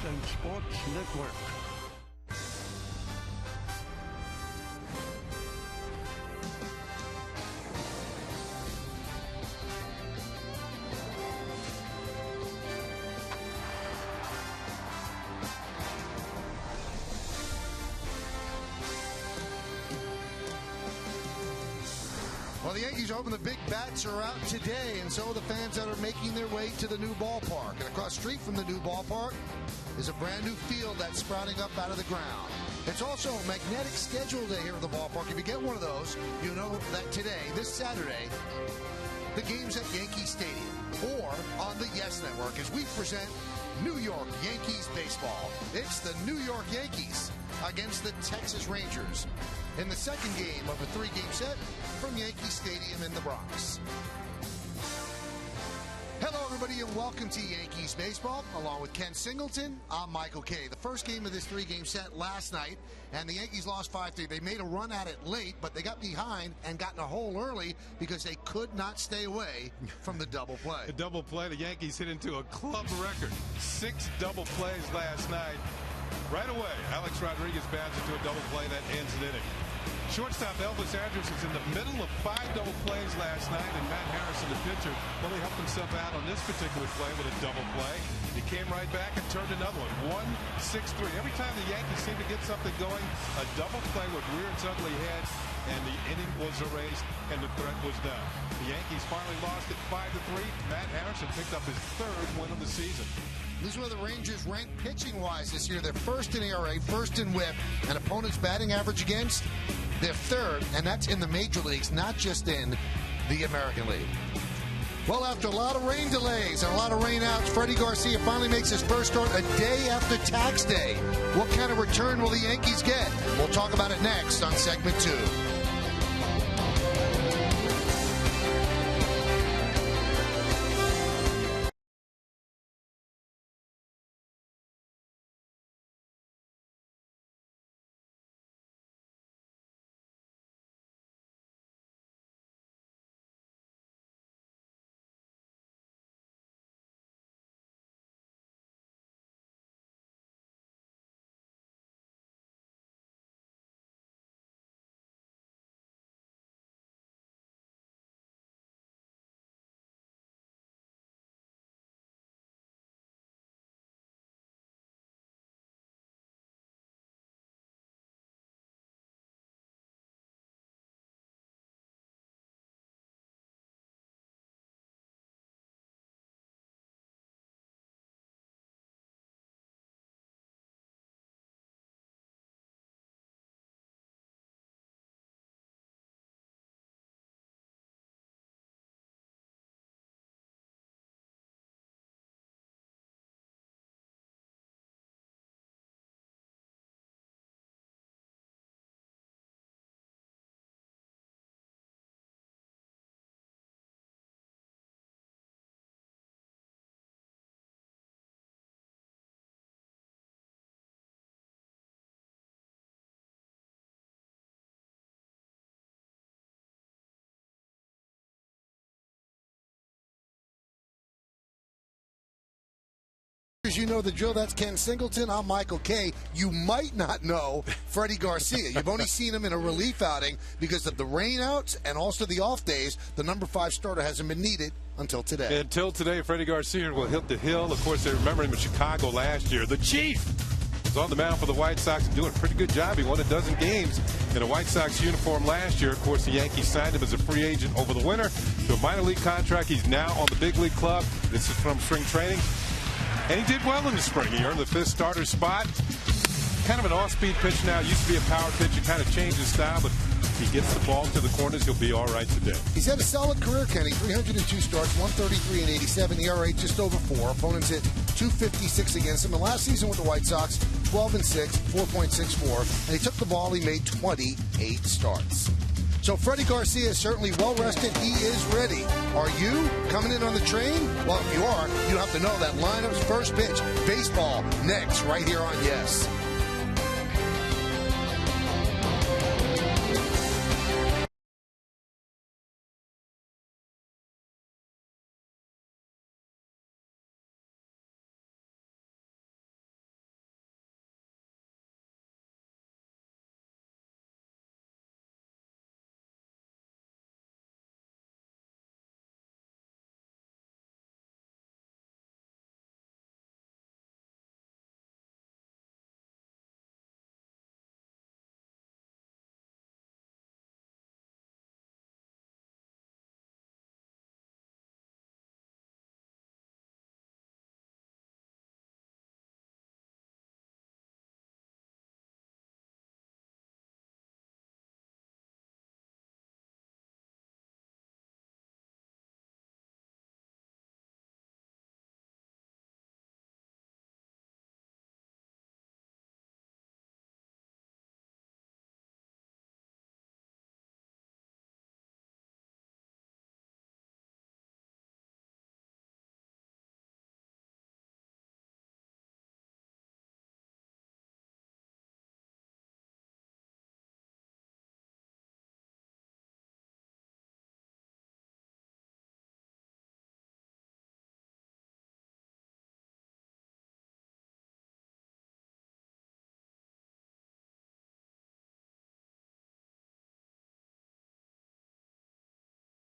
and Sports Network. Well, the Yankees open. The big bats are out today, and so are the fans that are making their way to the new ballpark. And across the street from the new ballpark is a brand new field that's sprouting up out of the ground. It's also a magnetic schedule day here at the ballpark. If you get one of those, you know that today, this Saturday, the game's at Yankee Stadium or on the Yes Network as we present New York Yankees baseball. It's the New York Yankees against the Texas Rangers in the second game of a three-game set from Yankee Stadium in the Bronx. Hello, everybody, and welcome to Yankees baseball. Along with Ken Singleton, I'm Michael Kay. The first game of this three-game set last night, and the Yankees lost 5-3. They made a run at it late, but they got behind and got in a hole early because they could not stay away from the double play. The double play, the Yankees hit into a club record. 6 double plays last night. Right away, Alex Rodriguez bats into a double play that ends an inning. Shortstop Elvis Andrus is in the middle of 5 double plays last night, and Matt Harrison, the pitcher, well, he helped himself out on this particular play with a double play. He came right back and turned another one. 1-6-3. Every time the Yankees seem to get something going, a double play would rear its ugly head, and the inning was erased, and the threat was done. The Yankees finally lost it 5-3. Matt Harrison picked up his 3rd win of the season. This is where the Rangers rank pitching-wise this year. They're first in ERA, first in WHIP, and opponents' batting average against, they're 3rd, and that's in the major leagues, not just in the American League. Well, after a lot of rain delays and a lot of rain outs, Freddy Garcia finally makes his first start a day after tax day. What kind of return will the Yankees get? We'll talk about it next on segment 2. You know the drill. That's Ken Singleton. I'm Michael Kay. You might not know Freddy Garcia. You've only seen him in a relief outing because of the rain outs and also the off days. The number 5 starter hasn't been needed until today. Until today, Freddy Garcia will hit the hill. Of course, they remember him in Chicago last year. The Chief was on the mound for the White Sox and doing a pretty good job. He won a dozen games in a White Sox uniform last year. Of course, the Yankees signed him as a free agent over the winter to a minor league contract. He's now on the big league club. This is from spring training. And he did well in the spring. He earned the 5th starter spot. Kind of an off-speed pitch now. Used to be a power pitch. He kind of changed his style, but if he gets the ball to the corners, he'll be all right today. He's had a solid career, Kenny. 302 starts, 133 and 87. ERA just over 4. Opponents hit 256 against him. And last season with the White Sox, 12 and 6, 4.64. And he took the ball. He made 28 starts. So Freddy Garcia is certainly well rested. He is ready. Are you coming in on the train? Well, if you are, you have to know that lineup's first pitch. Baseball next, right here on Yes.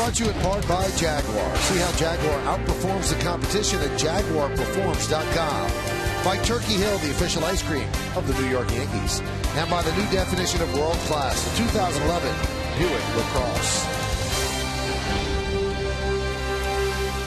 Brought to you in part by Jaguar. See how Jaguar outperforms the competition at JaguarPerforms.com. By Turkey Hill, the official ice cream of the New York Yankees. And by the new definition of world class, the 2011 Buick LaCrosse.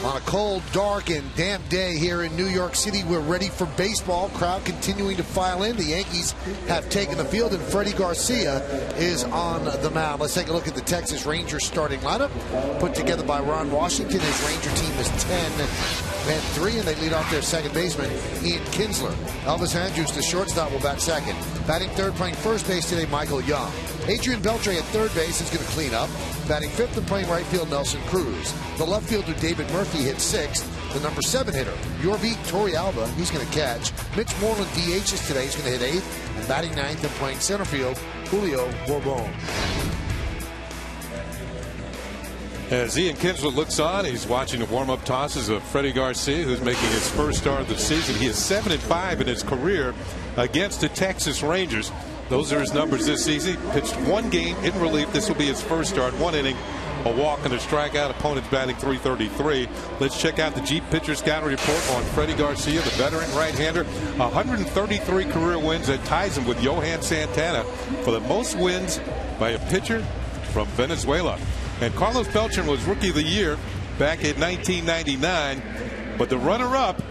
On a cold, dark, and damp day here in New York City, we're ready for baseball. Crowd continuing to file in. The Yankees have taken the field, and Freddy Garcia is on the mound. Let's take a look at the Texas Rangers starting lineup, put together by Ron Washington. His Ranger team is 10-3, and they lead off their second baseman, Ian Kinsler. Elvis Andrus, the shortstop, will bat second. Batting third, playing first base today, Michael Young. Adrian Beltre at third base is going to clean up. Batting fifth and playing right field, Nelson Cruz. The left fielder, David Murphy, hits sixth. The number 7 hitter, Yorvi Torrealba, he's going to catch. Mitch Moreland DHs today. He's going to hit eighth. And batting ninth and playing center field, Julio Bourbon. As Ian Kinsler looks on, he's watching the warm-up tosses of Freddy Garcia, who's making his first start of the season. He is 7-5 in his career against the Texas Rangers. Those are his numbers this season. He pitched one game in relief. This will be his first start. One inning, a walk and a strikeout. Opponents batting .333. Let's check out the Jeep Pitcher Scouting Report on Freddy Garcia, the veteran right-hander. 133 career wins. That ties him with Johan Santana for the most wins by a pitcher from Venezuela. And Carlos Beltran was Rookie of the Year back in 1999. But the runner-up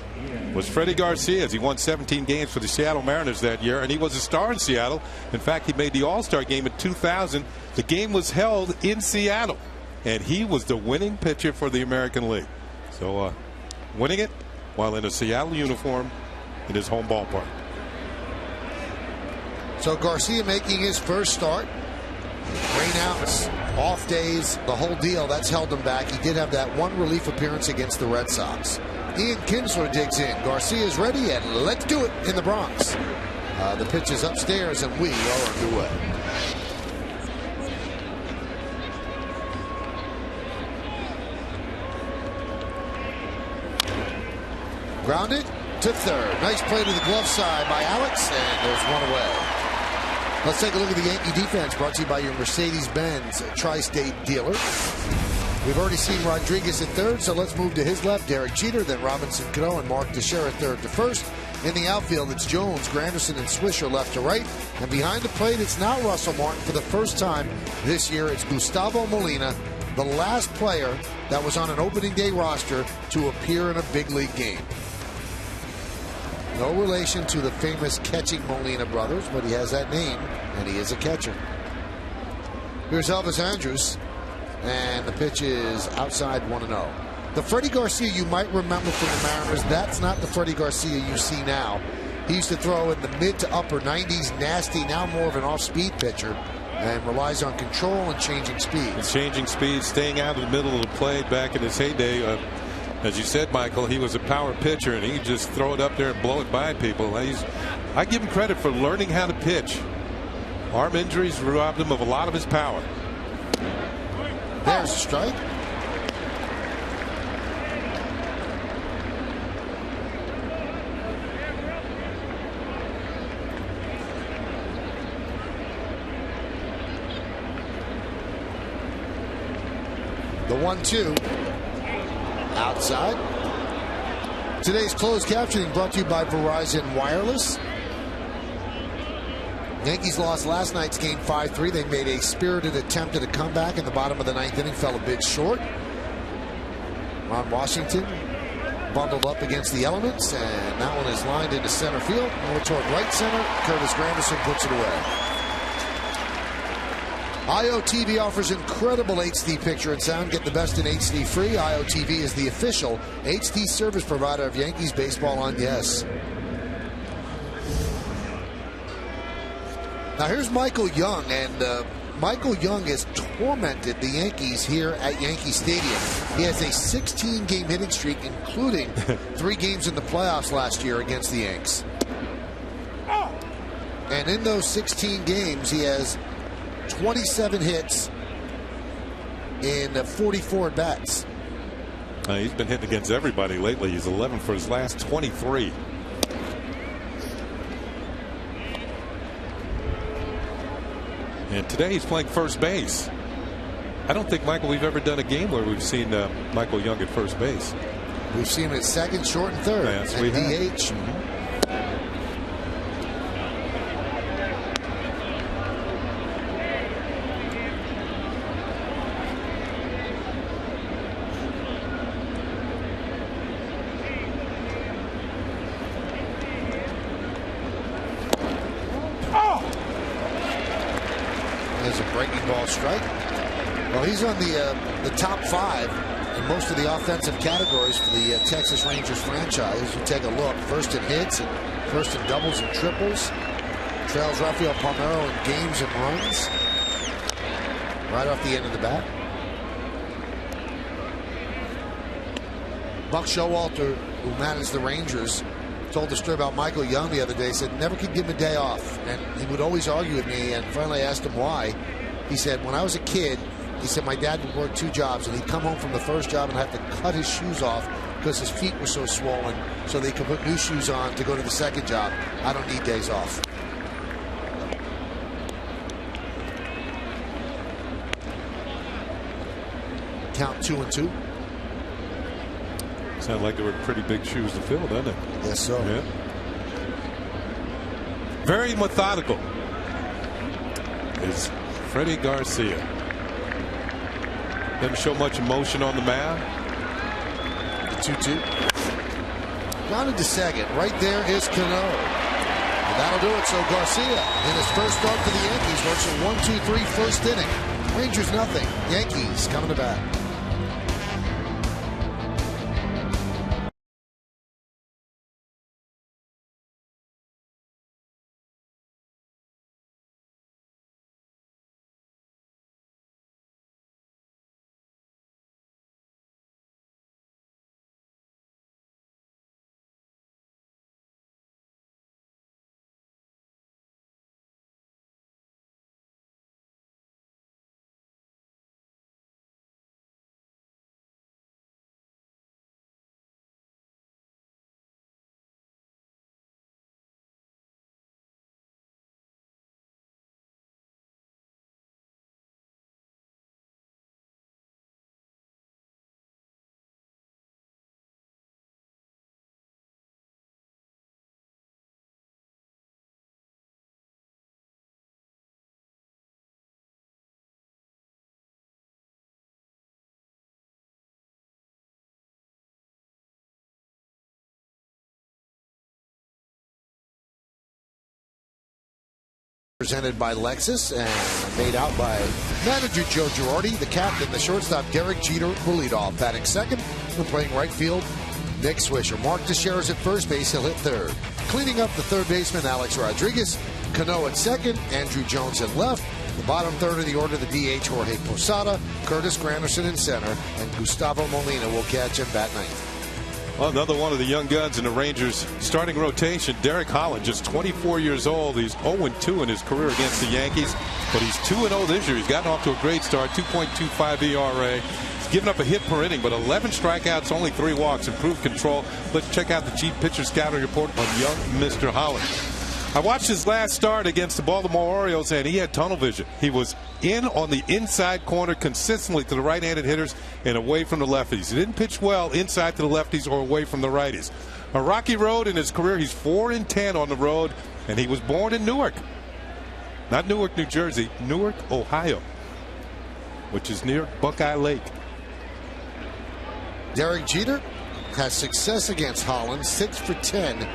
was Freddy Garcia, as he won 17 games for the Seattle Mariners that year, and he was a star in Seattle. In fact, he made the All-Star game in 2000. The game was held in Seattle, and he was the winning pitcher for the American League. So winning it while in a Seattle uniform in his home ballpark. So Garcia making his first start. Rainouts, off days, the whole deal, that's held him back. He did have that one relief appearance against the Red Sox. Ian Kinsler digs in. Garcia's ready, and let's do it in the Bronx. The pitch is upstairs, and we are underway. Grounded to third. Nice play to the glove side by Alex, and there's one away. Let's take a look at the Yankee defense, brought to you by your Mercedes-Benz Tri-State dealer. We've already seen Rodriguez at third, so let's move to his left. Derek Jeter, then Robinson Cano and Mark Teixeira at third to first. In the outfield, it's Jones, Granderson, and Swisher left to right. And behind the plate, it's not Russell Martin. For the first time this year, it's Gustavo Molina, the last player that was on an opening day roster to appear in a big league game. No relation to the famous catching Molina brothers, but he has that name, and he is a catcher. Here's Elvis Andrus. And the pitch is outside 1-0. The Freddy Garcia you might remember from the Mariners, that's not the Freddy Garcia you see now. He used to throw in the mid to upper 90s, nasty, now more of an off-speed pitcher, and relies on control and changing speeds. Changing speeds, staying out of the middle of the plate back in his heyday. As you said, Michael, he was a power pitcher, and he could just throw it up there and blow it by people. I give him credit for learning how to pitch. Arm injuries robbed him of a lot of his power. There's a strike. The 1-2. Outside. Today's closed captioning brought to you by Verizon Wireless. Yankees lost last night's game 5-3. They made a spirited attempt at a comeback in the bottom of the ninth inning, fell a bit short. Ron Washington bundled up against the elements, and that one is lined into center field. More toward right center. Curtis Granderson puts it away. IOTV offers incredible HD picture and sound. Get the best in HD free. IOTV is the official HD service provider of Yankees baseball on Yes. Now here's Michael Young, and Michael Young has tormented the Yankees here at Yankee Stadium. He has a 16-game hitting streak, including 3 games in the playoffs last year against the Yanks. And in those 16 games, he has 27 hits in 44 at-bats. He's been hitting against everybody lately. He's 11 for his last 23. And today he's playing first base. I don't think, Michael, we've ever done a game where we've seen Michael Young at first base. We've seen him at second, short, and third. Yes, and we DH. have. There's a breaking ball strike. Well, he's on the top 5 in most of the offensive categories for the Texas Rangers franchise. You take a look. First in hits, and first in doubles and triples. Trails Rafael Palmeiro in games and runs. Right off the end of the bat. Buck Showalter, who managed the Rangers, told the story about Michael Young the other day. He said never could give him a day off, and he would always argue with me. And finally I asked him why. He said when I was a kid, he said my dad would work 2 jobs, and he'd come home from the first job and have to cut his shoes off because his feet were so swollen, so they could put new shoes on to go to the second job. I don't need days off. Count 2-2. Sound like they were pretty big shoes to fill, doesn't it? Yes, sir. Yeah. Very methodical is Freddy Garcia. Didn't show much emotion on the mound. The 2-2. Grounded to second. Right there is Cano. And that'll do it. So Garcia, in his first start for the Yankees, works a 1-2-3 first inning. Rangers nothing. Yankees coming to bat. Presented by Lexus and made out by manager Joe Girardi, the captain, the shortstop Derek Jeter will lead off. Batting second and playing right field, Nick Swisher. Mark Teixeira's at first base, he'll hit third. Cleaning up the third baseman, Alex Rodriguez. Cano at second, Andrew Jones at left. The bottom third of the order, the DH Jorge Posada, Curtis Granderson in center, and Gustavo Molina will catch and bat ninth. Well, another one of the young guns in the Rangers starting rotation, Derek Holland, just 24 years old. He's 0-2 in his career against the Yankees, but he's 2-0 this year. He's gotten off to a great start, 2.25 ERA. He's given up a hit per inning, but 11 strikeouts, only 3 walks, improved control. Let's check out the Chief Pitcher Scouting Report on young Mr. Holland. I watched his last start against the Baltimore Orioles, and he had tunnel vision. He was in on the inside corner consistently to the right-handed hitters and away from the lefties. He didn't pitch well inside to the lefties or away from the righties. A rocky road in his career. He's 4-10 on the road, and he was born in Newark. Not Newark, New Jersey, Newark, Ohio, which is near Buckeye Lake. Derek Jeter has success against Holland, 6 for 10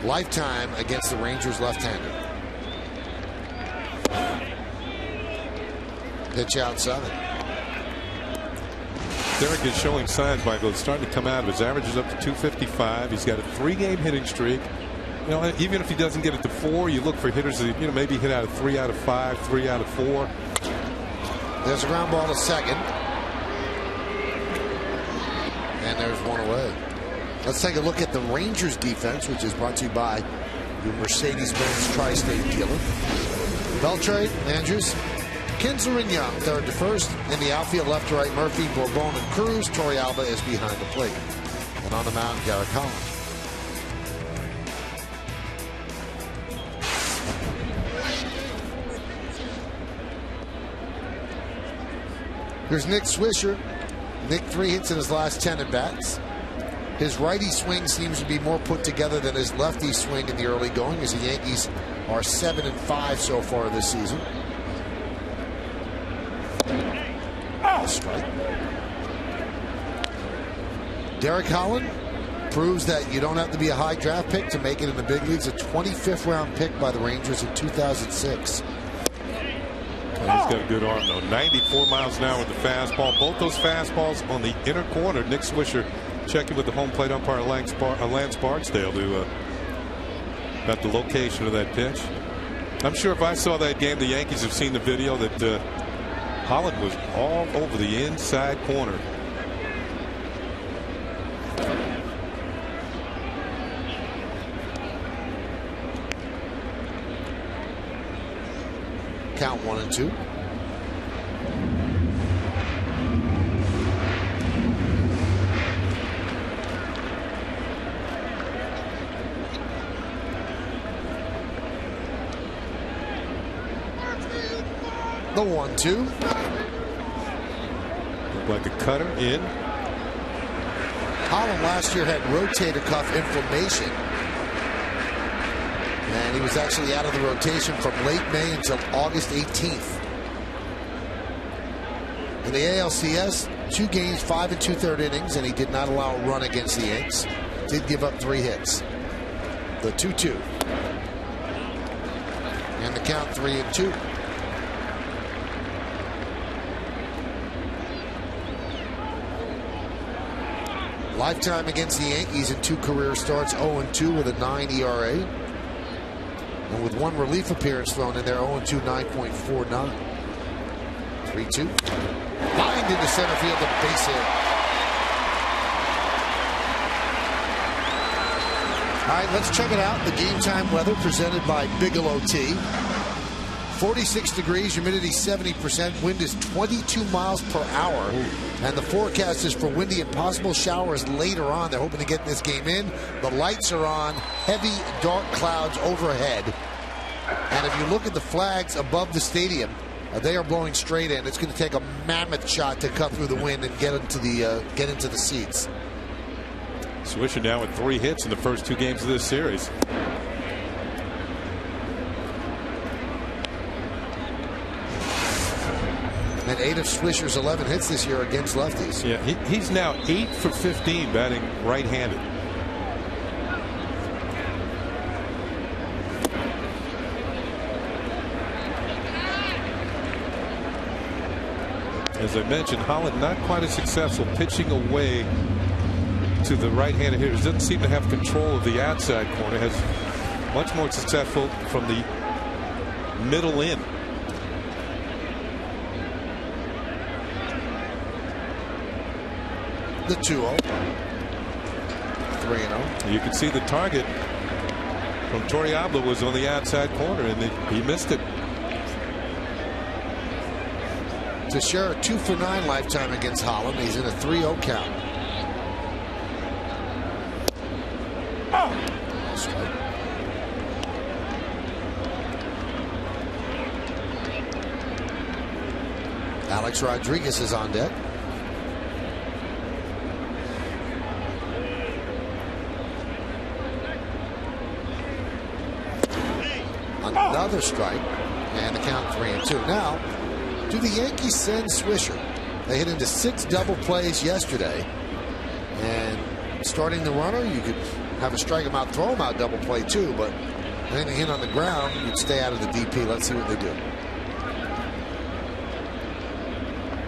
lifetime against the Rangers left-hander. Pitch outside. Derek is showing signs, Michael. It's starting to come out of his averages up to 255. He's got a 3-game hitting streak. You know, even if he doesn't get it to 4, you look for hitters that, you know, maybe hit out of 3 out of 5, 3 out of 4. There's a ground ball to second. And there's one away. Let's take a look at the Rangers defense, which is brought to you by your Mercedes-Benz Tri-State dealer. Beltre, Andrews, Kinsler and Young, third to first. In the outfield, left to right, Murphy, Bourbon, and Cruz. Torey Alba is behind the plate. And on the mound, Garrett Collins. Here's Nick Swisher. Nick 3 hits in his last 10 at-bats. His righty swing seems to be more put together than his lefty swing in the early going, as the Yankees are 7-5 so far this season. Strike. Derek Holland proves that you don't have to be a high draft pick to make it in the big leagues. A 25th round pick by the Rangers in 2006. He's got a good arm, though. 94 miles an hour with the fastball. Both those fastballs on the inner corner. Nick Swisher checking with the home plate umpire Lance Barksdale about the location of that pitch. I'm sure if I saw that game, the Yankees have seen the video that Holland was all over the inside corner. Count 1-2. The 1-2. Looked like a cutter in. Holland last year had rotator cuff inflammation. And he was actually out of the rotation from late May until August 18th. In the ALCS, 2 games, 5 2/3 innings, and he did not allow a run against the Yanks. Did give up 3 hits. The 2-2. And the count 3-2. Lifetime against the Yankees in 2 career starts, 0-2 with a 9 ERA. And with 1 relief appearance thrown in there, 0-2, 9.49. 3-2. Lined into center field, the base hit. All right, let's check it out. The game time weather presented by Bigelow Tea. 46 degrees, humidity 70%, wind is 22 miles per hour. And the forecast is for windy and possible showers later on. They're hoping to get this game in. The lights are on, heavy dark clouds overhead. And if you look at the flags above the stadium, they are blowing straight in. It's going to take a mammoth shot to cut through the wind and get into the seats. Swisher now with 3 hits in the first 2 games of this series. And 8 of Swisher's 11 hits this year against lefties. Yeah, he's now 8 for 15 batting right-handed. As I mentioned, Holland not quite as successful pitching away to the right-handed hitters. Doesn't seem to have control of the outside corner. Has much more successful from the middle in. The 2-0. 3-0. You can see the target from Torrealba was on the outside corner, and he missed it. Teixeira 2 for 9 lifetime against Holland. He's in a 3-0 count. Strike. Alex Rodriguez is on deck. Another strike, and the count 3-2. Now, do the Yankees send Swisher? They hit into 6 double plays yesterday, and starting the runner, you could have a strike him out, throw him out double play too, but anything hit on the ground, you'd stay out of the DP. Let's see what they do.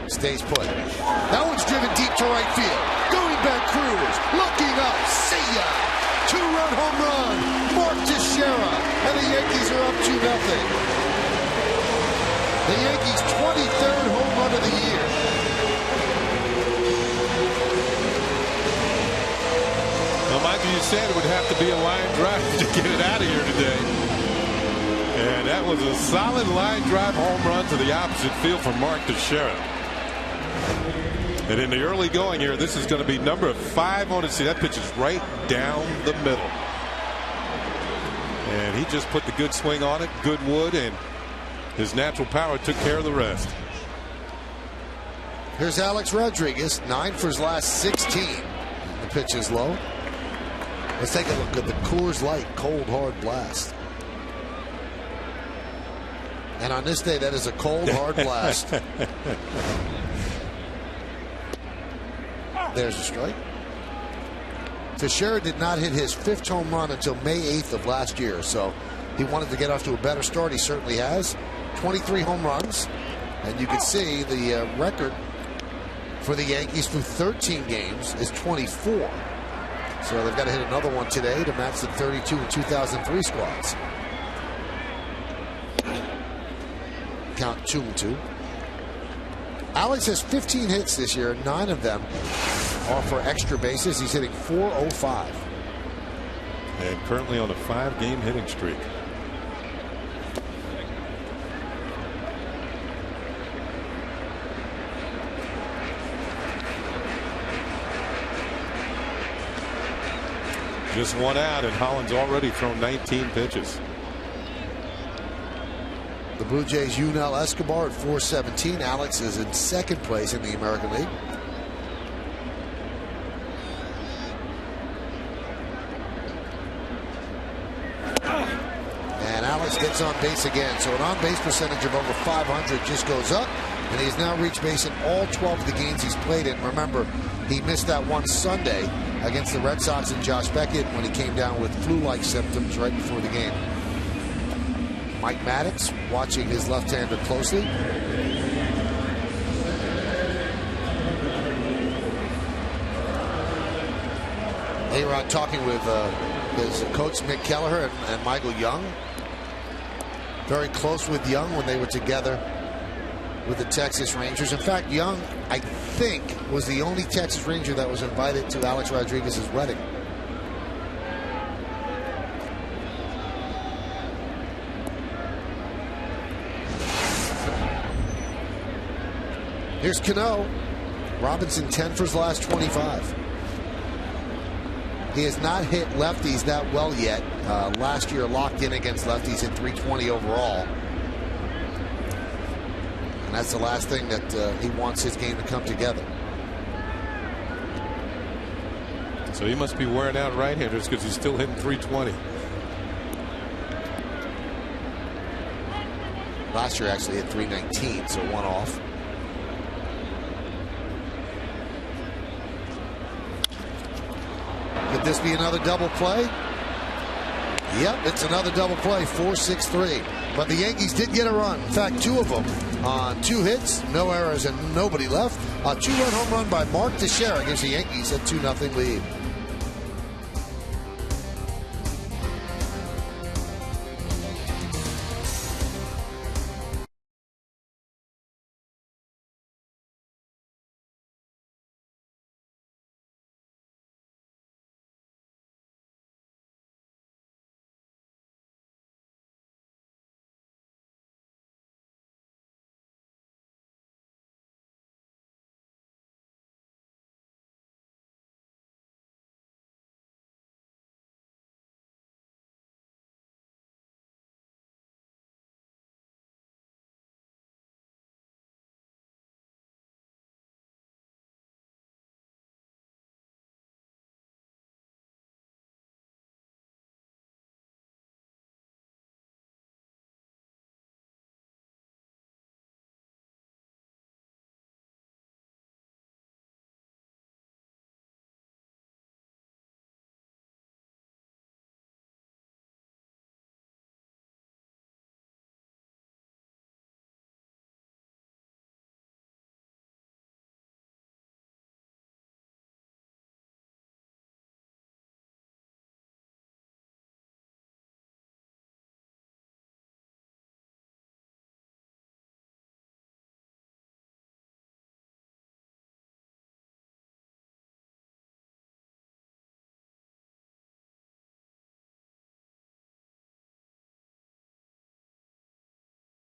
Stays put. That one's driven deep to right field. Going back, Cruz, looking up, see ya! 2-run home run, Mark Teixeira, and the Yankees are up 2-0. The Yankees' 23rd home run of the year. Well, mind you said it would have to be a line drive to get it out of here today. And that was a solid line drive home run to the opposite field for Mark Teixeira. And in the early going here, this is going to be number 5 on it. See, that pitch is right down the middle. And he just put the good swing on it, good wood, and his natural power took care of the rest. Here's Alex Rodriguez, 9 for his last 16. The pitch is low. Let's take a look at the Coors Light cold hard blast. And on this day, that is a cold hard blast. There's a strike. Teixeira did not hit his 5th home run until May 8th of last year, so he wanted to get off to a better start. He certainly has. 23 home runs, and you can see the record for the Yankees through 13 games is 24. So they've got to hit another one today to match the 32 and 2003 squads. Count 2-2. Alex has 15 hits this year. 9 of them are for extra bases. He's hitting .405. And currently on a 5-game hitting streak. Just one out, and Holland's already thrown 19 pitches. The Blue Jays' Yunel Escobar at .417. Alex is in 2nd place in the American League. And Alex gets on base again. So an on-base percentage of over .500 just goes up. And he's now reached base in all 12 of the games he's played in. Remember, he missed that one Sunday against the Red Sox and Josh Beckett when he came down with flu-like symptoms right before the game. Mike Maddox watching his left-hander closely. A-Rod talking with his coach Mick Kelleher and Michael Young. Very close with Young when they were together with the Texas Rangers. In fact, Young, I think, was the only Texas Ranger that was invited to Alex Rodriguez's wedding. Here's Cano. Robinson 10 for his last 25. He has not hit lefties that well yet. Last year locked in against lefties at .320 overall. And that's the last thing that he wants his game to come together. So he must be wearing out right-handers because he's still hitting .320. Last year actually hit .319, so one off. Could this be another double play? Yep, it's another double play, 4-6-3. But the Yankees did get a run. In fact, 2 of them on 2 hits, no errors, and nobody left. A 2-run home run by Mark Teixeira gives the Yankees a 2-0 lead.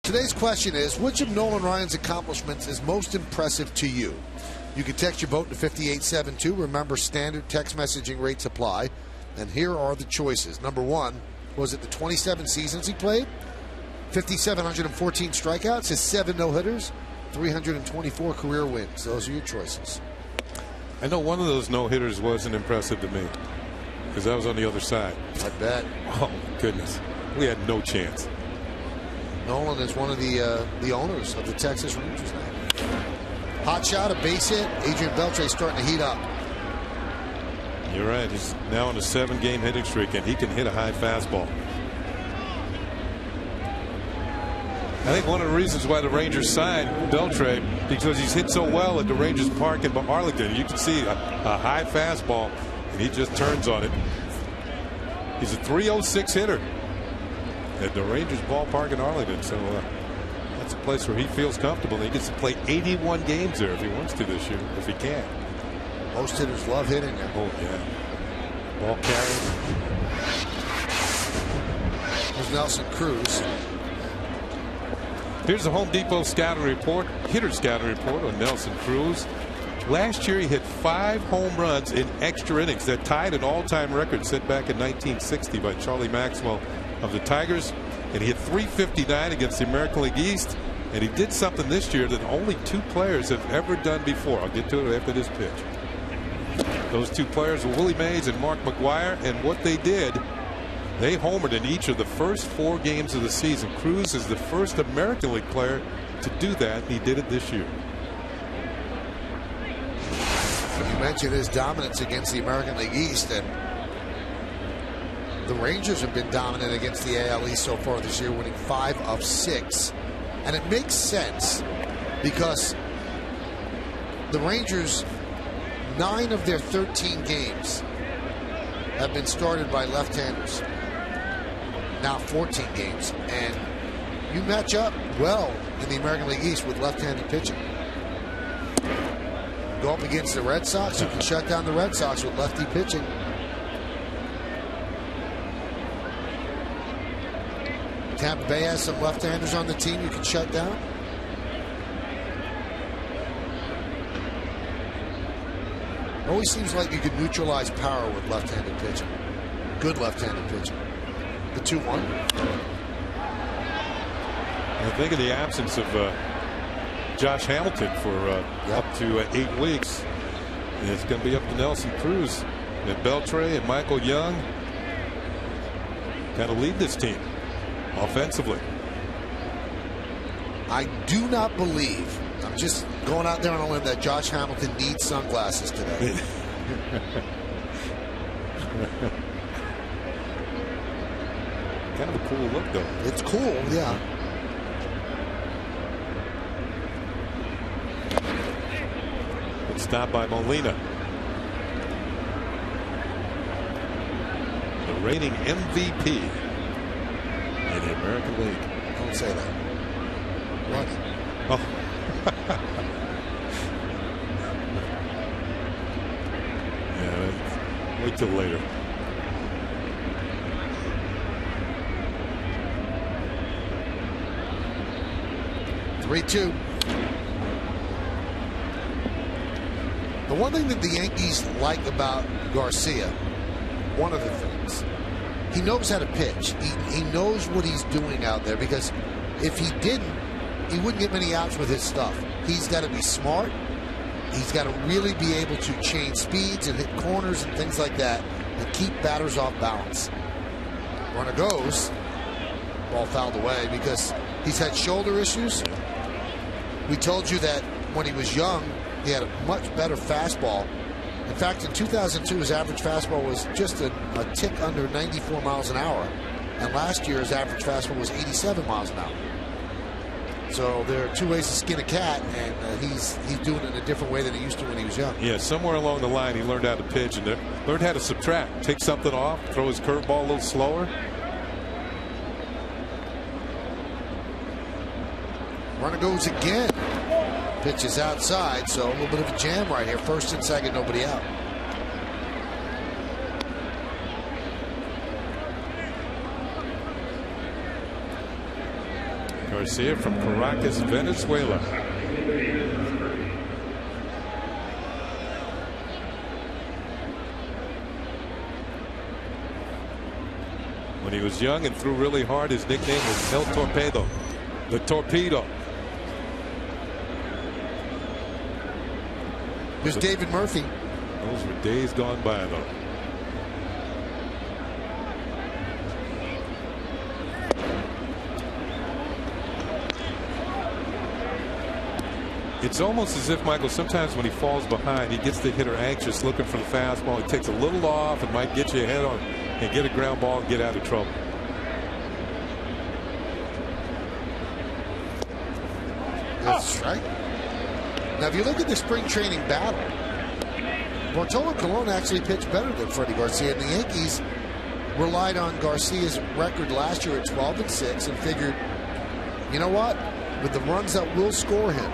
Today's question is, which of Nolan Ryan's accomplishments is most impressive to you? You can text your vote to 5872. Remember, standard text messaging rates apply. And here are the choices. Number 1, was it the 27 seasons he played? 5,714 strikeouts, his 7 no-hitters, 324 career wins. Those are your choices. I know one of those no-hitters wasn't impressive to me because I was on the other side. I bet. Oh, goodness. We had no chance. Nolan is one of the owners of the Texas Rangers now. Hot shot, a base hit. Adrian Beltre starting to heat up. You're right. He's now on a 7-game hitting streak, and he can hit a high fastball. I think one of the reasons why the Rangers signed Beltre, because he's hit so well at the Rangers Park in Arlington. You can see a high fastball, and he just turns on it. He's a .306 hitter at the Rangers ballpark in Arlington. So that's a place where he feels comfortable. And he gets to play 81 games there if he wants to this year, if he can. Most hitters love hitting there. Oh, yeah. Ball carrier. There's Nelson Cruz. Here's the Home Depot scouting report, hitter scouting report on Nelson Cruz. Last year he hit 5 home runs in extra innings that tied an all-time record set back in 1960 by Charlie Maxwell of the Tigers. And he hit .359 against the American League East. And he did something this year that only 2 players have ever done before. I'll get to it after this pitch. Those 2 players were Willie Mays and Mark McGwire. And what they did, they homered in each of the first 4 games of the season. Cruz is the first American League player to do that. He did it this year. You mentioned his dominance against the American League East, and the Rangers have been dominant against the AL East so far this year, winning 5 of 6. And it makes sense because the Rangers, 9 of their 13 games have been started by left-handers. Now 14 games, and you match up well in the American League East with left-handed pitching. Go up against the Red Sox, you can shut down the Red Sox with lefty pitching. Tampa Bay has some left-handers on the team you can shut down. It always seems like you could neutralize power with left-handed pitching. Good left-handed pitching. The 2-1. I think in the absence of Josh Hamilton for up to 8 weeks, it's going to be up to Nelson Cruz and Beltre and Michael Young. Got to lead this team offensively. I do not believe, I'm just going out there on a limb, that Josh Hamilton needs sunglasses today. Kind of a cool look, though. It's cool, yeah. It's stopped by Molina. The reigning MVP in the American League. Don't say that. What? Oh. Yeah, wait till later. (3-2). The one thing that the Yankees like about Garcia, one of the things, he knows how to pitch. He knows what he's doing out there, because if he didn't, he wouldn't get many outs with his stuff. He's got to be smart. He's got to really be able to change speeds and hit corners and things like that and keep batters off balance. Runner goes. Ball fouled away because he's had shoulder issues. We told you that when he was young, he had a much better fastball. In fact, in 2002, his average fastball was just a tick under 94 miles an hour. And last year, his average fastball was 87 miles an hour. So there are 2 ways to skin a cat, and he's doing it in a different way than he used to when he was young. Yeah, somewhere along the line, he learned how to pitch and learned how to subtract. Take something off, throw his curveball a little slower. Runner goes again. Pitch is outside, so a little bit of a jam right here. First and second, nobody out. Garcia from Caracas, Venezuela. When he was young and threw really hard, his nickname was El Torpedo, the torpedo. There's David Murphy. Those were days gone by, though. It's almost as if, Michael, sometimes when he falls behind, he gets the hitter anxious, looking for the fastball. He takes a little off and might get you ahead on and get a ground ball and get out of trouble. That's right. Now, if you look at the spring training battle, Bartolo Colon actually pitched better than Freddy Garcia, and the Yankees relied on Garcia's record last year at 12-6 and figured, you know what? With the runs that will score him,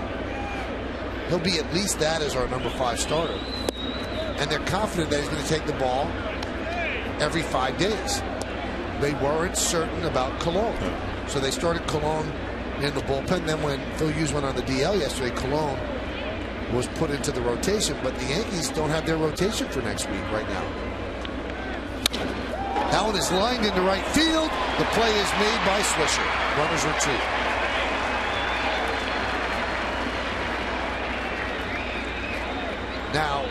he'll be at least that as our number 5 starter. And they're confident that he's going to take the ball every 5 days. They weren't certain about Colon. So they started Colon in the bullpen. Then when Phil Hughes went on the DL yesterday, Colon was put into the rotation. But the Yankees don't have their rotation for next week right now. That one is lined into right field. The play is made by Swisher. Runners retreat. Now,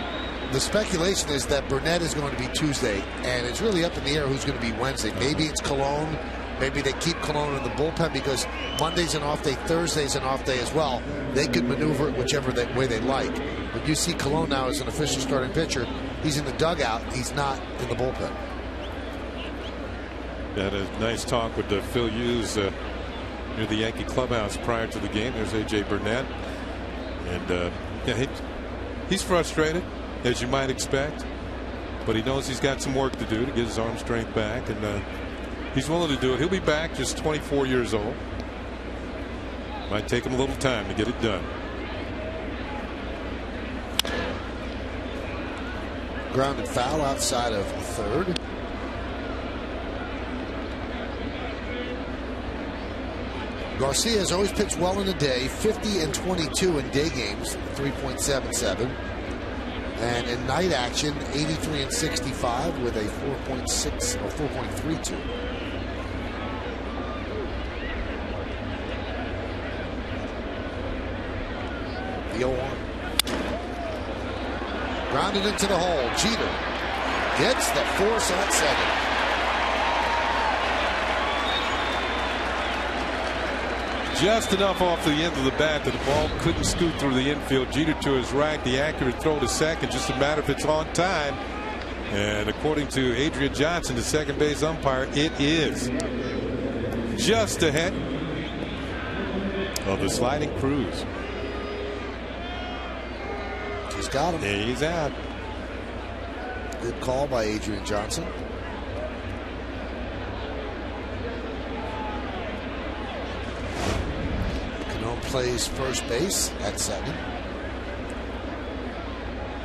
the speculation is that Burnett is going to be Tuesday, and it's really up in the air who's going to be Wednesday. Maybe it's Colon. Maybe they keep Colon in the bullpen because Monday's an off day, Thursday's an off day as well. They could maneuver it whichever way they like. But you see Colon now as an official starting pitcher. He's in the dugout. He's not in the bullpen. Had a nice talk with Phil Hughes near the Yankee clubhouse prior to the game. There's A.J. Burnett. And yeah, he's frustrated, as you might expect, but he knows he's got some work to do to get his arm strength back, and he's willing to do it. He'll be back, just 24 years old. Might take him a little time to get it done. Grounded foul outside of third. Garcia has always pitched well in a day, 50-22 in day games, 3.77. And in night action, 83-65 with a 4.6 or 4.32. The 0-1. Grounded into the hole. Jeter gets the force at second. Just enough off the end of the bat that the ball couldn't scoot through the infield. Jeter to his right, the accurate throw to second, just a matter if it's on time. And according to Adrian Johnson, the second base umpire, it is just ahead of the sliding cruise. He's got him. And he's out. Good call by Adrian Johnson. Plays first base at second.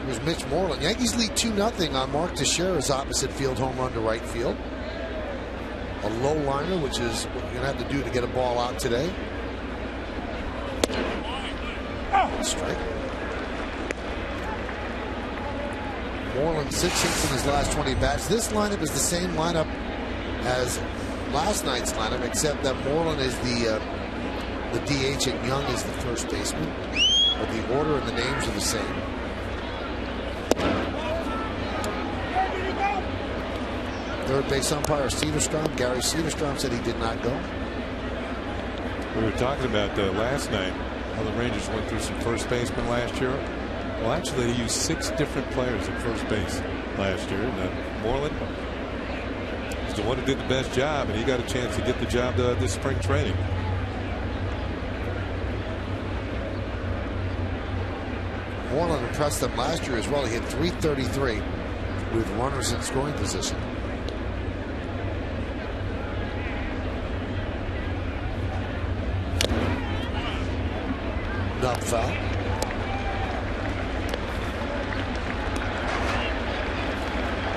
Here's Mitch Moreland. Yankees lead 2-0 on Mark Teixeira's opposite field home run to right field. A low liner, which is what you're going to have to do to get a ball out today. Strike. Moreland 6 hits in his last 20 bats. This lineup is the same lineup as last night's lineup, except that Moreland is the DH and Young is the first baseman, but the order and the names are the same. Third base umpire Cederstrom, Gary Cederstrom, said he did not go. We were talking about last night how the Rangers went through some first basemen last year. Well, actually, they used 6 different players at first base last year. And Moreland is the one who did the best job, and he got a chance to get the job this spring training. Moreland impressed them last year as well. He hit .333 with runners in scoring position. Nub foul.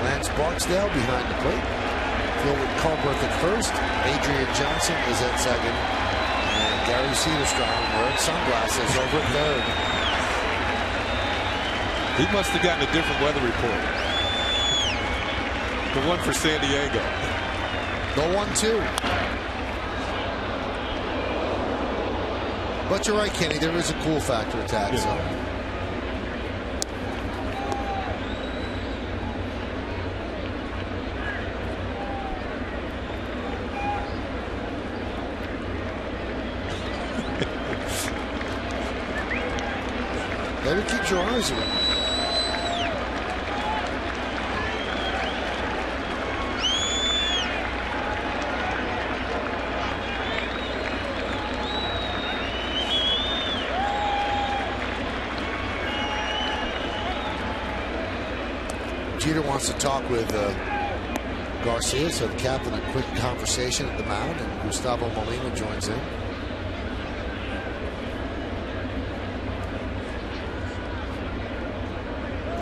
Lance Barksdale behind the plate. Gilbert Culberth at first. Adrian Johnson is at second. And Gary Cederstrom wearing sunglasses over at third. He must have gotten a different weather report. The one for San Diego. The 1-2. But you're right, Kenny. There is a cool factor attack. Yeah. So Maybe keep your eyes on him. Jeter wants to talk with Garcia, so the captain a quick conversation at the mound, and Gustavo Molina joins in.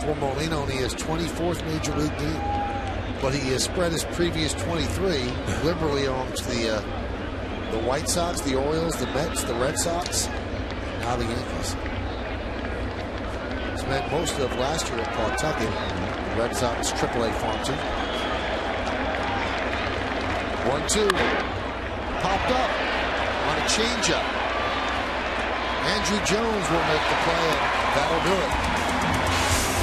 For Molina, only his 24th major league game, but he has spread his previous 23 liberally amongst the White Sox, the Orioles, the Mets, the Red Sox, and now the Yankees. Spent most of last year at Pawtucket, Red Sox AAA farm team. 1-2. Popped up on a changeup. Andrew Jones will make the play, and that'll do it.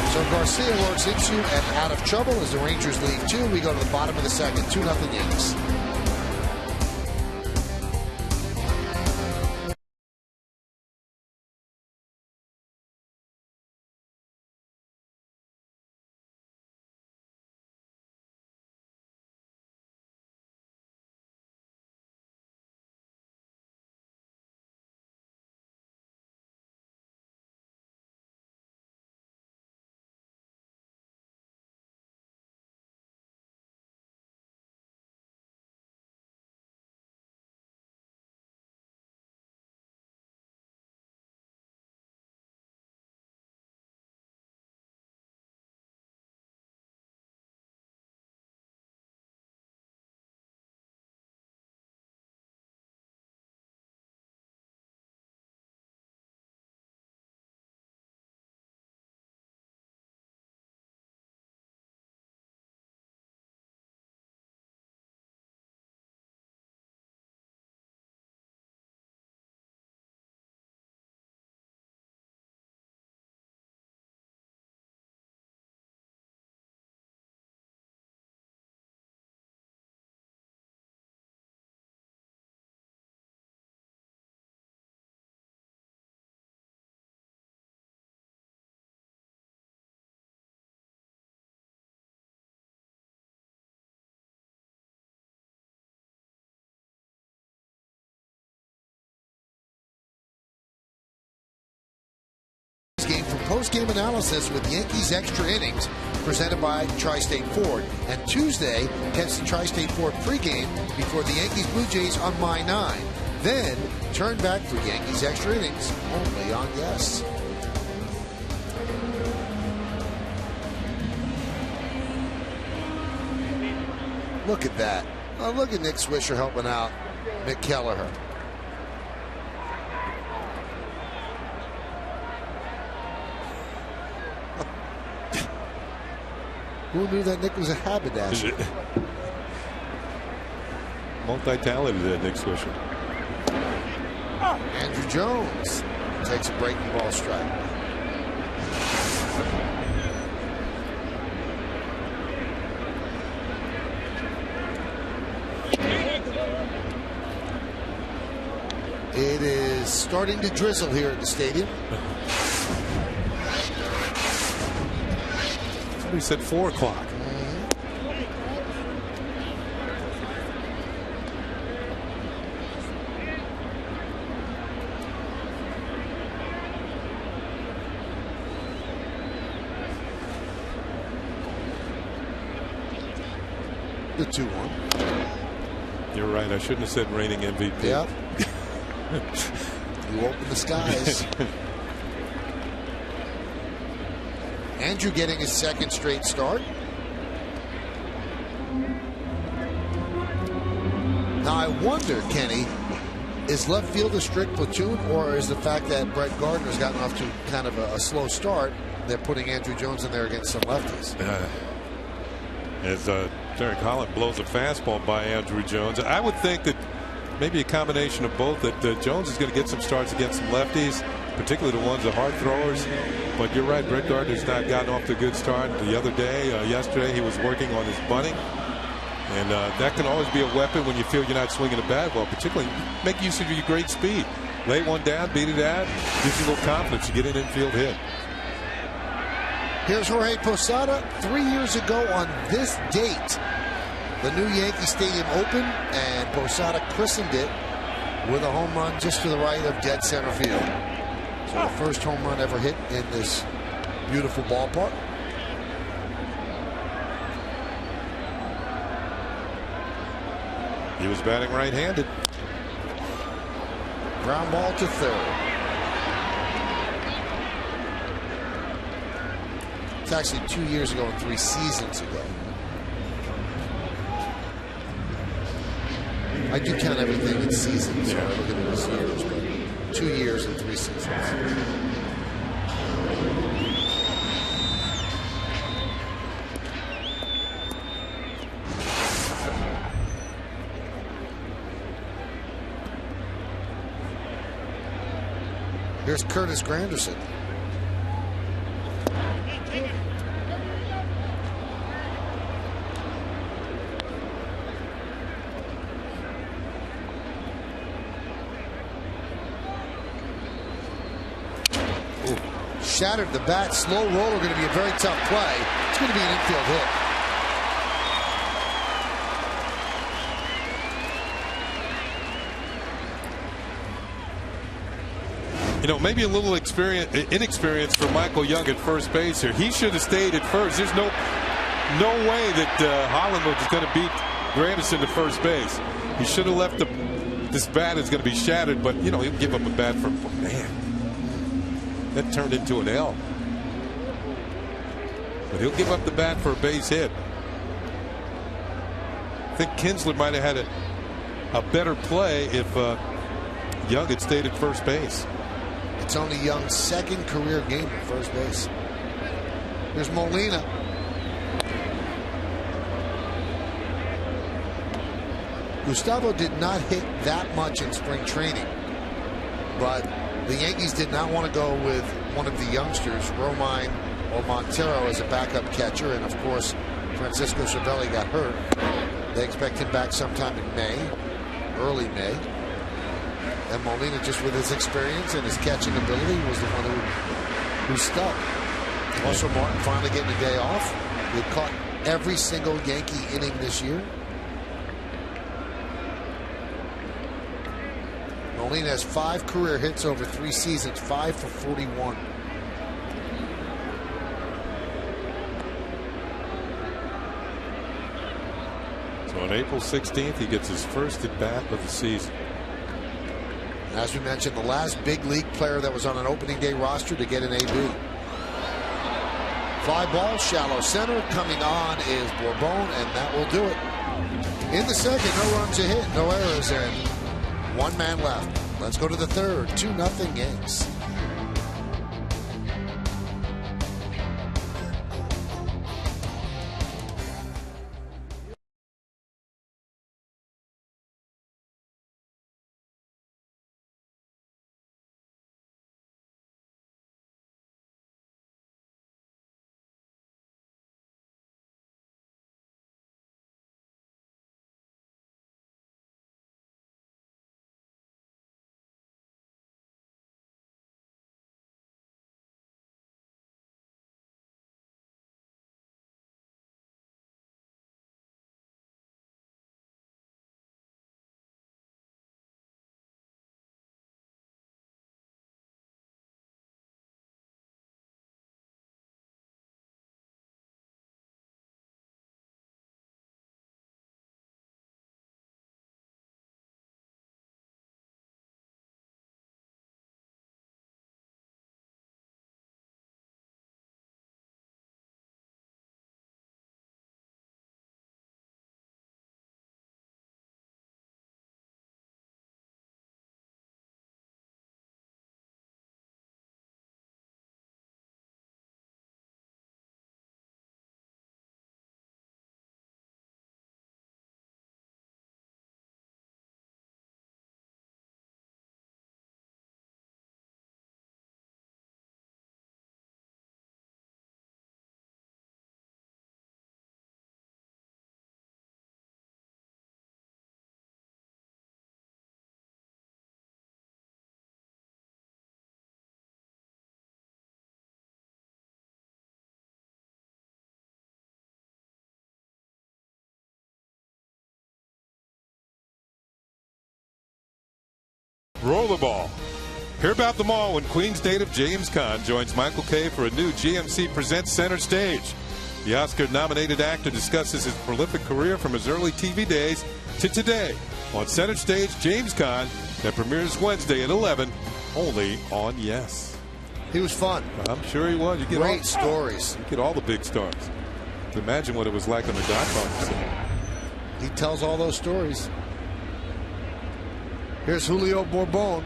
So Garcia works into and out of trouble as the Rangers lead 2. We go to the bottom of the second. 2-0 Yankees. Game for post-game analysis with Yankees Extra Innings, presented by Tri-State Ford. And Tuesday, catch the Tri-State Ford pregame before the Yankees Blue Jays on My 9. Then, turn back for Yankees Extra Innings, only on Yes. Look at that. Oh, look at Nick Swisher helping out Mick Kelleher. Who knew that Nick was a haberdasher? Multi-talented, Nick Swisher. Andrew Jones takes a breaking ball strike. It is starting to drizzle here at the stadium. Somebody said 4 o'clock. The 2-1. You're right. I shouldn't have said reigning MVP. Yep. You open the skies. Andrew getting his second straight start. Now I wonder, Kenny, is left field a strict platoon, or is the fact that Brett Gardner's gotten off to kind of a slow start, they're putting Andrew Jones in there against some lefties? As Derek Holland blows a fastball by Andrew Jones, I would think that maybe a combination of both, that Jones is going to get some starts against some lefties, particularly the ones that are hard throwers. But you're right, Brett Gardner's not gotten off to a good start. The other day, yesterday, he was working on his bunting. And that can always be a weapon when you feel you're not swinging a bat well, particularly make use of your great speed. Lay one down, beat it out, gives you a little confidence to get an infield hit. Here's Jorge Posada 3 years ago on this date. The new Yankee Stadium opened, and Posada christened it with a home run just to the right of dead center field. So the first home run ever hit in this beautiful ballpark. He was batting right-handed. Ground ball to third. It's actually 2 years ago and 3 seasons ago. I do count everything in seasons, so I look at it as years, but 2 years and 3 seasons. Here's Curtis Granderson. Shattered the bat. Slow roller, going to be a very tough play. It's going to be an infield hit. You know, maybe a little inexperience for Michael Young at first base here. He should have stayed at first. There's no way that Holland was going to beat Granderson to first base. He should have left this bat is going to be shattered, but you know he'll give up a bat for man. That turned into an L. But he'll give up the bat for a base hit. I think Kinsler might have had a better play if Young had stayed at first base. It's only Young's second career game at first base. Here's Molina. Gustavo did not hit that much in spring training, but the Yankees did not want to go with one of the youngsters, Romine or Montero, as a backup catcher. And, of course, Francisco Cervelli got hurt. They expect him back sometime in May, early May. And Molina, just with his experience and his catching ability, was the one who stuck. Also, Martin finally getting a day off. He had caught every single Yankee inning this year. Molina has 5 career hits over 3 seasons, 5 for 41. So on April 16th, he gets his first at bat of the season. As we mentioned, the last big league player that was on an opening day roster to get an AB. Fly ball, shallow center. Coming on is Bourbon, and that will do it. In the second, no runs a hit, no errors, and 1 man left. Let's go to the third. 2-0 Yanks. Roll the ball. Hear about them all when Queen's native James Caan joins Michael Kay for a new GMC Presents Center Stage. The Oscar-nominated actor discusses his prolific career from his early TV days to today on Center Stage James Caan that premieres Wednesday at 11, only on Yes. He was fun. I'm sure he was. You get great stories. You get all the big stars. To imagine what it was like on the Godfather set. He tells all those stories. Here's Julio Bourbon.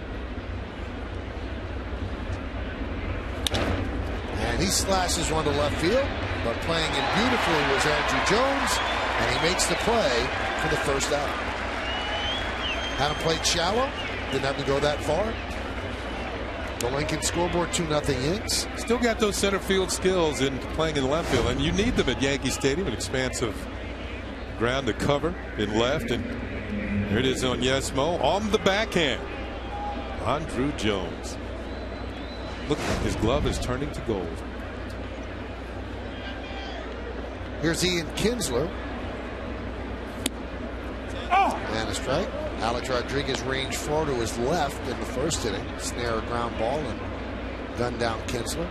And he slashes one to left field, but playing in beautifully was Andrew Jones, and he makes the play for the first out. Had him played shallow, didn't have to go that far. The Lincoln scoreboard, 2-0 Yanks. Still got those center field skills in playing in left field, and you need them at Yankee Stadium, an expansive ground to cover in left. And here it is on Yes Mo on the backhand. Andrew Jones. Look, his glove is turning to gold. Here's Ian Kinsler. And a strike. Alex Rodriguez ranged far to his left in the first inning. Snare a ground ball and gun down Kinsler.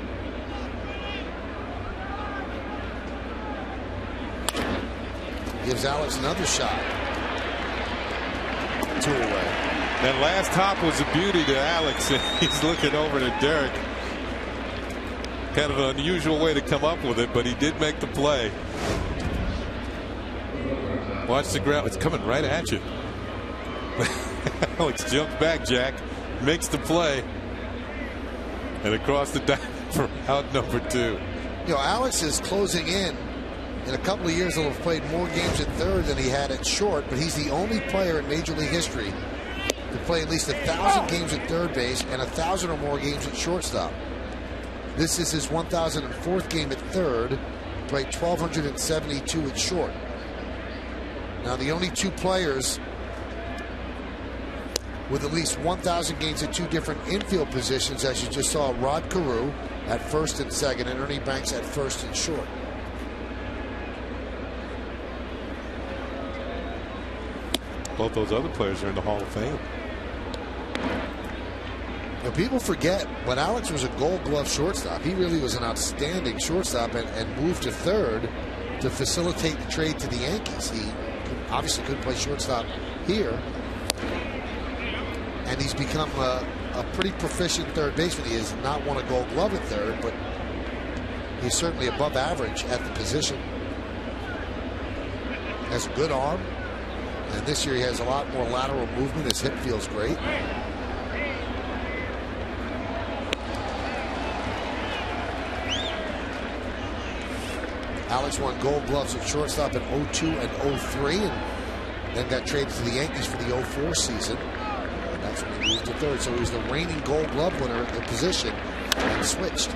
Gives Alex another shot. 2 away. That last hop was a beauty to Alex. He's looking over to Derek. Kind of an unusual way to come up with it, but he did make the play. Watch the ground. It's coming right at you. Alex jumps back, Jack, makes the play, and across the diamond for out number 2. You know, Alex is closing in. In a couple of years, he'll have played more games at third than he had at short, but he's the only player in Major League history to play at least 1,000 games at third base and 1,000 or more games at shortstop. This is his 1,004th game at third, played 1,272 at short. Now, the only 2 players with at least 1,000 games at 2 different infield positions, as you just saw, Rod Carew at first and second, and Ernie Banks at first and short. Both those other players are in the Hall of Fame. Now, people forget when Alex was a Gold Glove shortstop, he really was an outstanding shortstop and moved to third to facilitate the trade to the Yankees. He obviously couldn't play shortstop here. And he's become a pretty proficient third baseman. He has not won a Gold Glove at third, but he's certainly above average at the position. Has a good arm. And this year he has a lot more lateral movement. His hip feels great. Alex won Gold Gloves at shortstop in 02 and 03, and then got traded to the Yankees for the 04 season. And that's when he moved to third. So he was the reigning Gold Glove winner at the position and switched.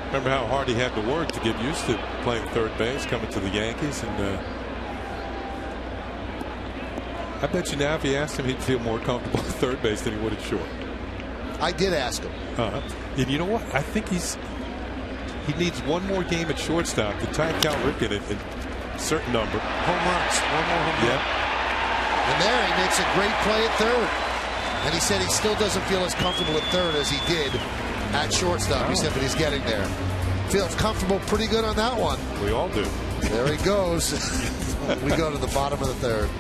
Remember how hard he had to work to get used to playing third base, coming to the Yankees, and I bet you now if you asked him, he'd feel more comfortable at third base than he would at short. I did ask him. And you know what? I think he needs one more game at shortstop to tie Cal Ripken at a certain number. Home runs. One more home run. And there he makes a great play at third. And he said he still doesn't feel as comfortable at third as he did at shortstop. He said, but he's getting there. Feels comfortable pretty good on that one. We all do. There he goes. We go to the bottom of the third.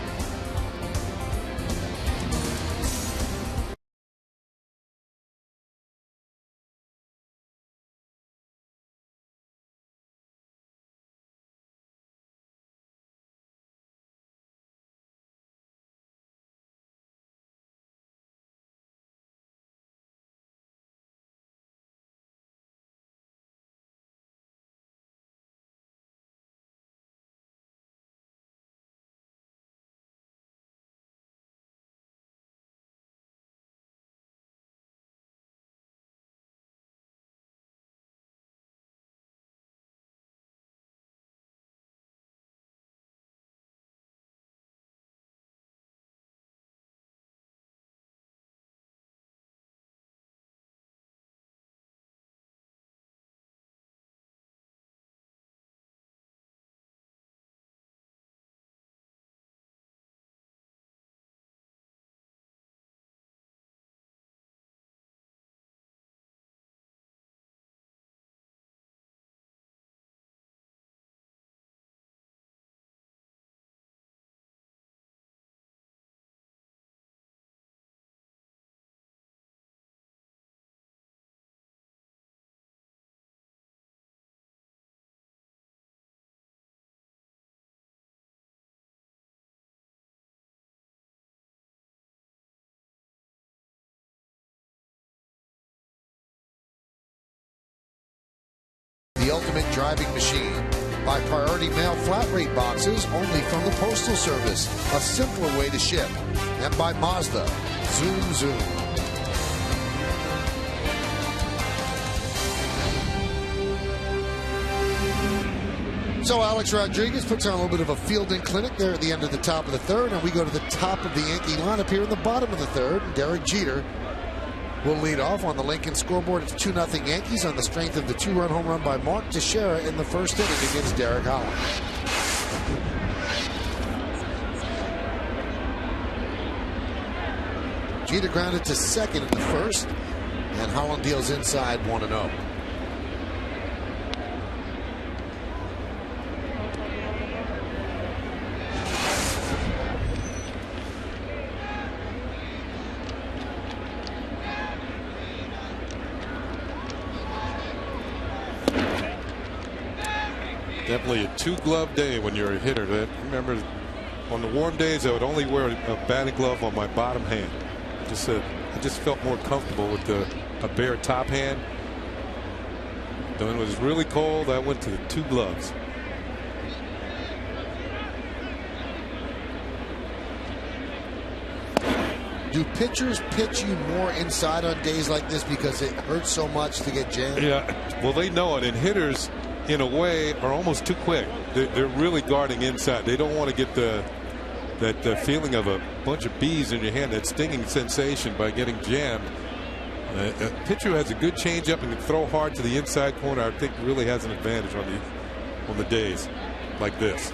ultimate driving machine. By priority mail flat rate boxes only from the Postal Service, a simpler way to ship. And by Mazda, zoom, zoom. So Alex Rodriguez puts on a little bit of a fielding clinic there at the end of the top of the third, and we go to the top of the Yankee lineup here in the bottom of the third. Derek Jeter will lead off on the Lincoln scoreboard. It's 2-0 Yankees on the strength of the 2-run home run by Mark Teixeira in the first inning against Derek Holland. Jeter grounded to second in the first, and Holland deals inside 1-0. Definitely a two-glove day when you're a hitter. I remember on the warm days I would only wear a batting glove on my bottom hand. I just felt more comfortable with a bare top hand. Then when it was really cold, I went to the two gloves. Do pitchers pitch you more inside on days like this because it hurts so much to get jammed? Yeah, well, they know it, and hitters in a way are almost too quick. They're really guarding inside. They don't want to get that feeling of a bunch of bees in your hand, that stinging sensation by getting jammed. A pitcher who has a good changeup and can throw hard to the inside corner, I think, really has an advantage on the days like this.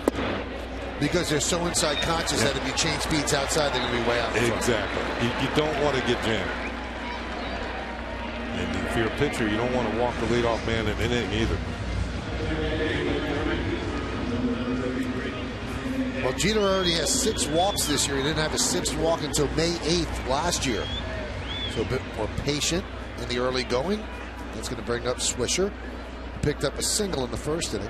Because they're so inside conscious that if you change speeds outside, they're going to be way out in front. Exactly. You don't want to get jammed. And if you're a pitcher, you don't want to walk the leadoff man in an inning either. Well, Jeter already has 6 walks this year. He didn't have a 6th walk until May 8th last year. So a bit more patient in the early going. That's going to bring up Swisher. Picked up a single in the first inning.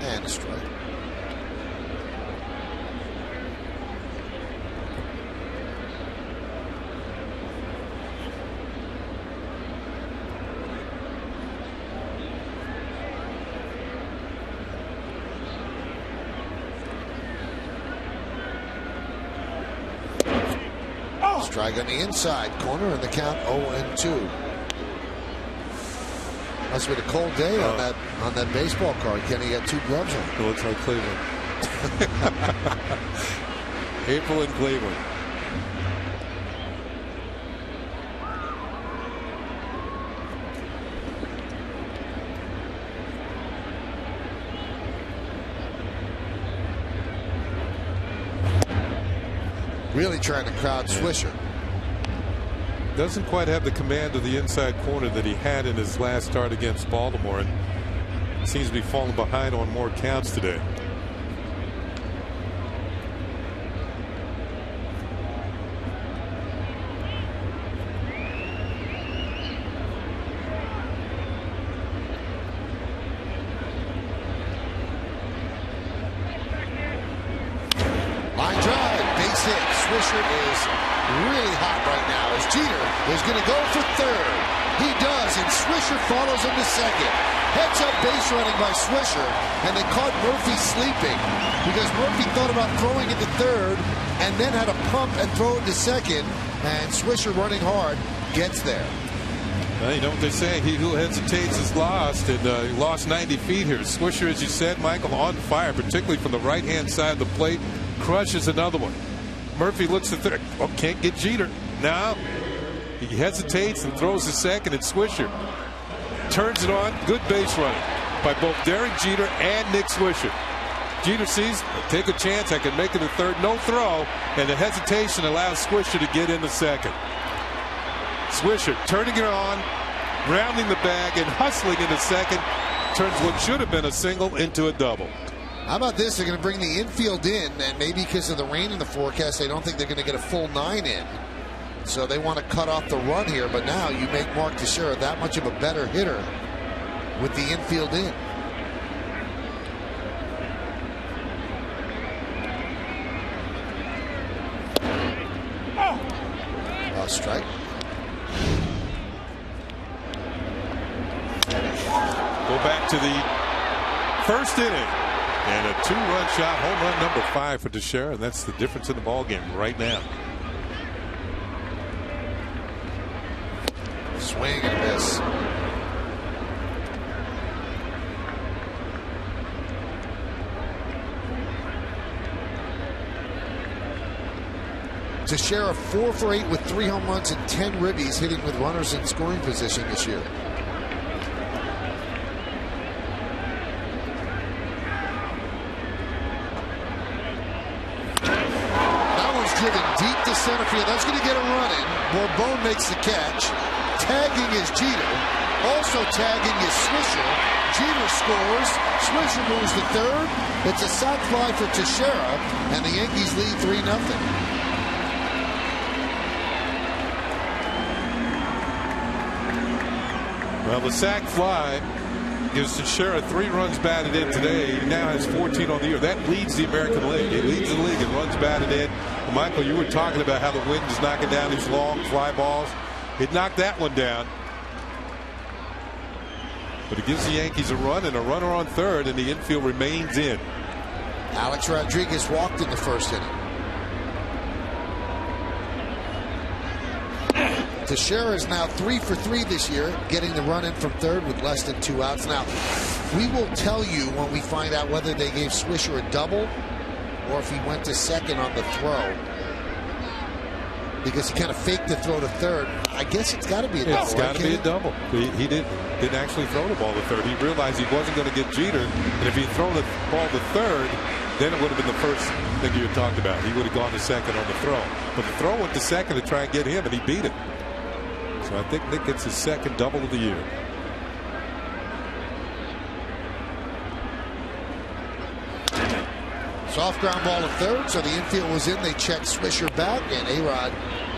And a strike. Strike on the inside corner, and the count 0-2. Must have been a cold day on that baseball card. Kenny got 2 gloves on. It looks like Cleveland. April in Cleveland. Really trying to crowd Swisher. Doesn't quite have the command of the inside corner that he had in his last start against Baltimore, and seems to be falling behind on more counts today. Line drive, base hit. Swisher is really hot right now as Jeter is going to go for third. He does, and Swisher follows him to second. Heads up base running by Swisher, and they caught Murphy sleeping because Murphy thought about throwing into third and then had to pump and throw it to second, and Swisher running hard gets there. Well, you know what they say, he who hesitates is lost, and he lost 90 feet here. Swisher, as you said, Michael, on fire, particularly from the right-hand side of the plate, crushes another one. Murphy looks at third. Oh, can't get Jeter. Now he hesitates and throws to second, and Swisher turns it on. Good base running by both Derek Jeter and Nick Swisher. Jeter sees, take a chance, I can make it to third, no throw, and the hesitation allows Swisher to get into second. Swisher turning it on, rounding the bag, and hustling into second, turns what should have been a single into a double. How about this? They're going to bring the infield in, and maybe because of the rain in the forecast, they don't think they're going to get a full 9 in. So they want to cut off the run here, but now you make Mark Teixeira that much of a better hitter with the infield in. Strike. Go back to the first inning. And a 2-run shot, home run number 5 for Teixeira, and that's the difference in the ball game right now. Swing and a miss. Teixeira 4 for 8 with 3 home runs and 10 ribbies, hitting with runners in scoring position this year. That one's driven deep to center field. That's going to get a run in. Bourbon makes the catch. Tagging is Jeter. Also tagging is Swisher. Jeter scores. Swisher moves to third. It's a sac fly for Teixeira, and the Yankees lead 3-0. Well, the sac fly gives Teixeira 3 runs batted in today. He now has 14 on the year. That leads the American League. He leads the league in runs batted in. Well, Michael, you were talking about how the wind is knocking down these long fly balls. It knocked that one down. But it gives the Yankees a run and a runner on third, and the infield remains in. Alex Rodriguez walked in the first inning. Teixeira is now 3 for 3 this year, getting the run in from third with less than 2 outs. Now, we will tell you when we find out whether they gave Swisher a double or if he went to second on the throw, because he kind of faked the throw to third. I guess it's got to be a double. It's got to be a double. He didn't actually throw the ball to third. He realized he wasn't going to get Jeter, and if he'd thrown the ball to third, then it would have been the first thing you had talked about. He would have gone to second on the throw. But the throw went to second to try and get him, and he beat it. So I think Nick gets his second double of the year. Soft ground ball to third, so the infield was in. They checked Swisher back, and A-Rod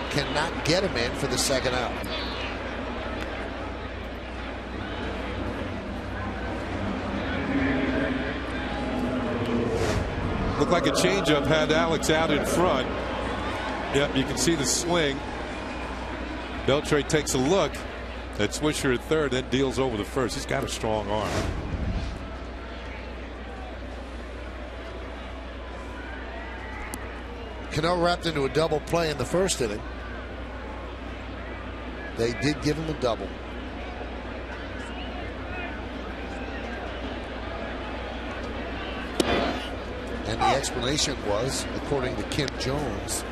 cannot get him in for the second out. Looked like a changeup had Alex out in front. Yep, you can see the swing. Beltre takes a look at Swisher at third, then deals over the first. He's got a strong arm. Cano wrapped into a double play in the first inning. They did give him a double. And the explanation was, according to Kim Jones,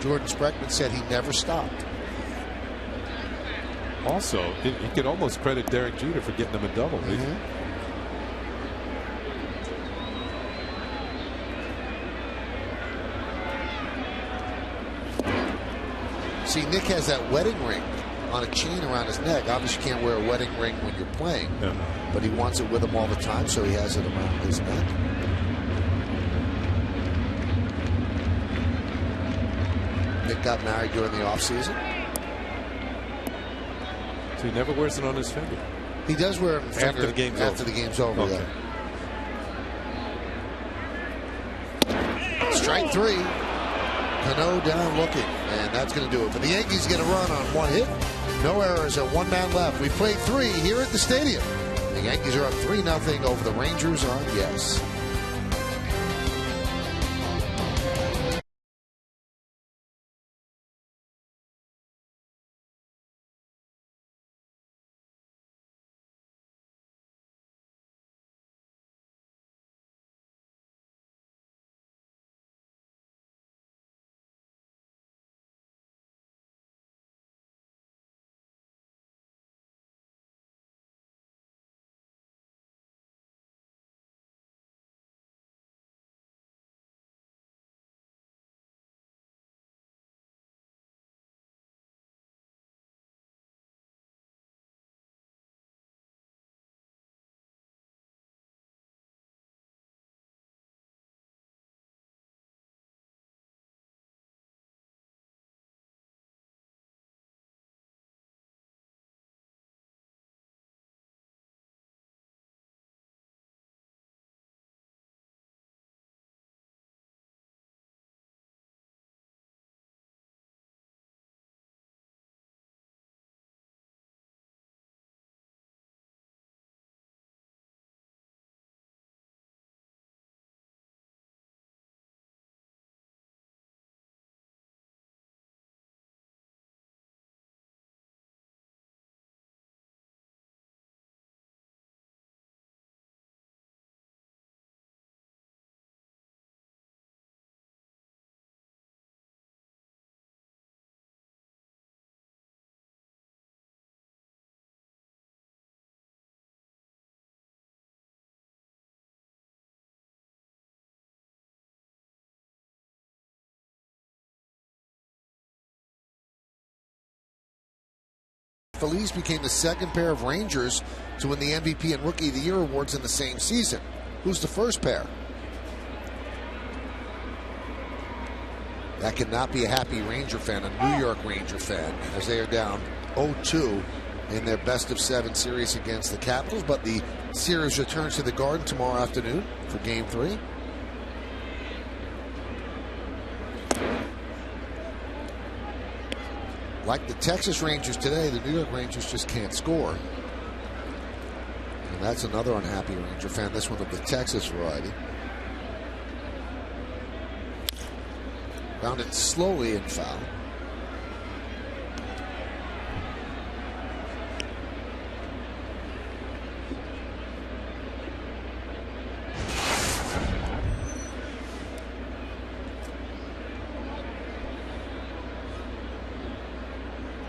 Jordan Spreckman said he never stopped. Also, you could almost credit Derek Jeter for getting him a double. See, Nick has that wedding ring on a chain around his neck. Obviously, you can't wear a wedding ring when you're playing, but he wants it with him all the time, so he has it around his neck. Nick got married during the offseason. So he never wears it on his finger. He does wear it on his finger after the game's over. The game's over. Okay. Yeah. Strike 3. Cano down looking, and that's going to do it. But the Yankees get a run on 1 hit. No errors and 1 man left. We played 3 here at the stadium. The Yankees are up 3-0 over the Rangers on Yes. Feliz became the second pair of Rangers to win the MVP and Rookie of the Year awards in the same season. Who's the first pair? That could not be a happy Ranger fan, a New York Ranger fan, as they are down 0-2 in their best-of-7 series against the Capitals. But the series returns to the Garden tomorrow afternoon for Game 3. Like the Texas Rangers today, the New York Rangers just can't score. And that's another unhappy Ranger fan, this one of the Texas variety. Grounded slowly in foul.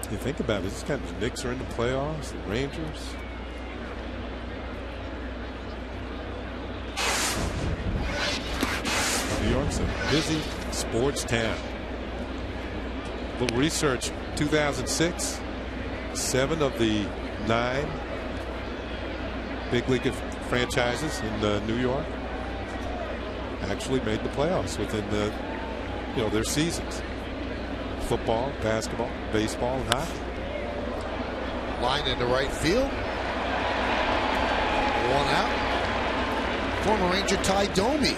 You think about it, this kind of the Knicks are in the playoffs, the Rangers. New York's a busy sports town. A little research, 2006, 7 of the 9 big league franchises in New York actually made the playoffs within their seasons. Football, basketball, baseball, and hockey. Line into right field. One out. Former Ranger Ty Domi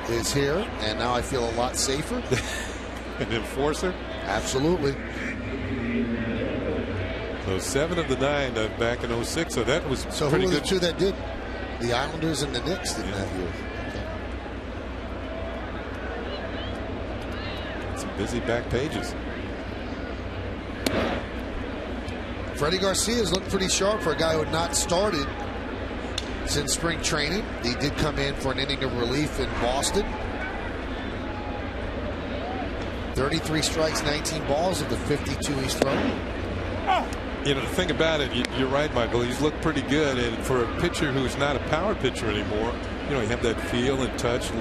is here, and now I feel a lot safer. An enforcer? Absolutely. So 7 of the 9 back in 06, so that was so pretty who were good. The 2 that did? The Islanders and the Knicks in that year. Some busy back pages. Freddy Garcia has looked pretty sharp for a guy who had not started since spring training. He did come in for an inning of relief in Boston. 33 strikes, 19 balls of the 52 he's thrown. The thing about it, you're right, Michael. He's looked pretty good, and for a pitcher who's not a power pitcher anymore, you have that feel and touch,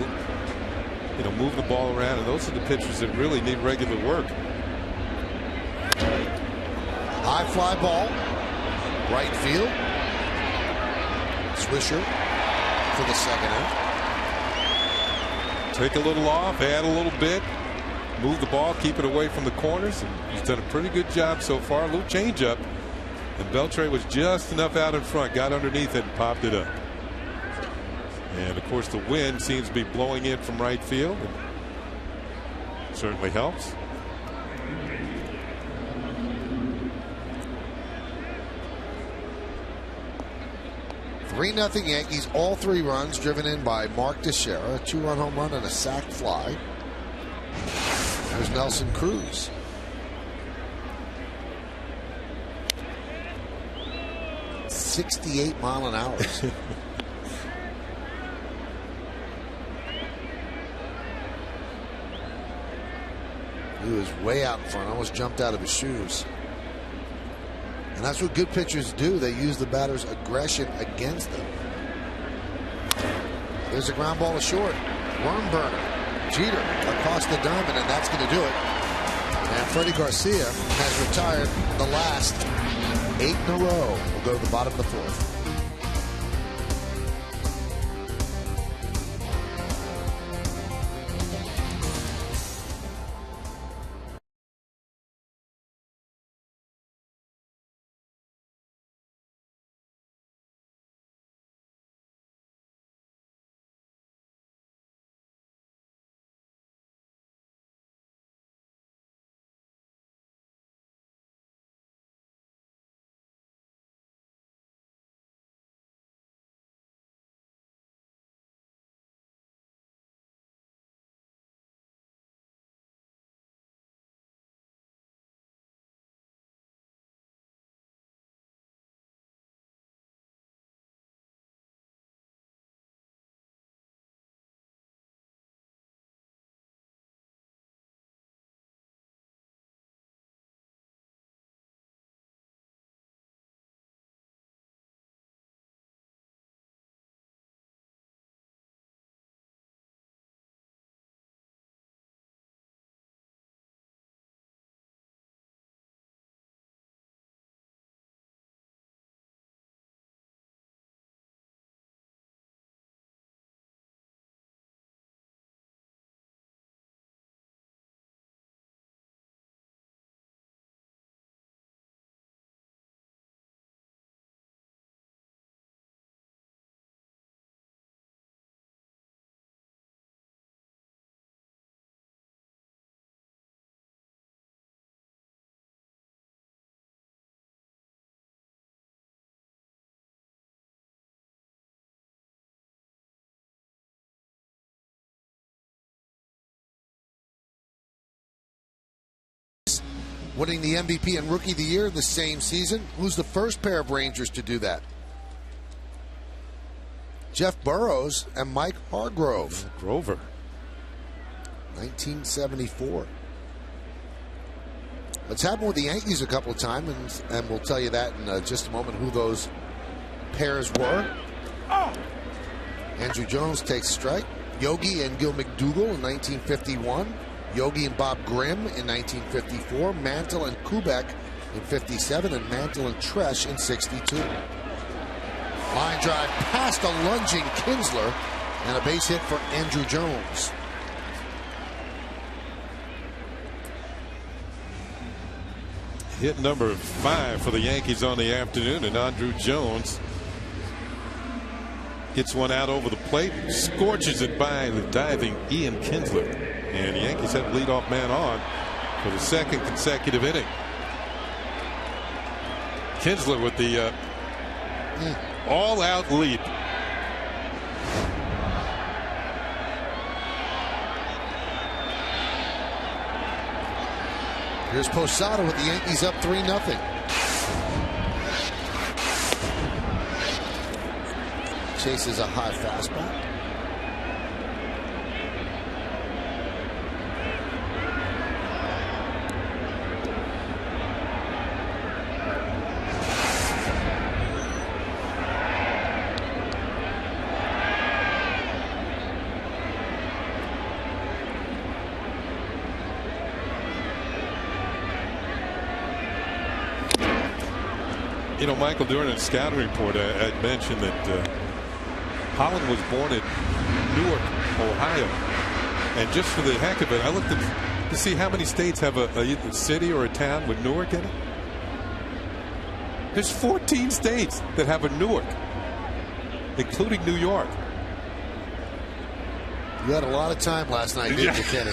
move the ball around, and those are the pitchers that really need regular work. High fly ball, right field. Swisher for the second out. Take a little off, add a little bit, move the ball, keep it away from the corners. And he's done a pretty good job so far. A little changeup, and Beltre was just enough out in front, got underneath it and popped it up. And of course the wind seems to be blowing in from right field. And certainly helps. 3-0 Yankees, all 3 runs driven in by Mark Teixeira, a 2-run home run and a sac fly. There's Nelson Cruz. .68 mile an hour. He was way out in front, almost jumped out of his shoes. And that's what good pitchers do. They use the batter's aggression against them. There's a ground ball to short. Worm burner. Jeter across the diamond, and that's going to do it. And Freddy Garcia has retired the last 8 in a row. We'll go to the bottom of the 4th. winning the MVP and Rookie of the Year the same season. Who's the first pair of Rangers to do that? Jeff Burroughs and Mike Hargrove. Grover. 1974. It's happened with the Yankees a couple of times, and we'll tell you that in just a moment who those pairs were. Andrew Jones takes a strike. Yogi and Gil McDougall in 1951. Yogi and Bob Grimm in 1954. Mantle and Kubek in 57. And Mantle and Tresh in 62. Line drive past a lunging Kinsler. And a base hit for Andrew Jones. Hit number 5 for the Yankees on the afternoon, and Andrew Jones gets one out over the plate, scorches it by the diving Ian Kinsler, and the Yankees have leadoff man on for the second consecutive inning. Kinsler with the all-out leap. Here's Posada with the Yankees up 3-0. Chases a high fastball. You know, Michael, during a scouting report, I mentioned that Holland was born in Newark, Ohio. And just for the heck of it, I looked to see how many states have a city or a town with Newark in it. There's 14 states that have a Newark, including New York. You had a lot of time last night, didn't you, Kenny?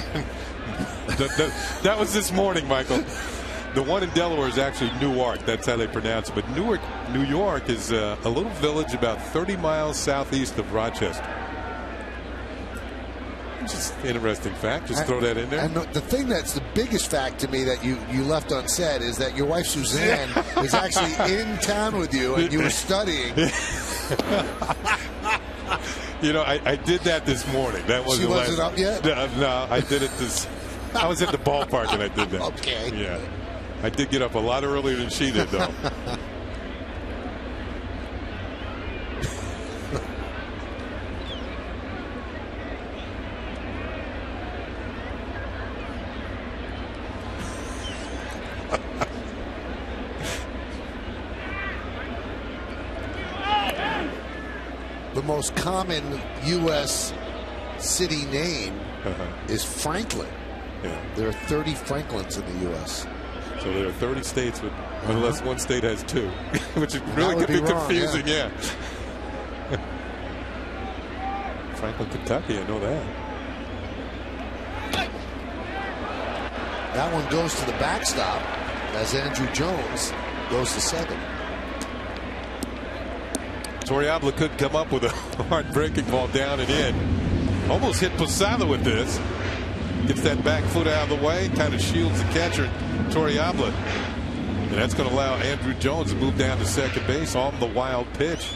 That was this morning, Michael. The one in Delaware is actually Newark. That's how they pronounce it. But Newark, New York is a little village about 30 miles southeast of Rochester. Just interesting fact. Just throw that in there. And the thing that's the biggest fact to me that you left unsaid is that your wife Suzanne was actually in town with you and you were studying. You know, I did that this morning. That wasn't She wasn't up yet? No, I did it this. I was at the ballpark and I did that. Okay. Yeah. I did get up a lot earlier than she did, though. The most common U.S. city name is Franklin. Yeah. There are 30 Franklins in the U.S. So there are 30 states, unless one state has 2, which is really could be wrong, confusing. Yeah. Franklin, Kentucky, I know that. That one goes to the backstop as Andrew Jones goes to second. Torrealba could come up with a heartbreaking ball down and in. Almost hit Posada with this. Gets that back foot out of the way, kind of shields the catcher, Torrealba. And that's going to allow Andrew Jones to move down to second base on the wild pitch.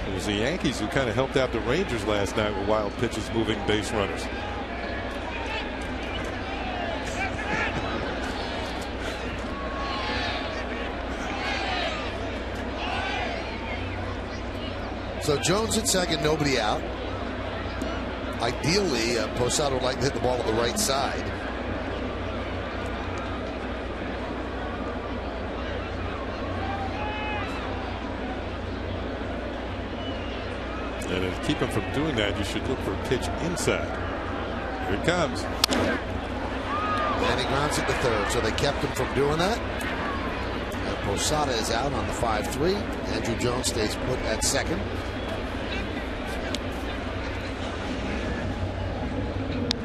It was the Yankees who kind of helped out the Rangers last night with wild pitches moving base runners. So Jones at second, nobody out. Ideally, Posada would like to hit the ball on the right side. And to keep him from doing that, you should look for a pitch inside. Here it comes. And he grounds it to third, so they kept him from doing that. And Posada is out on the 5-3. Andrew Jones stays put at second.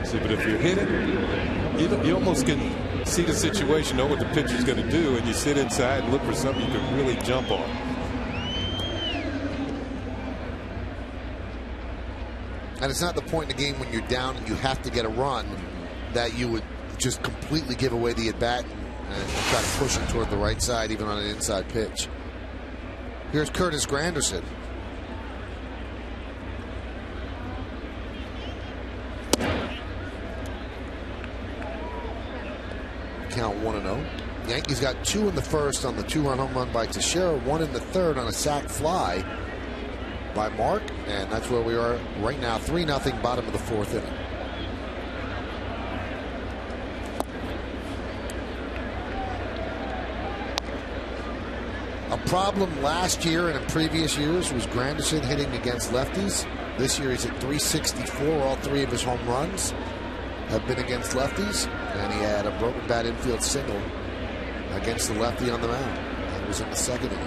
See, but if you're hitting, you almost can see the situation, know what the pitcher's going to do, and you sit inside and look for something you can really jump on. And it's not the point in the game when you're down and you have to get a run that you would just completely give away the at-bat and try to push him toward the right side, even on an inside pitch. Here's Curtis Granderson. Count 1-0. Yankees got 2 in the first on the 2-run home run by Teixeira, 1 in the third on a sac fly by Mark, and that's where we are right now, 3-0, bottom of the 4th inning. A problem last year and in previous years was Granderson hitting against lefties. This year he's at 364. All 3 of his home runs have been against lefties, and he had a broken bat infield single against the lefty on the mound. That was in the 2nd inning.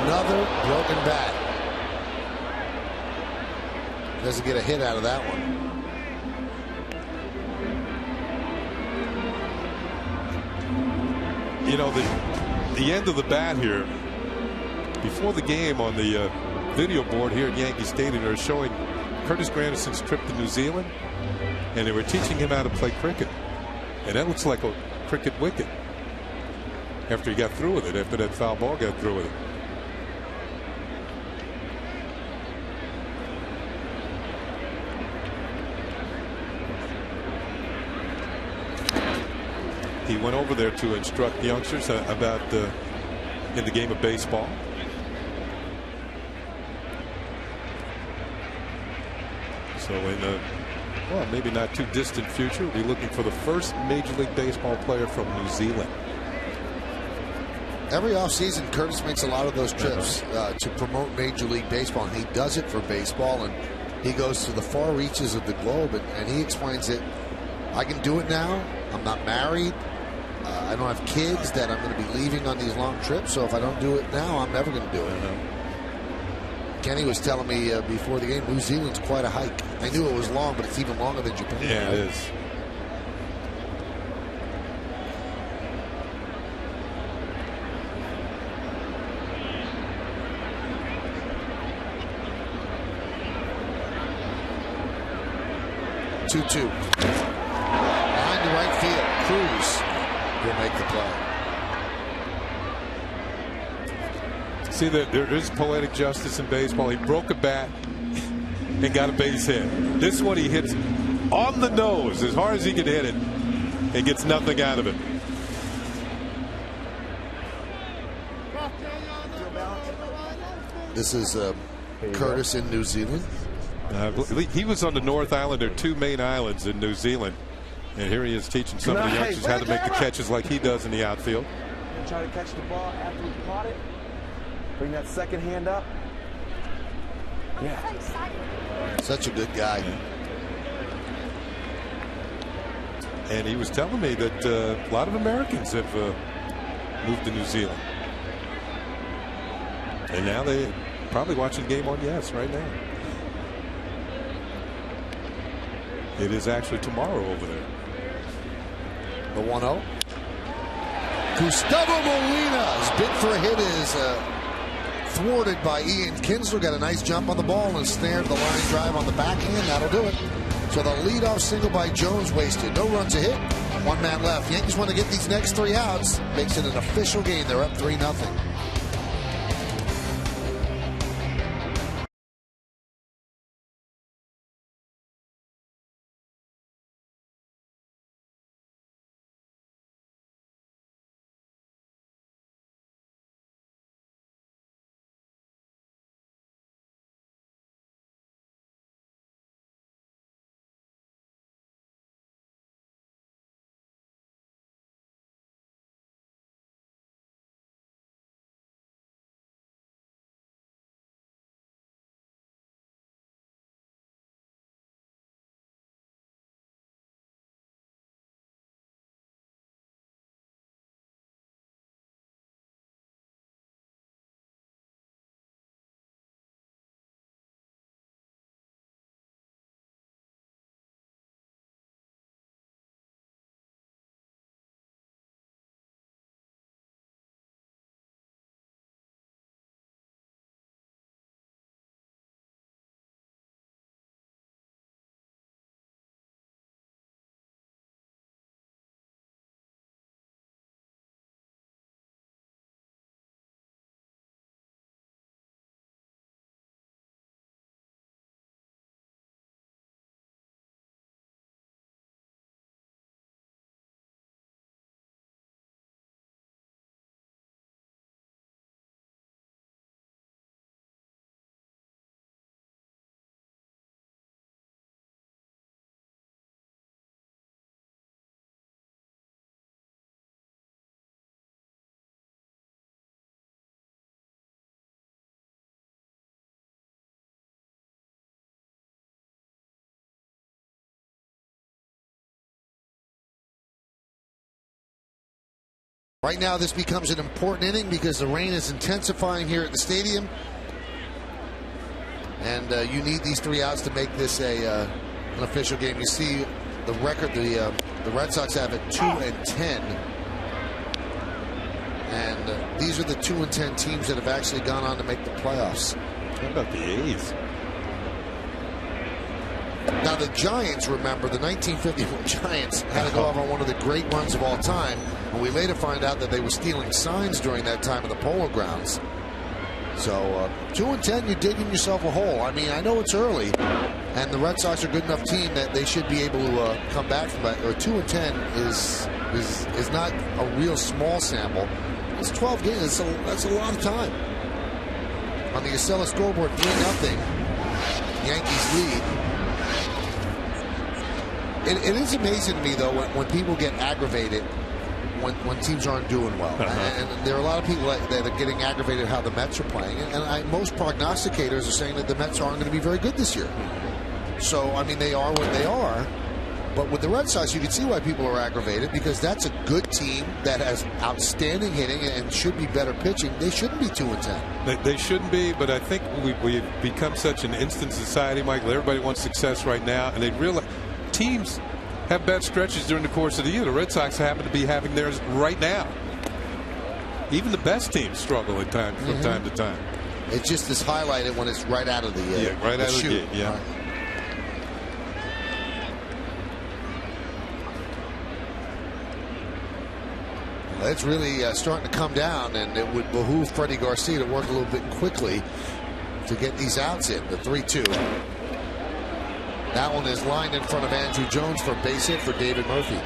Another broken bat. Doesn't get a hit out of that one. You know, the end of the bat here, before the game on the video board here at Yankee Stadium, they're showing Curtis Granderson's trip to New Zealand, and they were teaching him how to play cricket. And that looks like a cricket wicket after he got through with it, after that foul ball got through with it. He went over there to instruct youngsters about in the game of baseball. So in a, well, maybe not too distant future, we'll be looking for the first Major League Baseball player from New Zealand. Every offseason, Curtis makes a lot of those trips to promote Major League Baseball, and he does it for baseball, and he goes to the far reaches of the globe, and he explains it. I can do it now. I'm not married. I don't have kids that I'm going to be leaving on these long trips, so if I don't do it now, I'm never going to do it. Kenny was telling me before the game, New Zealand's quite a hike. I knew it was long, but it's even longer than Japan. Yeah, it is. Two-two. Behind the right field, Cruz will make the play. See, that there is poetic justice in baseball. He broke a bat and got a base hit. This one he hits on the nose as hard as he can hit it and gets nothing out of it. This is Curtis in New Zealand. He was on the North Island. There are 2 main islands in New Zealand. And here he is teaching some of the youngsters how to make the catches like he does in the outfield. Try to catch the ball after we caught it. Bring that second hand up. Yeah. Such a good guy. And he was telling me that a lot of Americans have moved to New Zealand. And now they're probably watching the game on Yes right now. It is actually tomorrow over there. The 1-0. Gustavo Molina's bid for a hit is thwarted by Ian Kinsler. Got a nice jump on the ball and snared the line drive on the backhand. That'll do it. So the leadoff single by Jones wasted. No runs a hit. 1 man left. Yankees want to get these next 3 outs. Makes it an official game. They're up 3-0. Right now, this becomes an important inning because the rain is intensifying here at the stadium. And you need these 3 outs to make this an official game. You see the record the Red Sox have at 2-10. And these are the 2-10 teams that have actually gone on to make the playoffs. How about the A's? Now the Giants, remember, the 1951 Giants had to go off on one of the great runs of all time. And we later find out that they were stealing signs during that time in the Polo Grounds. So 2-10, you're digging yourself a hole. I mean, I know it's early, and the Red Sox are a good enough team that they should be able to come back from that. Or 2-10 is not a real small sample. It's 12 games. That's a lot of time. On the Acela scoreboard, 3-0. Yankees lead. It is amazing to me, though, when people get aggravated when teams aren't doing well. And there are a lot of people that are getting aggravated how the Mets are playing. And most prognosticators are saying that the Mets aren't going to be very good this year. So, I mean, they are what they are. But with the Red Sox, you can see why people are aggravated, because that's a good team that has outstanding hitting and should be better pitching. They shouldn't be 2-10. They shouldn't be, but I think we've become such an instant society, Michael. Everybody wants success right now, and they realize teams have bad stretches during the course of the year. The Red Sox happen to be having theirs right now. Even the best teams struggle at times from time to time. It just is highlighted when it's right out of the right out of the gate. Yeah. Right. Well, it's really starting to come down, and it would behoove Freddy Garcia to work a little bit quickly to get these outs in. The 3-2. That one is lined in front of Andrew Jones for a base hit for David Murphy.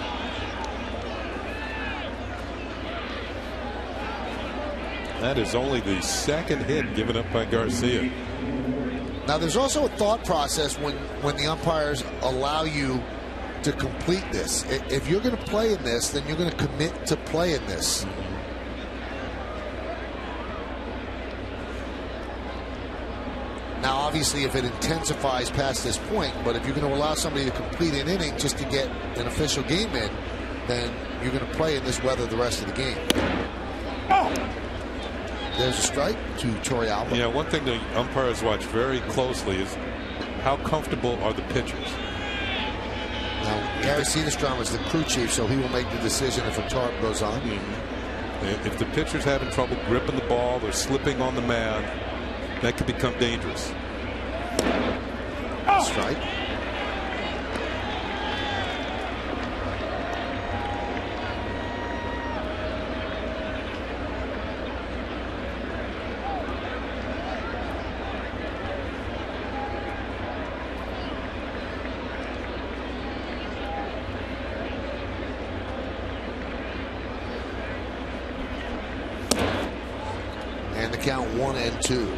That is only the second hit given up by Garcia. Now, there's also a thought process when the umpires allow you to complete this. If you're going to play in this, then you're going to commit to play in this. Now, obviously, if it intensifies past this point, but if you're going to allow somebody to complete an inning just to get an official game in, then you're going to play in this weather the rest of the game. There's a strike to Torrealba. Yeah, one thing the umpires watch very closely is how comfortable are the pitchers. Now, Gary Cederstrom is the crew chief, so he will make the decision if a tarp goes on. If the pitcher's having trouble gripping the ball or slipping on the mound, that could become dangerous. Strike. And the count 1-2.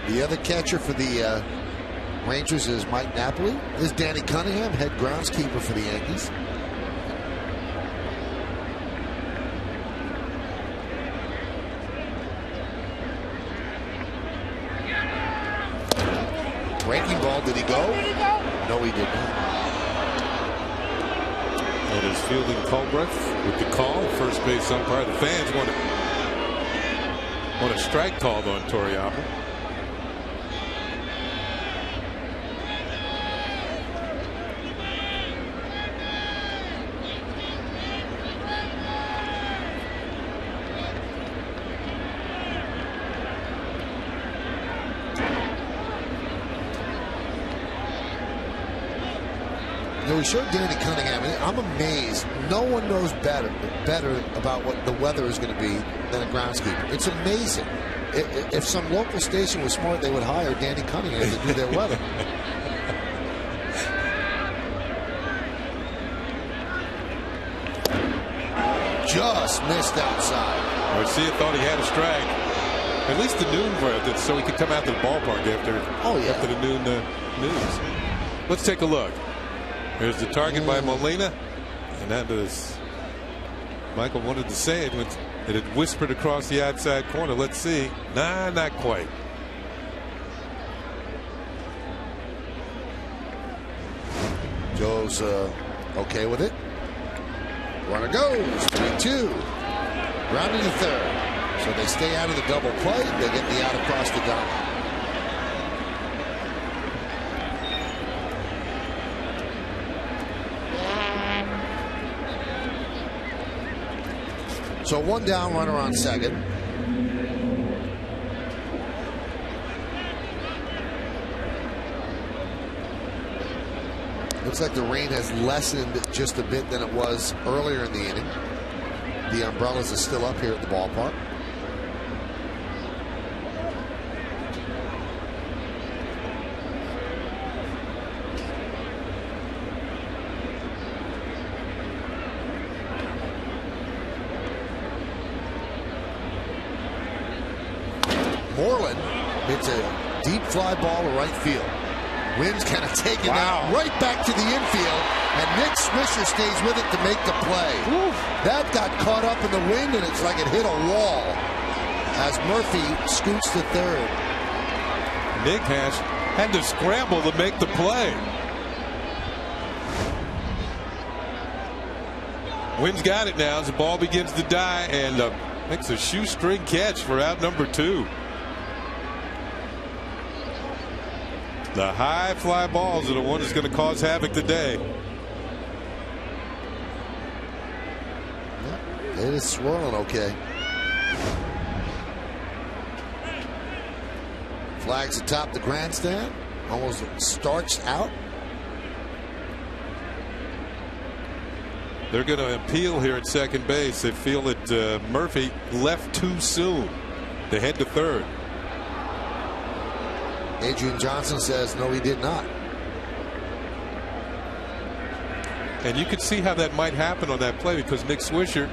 The other catcher for the Rangers is Mike Napoli. This is Danny Cunningham, head groundskeeper for the Yankees. Breaking ball, did he go? No, he did not. It is Fielding Culbreth with the call, first base umpire. The fans want a strike called on Torrealba. We showed Danny Cunningham. I'm amazed. No one knows better about what the weather is going to be than a groundskeeper. It's amazing. If some local station was smart, they would hire Danny Cunningham to do their weather. Just missed outside. Garcia thought he had a strike. At least the noon breath, so he could come out to the ballpark after the noon news. Let's take a look. Here's the target by Molina, and that is, Michael wanted to say it when it had whispered across the outside corner. Let's see. Nah, not quite. goes okay with it. Runner goes 3-2. Grounded to third. So they stay out of the double play. They get the out across the diamond. So one down, runner on second. Looks like the rain has lessened just a bit than it was earlier in the inning. The umbrellas are still up here at the ballpark. Moreland hits a deep fly ball to right field. Wind's kind of taking that right back to the infield, and Nick Swisher stays with it to make the play. Oof. That got caught up in the wind, and it's like it hit a wall as Murphy scoots to third. Nick had to scramble to make the play. Wynn's got it now as the ball begins to die, and makes a shoestring catch for out number 2. The high fly balls are the one that's going to cause havoc today. It is swirling okay. Flags atop the grandstand. Almost starts out. They're going to appeal here at second base. They feel that Murphy left too soon to head to third. Adrian Johnson says no, he did not. And you could see how that might happen on that play because Nick Swisher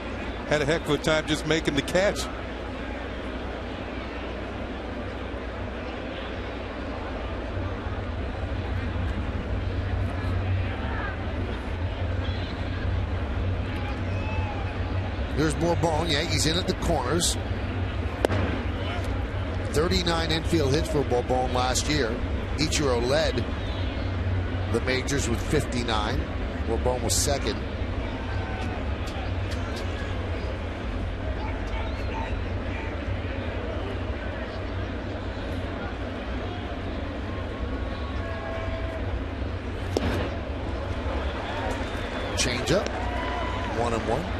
had a heck of a time just making the catch. Here's Bourbon. Yankees in at the corners. 39 infield hits for Bourbon last year. Ichiro led the majors with 59. Bourbon was second. Change up. 1-1.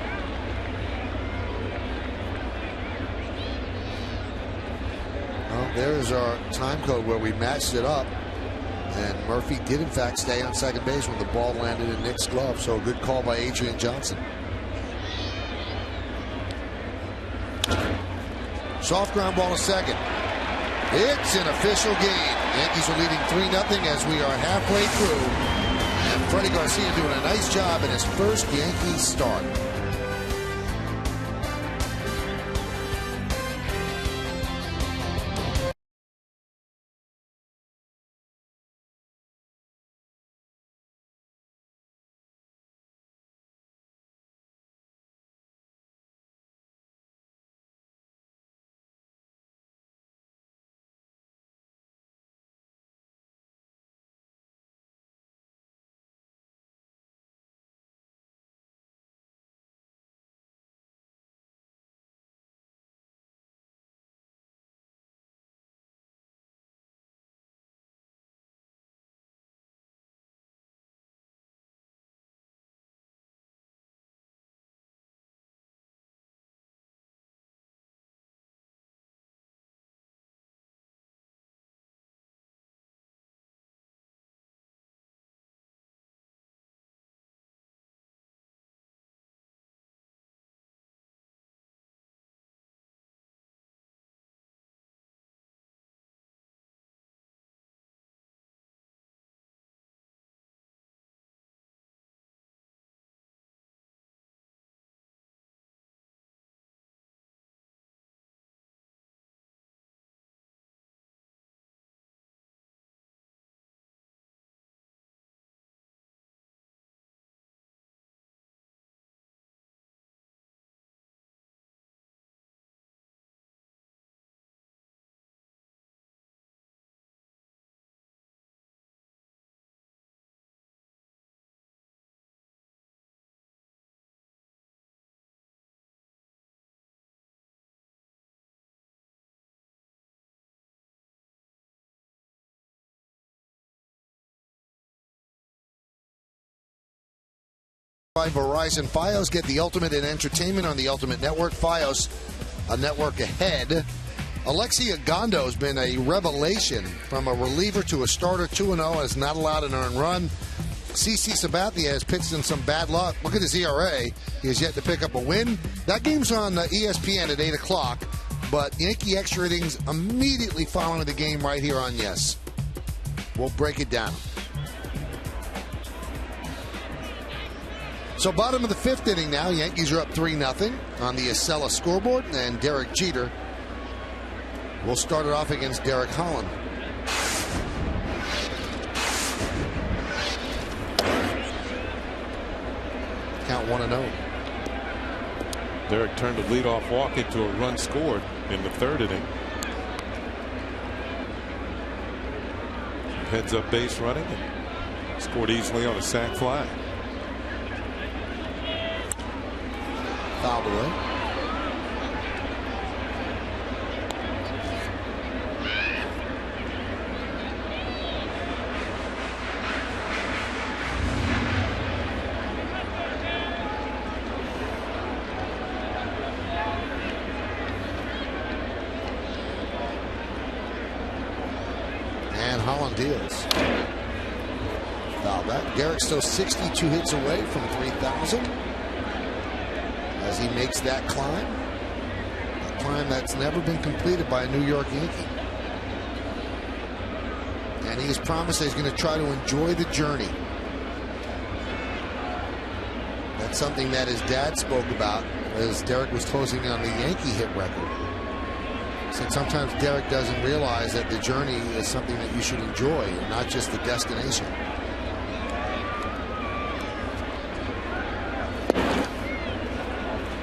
There's our time code where we matched it up, and Murphy did in fact stay on second base when the ball landed in Nick's glove. So a good call by Adrian Johnson. Soft ground ball to second. It's an official game. Yankees are leading 3-0 as we are halfway through, and Freddy Garcia doing a nice job in his first Yankees start. By Verizon Fios, get the ultimate in entertainment on the Ultimate Network. Fios, a network ahead. Alexi Agondo has been a revelation from a reliever to a starter. 2-0, has not allowed an earned run. CC Sabathia has pitched in some bad luck. Look at his ERA. He has yet to pick up a win. That game's on ESPN at 8 o'clock, but Yankee extra innings immediately following the game right here on Yes. We'll break it down. So bottom of the 5th inning now. Yankees are up 3-0 on the Acela scoreboard, and Derek Jeter will start it off against Derek Holland. Count 1-0. Derek turned a leadoff walk into a run scored in the 3rd inning. Heads up base running and scored easily on a sac fly. Fouled away. And Holland deals. Foul back. Garrett's still 62 hits away from 3,000 as he makes that climb. A climb that's never been completed by a New York Yankee. And he has promised that he's going to try to enjoy the journey. That's something that his dad spoke about as Derek was closing on the Yankee hit record. Said sometimes Derek doesn't realize that the journey is something that you should enjoy and not just the destination.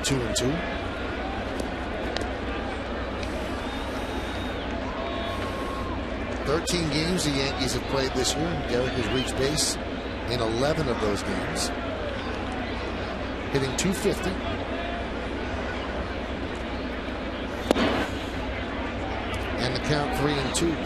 Two and 2. "13 games the Yankees have played this year. Derek has reached base in 11 of those games, hitting .250. And the count 3-2.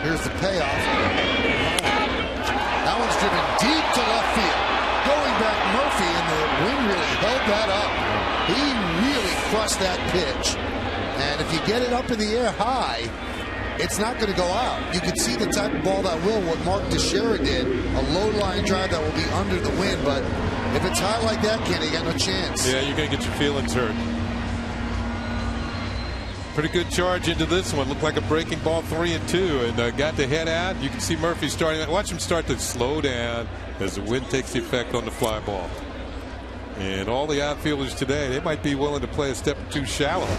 Here's the payoff. That one's driven deep to left field. Going back, Murphy, and the wind really held that up. He really crushed that pitch. And if you get it up in the air high, it's not going to go out. You can see the type of ball that will, what Mark Teixeira did, a low line drive that will be under the wind. But if it's high like that, Kenny, you got no chance. Yeah, you're going to get your feelings hurt. Pretty good charge into this one. Looked like a breaking ball, 3-2, and got the head out. You can see Murphy starting. Watch him start to slow down as the wind takes effect on the fly ball. And all the outfielders today, they might be willing to play a step or two shallow,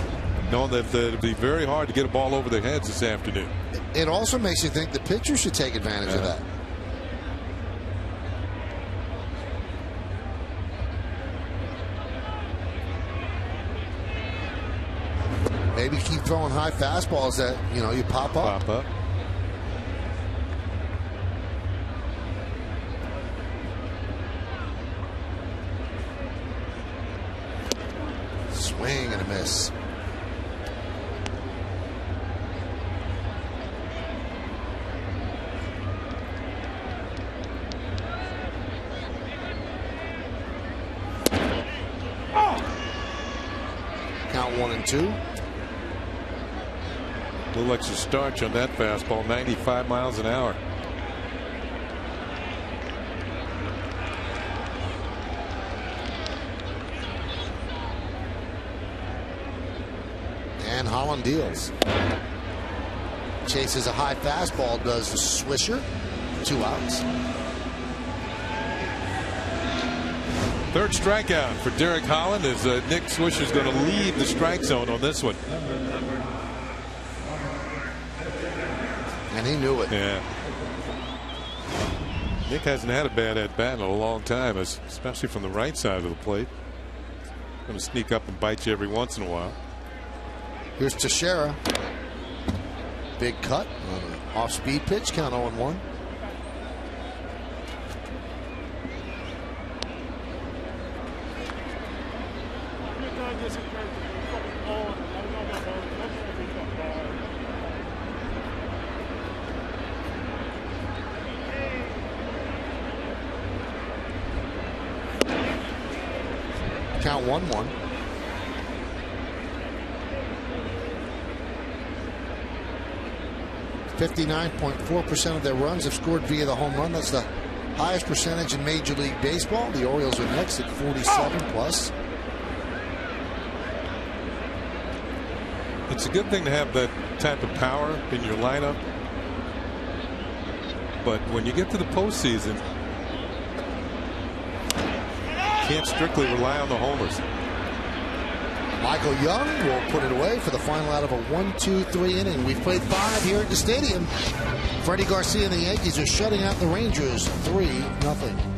knowing that it'll be very hard to get a ball over their heads this afternoon. It also makes you think the pitcher should take advantage of that. Maybe keep throwing high fastballs that, you pop up. Pop up. Swing and a miss. Count 1-2. A little extra starch on that fastball, 95 miles an hour. And Holland deals. Chases a high fastball, does the swisher. 2 outs. Third strikeout for Derek Holland as Nick Swisher's going to leave the strike zone on this one. And he knew it. Yeah. Nick hasn't had a bad at-bat in a long time, especially from the right side of the plate. Going to sneak up and bite you every once in a while. Here's Teixeira. Big cut on an off-speed pitch. Count 0-1. count 1-1. .4% of their runs have scored via the home run. That's the highest percentage in Major League Baseball. The Orioles are next at 47 plus. It's a good thing to have that type of power in your lineup. But when you get to the postseason, you can't strictly rely on the homers. Michael Young will put it away for the final out of a 1-2-3 inning. We've played 5 here at the stadium. Freddy Garcia and the Yankees are shutting out the Rangers 3-0.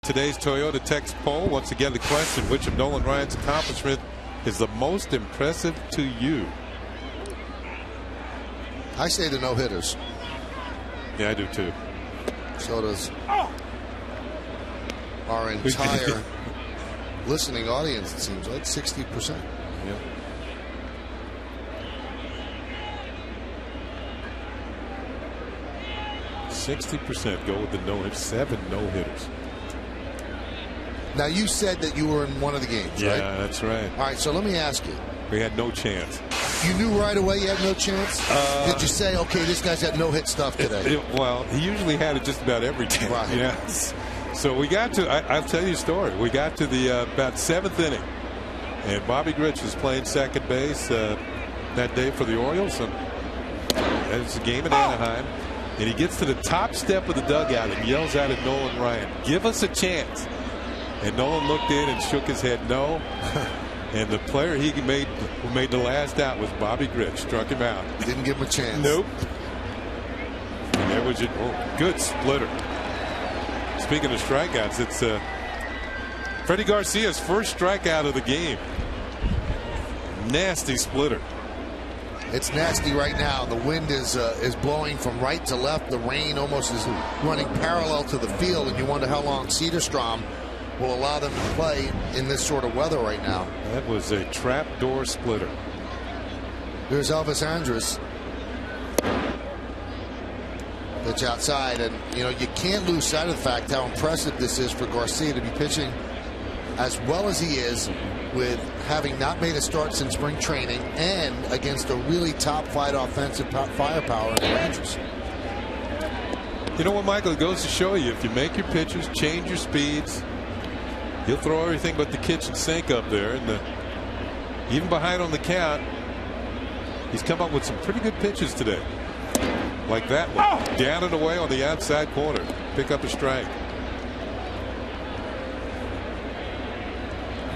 Today's Toyota text poll. Once again, the question: which of Nolan Ryan's accomplishment is the most impressive to you? I say the no-hitters. Yeah, I do too. So does our entire listening audience, it seems like 60%. Yeah. %60% go with the no-hitters. 7 no-hitters. Now, you said that you were in one of the games, right? Yeah, that's right. All right, so let me ask you. We had no chance. You knew right away you had no chance? Did you say, okay, this guy's had no-hit stuff today? Well, he usually had it just about every time. Right. Yes. So we got to, I'll tell you a story. We got to the about 7th inning, and Bobby Grich was playing second base that day for the Orioles. And it was a game in Anaheim. And he gets to the top step of the dugout and yells out at Nolan Ryan, "Give us a chance." And Nolan looked in and shook his head no. And the player who made the last out was Bobby Grich. Struck him out. Didn't give him a chance. Nope. And there was a good splitter. Speaking of strikeouts, it's Freddy Garcia's first strikeout of the game. Nasty splitter. It's nasty right now. The wind is blowing from right to left. The rain almost is running parallel to the field, and you wonder how long Cedarstrom will allow them to play in this sort of weather right now. That was a trapdoor splitter. Here's Elvis Andrus. Pitch outside, and you know you can't lose sight of the fact how impressive this is for Garcia to be pitching as well as he is, with having not made a start since spring training and against a really top flight offensive firepower in the Rangers. You know what, Michael? It goes to show you, if you make your pitches, change your speeds, he'll throw everything but the kitchen sink up there. And even behind on the count, he's come up with some pretty good pitches today. Like that one. Down and away on the outside corner. Pick up a strike.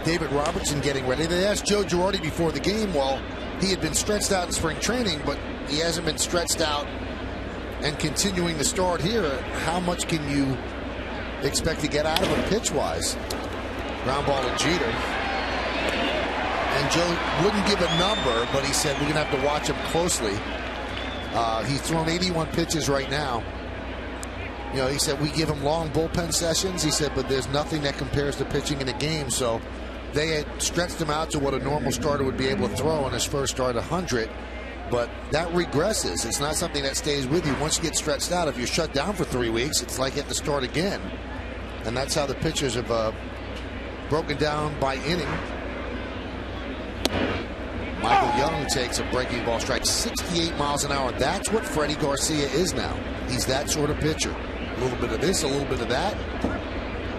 David Robertson getting ready. They asked Joe Girardi before the game. Well, he had been stretched out in spring training, but he hasn't been stretched out and continuing to start here, how much can you expect to get out of him pitch-wise? Ground ball to Jeter. And Joe wouldn't give a number, but he said we're going to have to watch him closely. He's thrown 81 pitches right now. You know, he said we give him long bullpen sessions. He said, but there's nothing that compares to pitching in a game. So they had stretched him out to what a normal starter would be able to throw on his first start, 100. But that regresses. It's not something that stays with you. Once you get stretched out, if you're shut down for 3 weeks, it's like you have to start again. And that's how the pitchers have broken down by inning. Michael Young takes a breaking ball strike, 68 miles an hour. That's what Freddy Garcia is now. He's that sort of pitcher. A little bit of this, a little bit of that.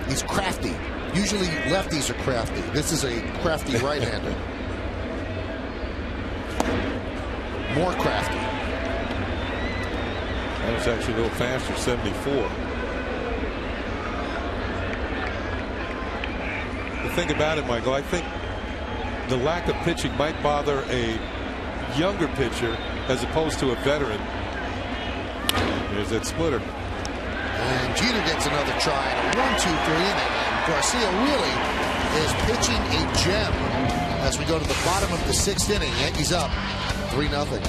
He's crafty. Usually lefties are crafty. This is a crafty right-hander. More crafty. That was actually a little faster, 74. The thing about it, Michael, I think the lack of pitching might bother a younger pitcher as opposed to a veteran. There's that splitter. And Jeter gets another try and a 1-2-3 inning. And Garcia really is pitching a gem as we go to the bottom of the 6th inning. Yankees up 3-0.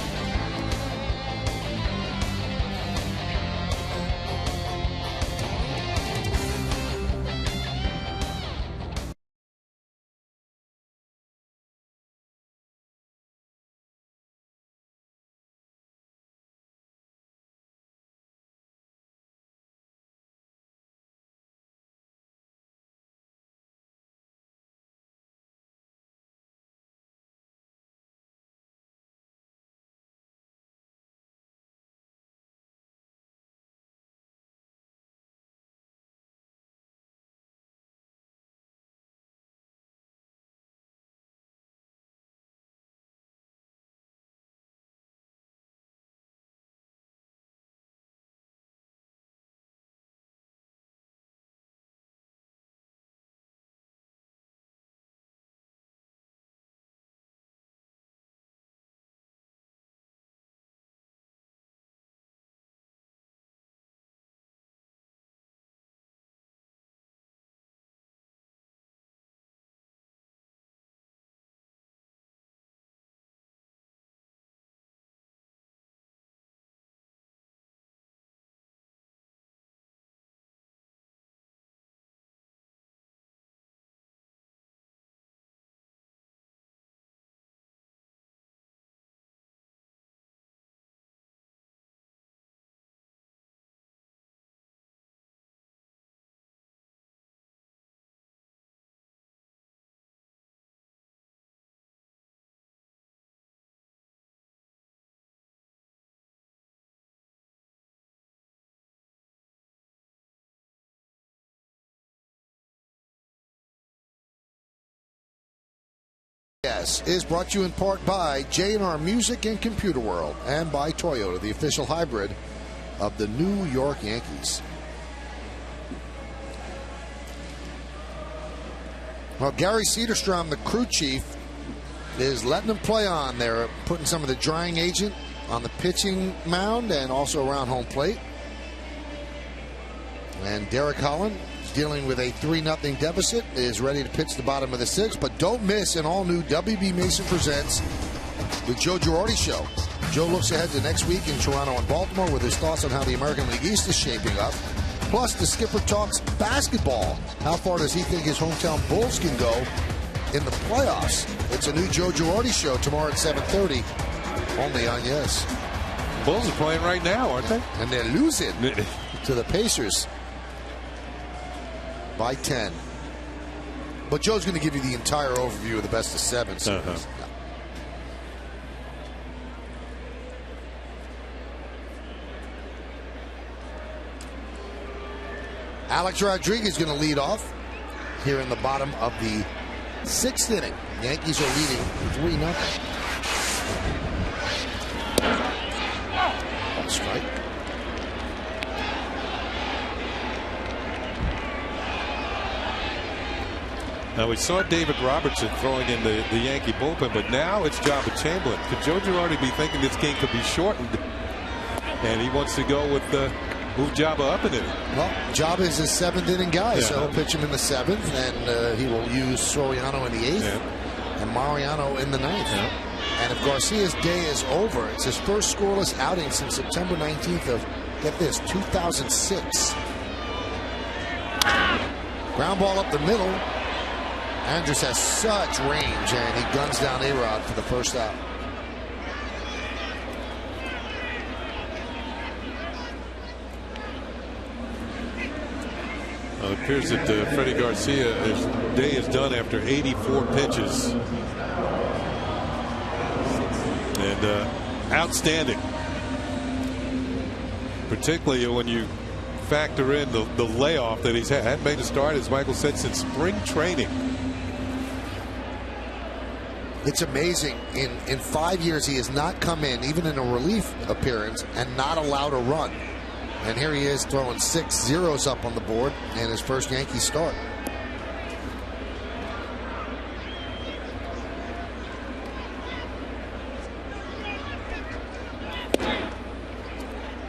Yes, is brought to you in part by J&R Music and Computer World and by Toyota, the official hybrid of the New York Yankees. Well, Gary Cederstrom, the crew chief, is letting them play on. They're putting some of the drying agent on the pitching mound and also around home plate. And Derek Holland, dealing with a 3-0 deficit, is ready to pitch the bottom of the 6th. But don't miss an all-new WB Mason Presents the Joe Girardi Show. Joe looks ahead to next week in Toronto and Baltimore with his thoughts on how the American League East is shaping up. Plus, the skipper talks basketball. How far does he think his hometown Bulls can go in the playoffs? It's a new Joe Girardi Show tomorrow at 7:30, only on Yes. Bulls are playing right now, aren't they? And they're losing to the Pacers by 10. But Joe's going to give you the entire overview of the best of 7 series. Alex Rodriguez going to lead off here in the bottom of the 6th inning. Yankees are leading 3-0. Strike. Now, we saw David Robertson throwing in the Yankee bullpen, but now it's Jabba Chamberlain. Could Joe Girardi be thinking this game could be shortened and he wants to go with move Jabba up an inning. Well, Jabba is his 7th inning guy, Yeah. so he'll pitch him in the 7th, and he will use Soriano in the 8th and Mariano in the 9th. Yeah. And if Garcia's day is over, it's his first scoreless outing since September 19th of, get this, 2006. Ground ball up the middle. Andrus has such range, and he guns down A-Rod for the first out. Well, it appears that Freddy Garcia, his day is done after 84 pitches. And outstanding. Particularly when you factor in the layoff that he's had. Hadn't made a start, as Michael said, since spring training. It's amazing. In 5 years, he has not come in, even in a relief appearance, and not allowed a run. And here he is throwing 6 zeros up on the board in his first Yankee start.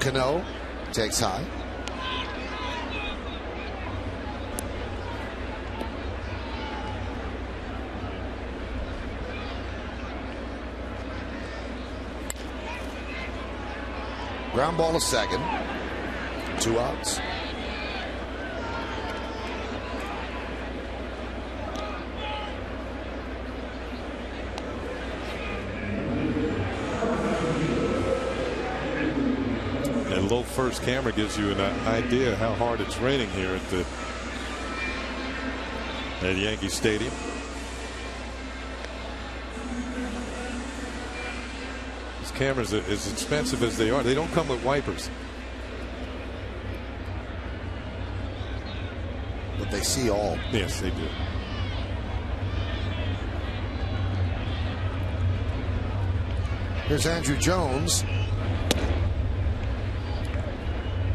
Cano takes high. Ground ball to second. 2 outs. That low first camera gives you an idea how hard it's raining here at Yankee Stadium. These cameras, as expensive as they are, they don't come with wipers. But they see all. Yes, they do. Here's Andrew Jones.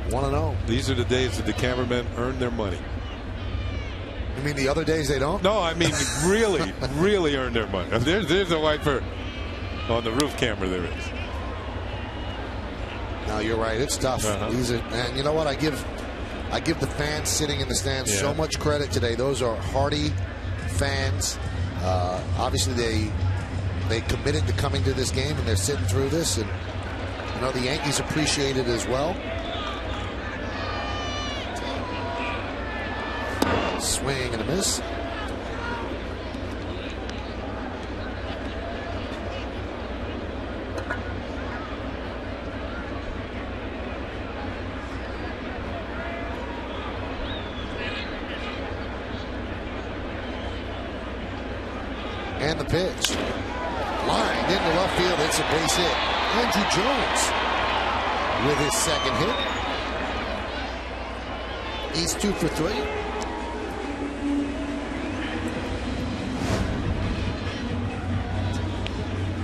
1-0. These are the days that the cameramen earn their money. You mean the other days they don't? No, I mean really, really earn their money. There's a wiper on the roof camera. There is. No, you're right. It's tough. These are, and you know what? I give the fans sitting in the stands so much credit today. Those are hardy fans. Obviously, they committed to coming to this game, and they're sitting through this. And you know the Yankees appreciate it as well. Swing and a miss. And the pitch. Lined into left field. It's a base hit. Andrew Jones with his second hit. He's 2 for 3.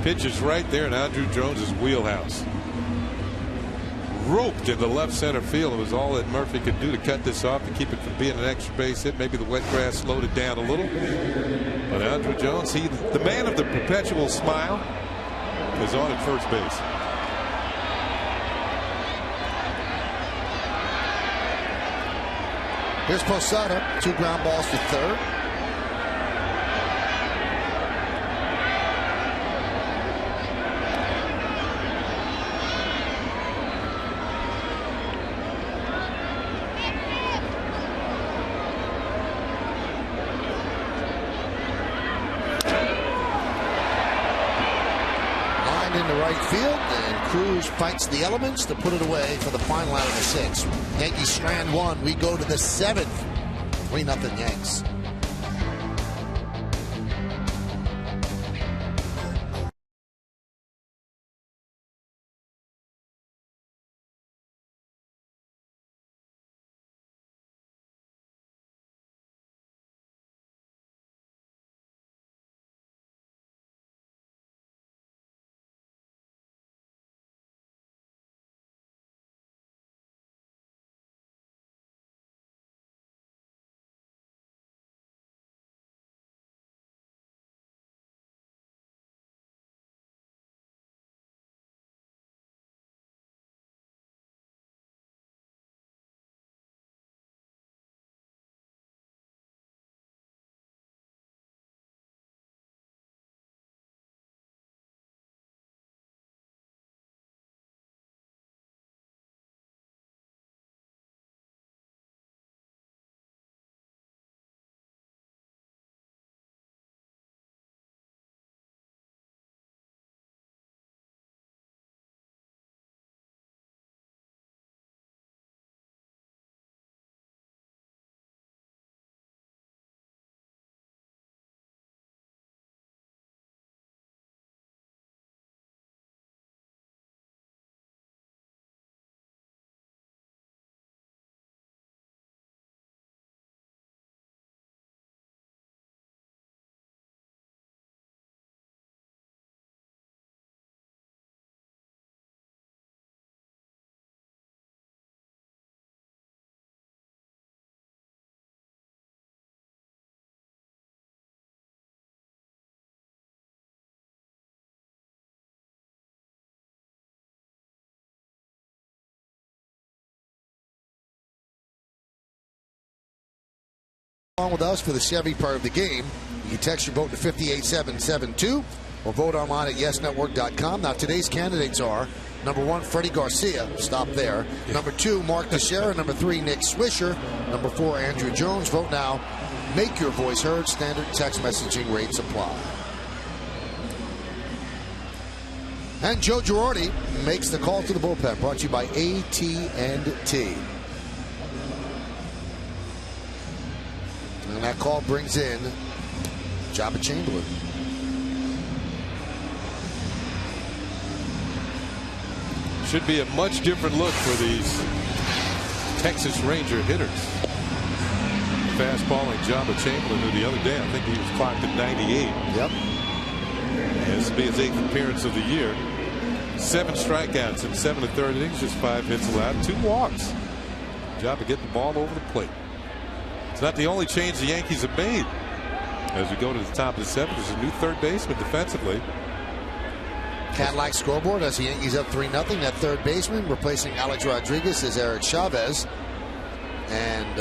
Pitch is right there in Andrew Jones's wheelhouse. Roped into left center field. It was all that Murphy could do to cut this off and keep it from being an extra base hit. Maybe the wet grass slowed it down a little. But Andrew Jones, the man of the perpetual smile, is on at first base. Here's Posada. 2 ground balls to third. Into right field, and Cruz fights the elements to put it away for the final out of the 6th. Yankees strand 1. We go to the 7th. 3-0 Yanks. On with us for the Chevy part of the game. You can text your vote to 58772 or vote online at yesnetwork.com. Now, today's candidates are number 1, Freddy Garcia. Stop there. Number 2, Mark Teixeira. Number 3, Nick Swisher. Number 4, Andrew Jones. Vote now. Make your voice heard. Standard text messaging rates apply. And Joe Girardi makes the call to the bullpen. Brought to you by AT&T. And that call brings in Jabba Chamberlain. Should be a much different look for these Texas Ranger hitters. Fastballing Jabba Chamberlain, who the other day I think he was clocked at 98. Yep. This will be his 8th appearance of the year. 7 strikeouts in 7 1/3 innings, just 5 hits allowed, 2 walks. Jabba getting the ball over the plate. It's not the only change the Yankees have made. As we go to the top of the 7th, there's a new third baseman defensively. Cadillac scoreboard as the Yankees up 3-0. That third baseman replacing Alex Rodriguez is Eric Chavez. And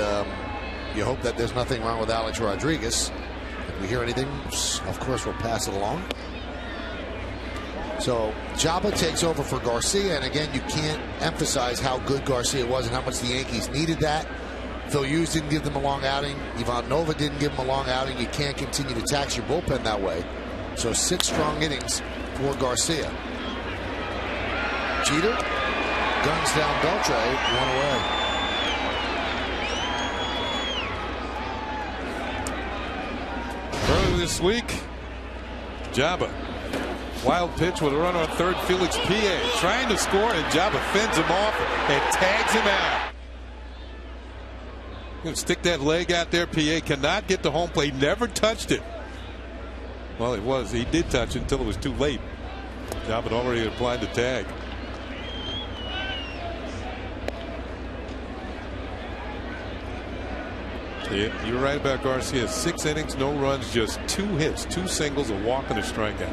you hope that there's nothing wrong with Alex Rodriguez. If we hear anything, of course, we'll pass it along. So Jabba takes over for Garcia. And again, you can't emphasize how good Garcia was and how much the Yankees needed that. Phil Hughes didn't give them a long outing. Ivan Nova didn't give them a long outing. You can't continue to tax your bullpen that way. So 6 strong innings for Garcia. Jeter guns down Beltre, 1 away. Earlier this week, Jabba. Wild pitch with a runner on third. Felix Pie trying to score, and Jabba fends him off and tags him out. Going to stick that leg out there. Pie cannot get to home plate. Never touched it. Well, it was. He did touch it until it was too late. Jabba had already applied the tag. Yeah, you're right about Garcia. 6 innings, no runs, just 2 hits, 2 singles, a walk, and a strikeout.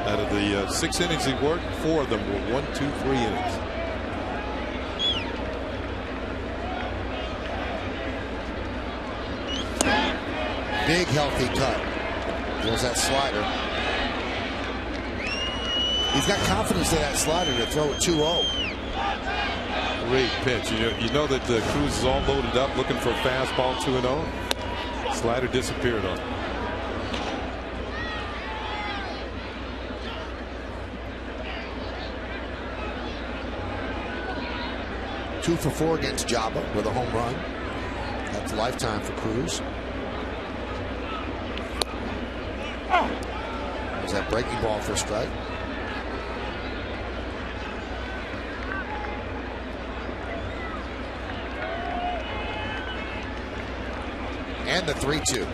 Out of the 6 innings he worked, 4 of them were 1, 2, 3 innings. Big healthy cut. There's that slider. He's got confidence in that slider to throw it 2-0. Great pitch. You know that the Cruz is all loaded up looking for a fastball 2-0. Slider disappeared on him. 2 for 4 against Jabba with a home run. That's lifetime for Cruz. There's that breaking ball for a strike. And the 3-2.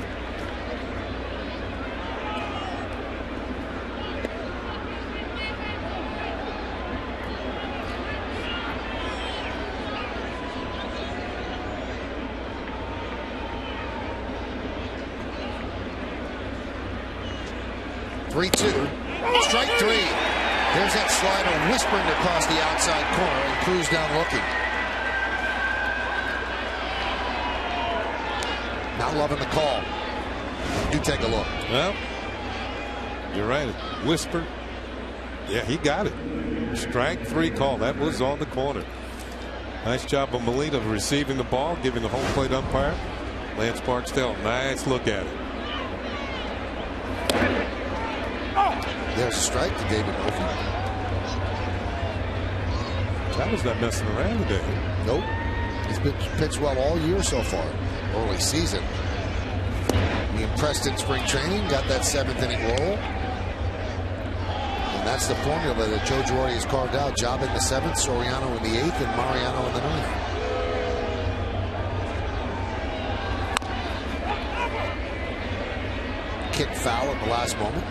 Strike 3. There's that slider whispering across the outside corner, and Cruz down looking. Not loving the call. Do take a look. Well, you're right. Whisper. Yeah, he got it. Strike 3 call. That was on the corner. Nice job of Molina receiving the ball, giving the home plate umpire, Lance Barksdale, nice look at it. There's a strike to David Murphy. Jabba's not messing around today. Nope. He's been pitched well all year so far. Early season. He impressed in spring training. Got that 7th inning roll. And that's the formula that Joe Girardi has carved out. Jabba in the 7th, Soriano in the 8th, and Mariano in the 9th. Kick foul at the last moment.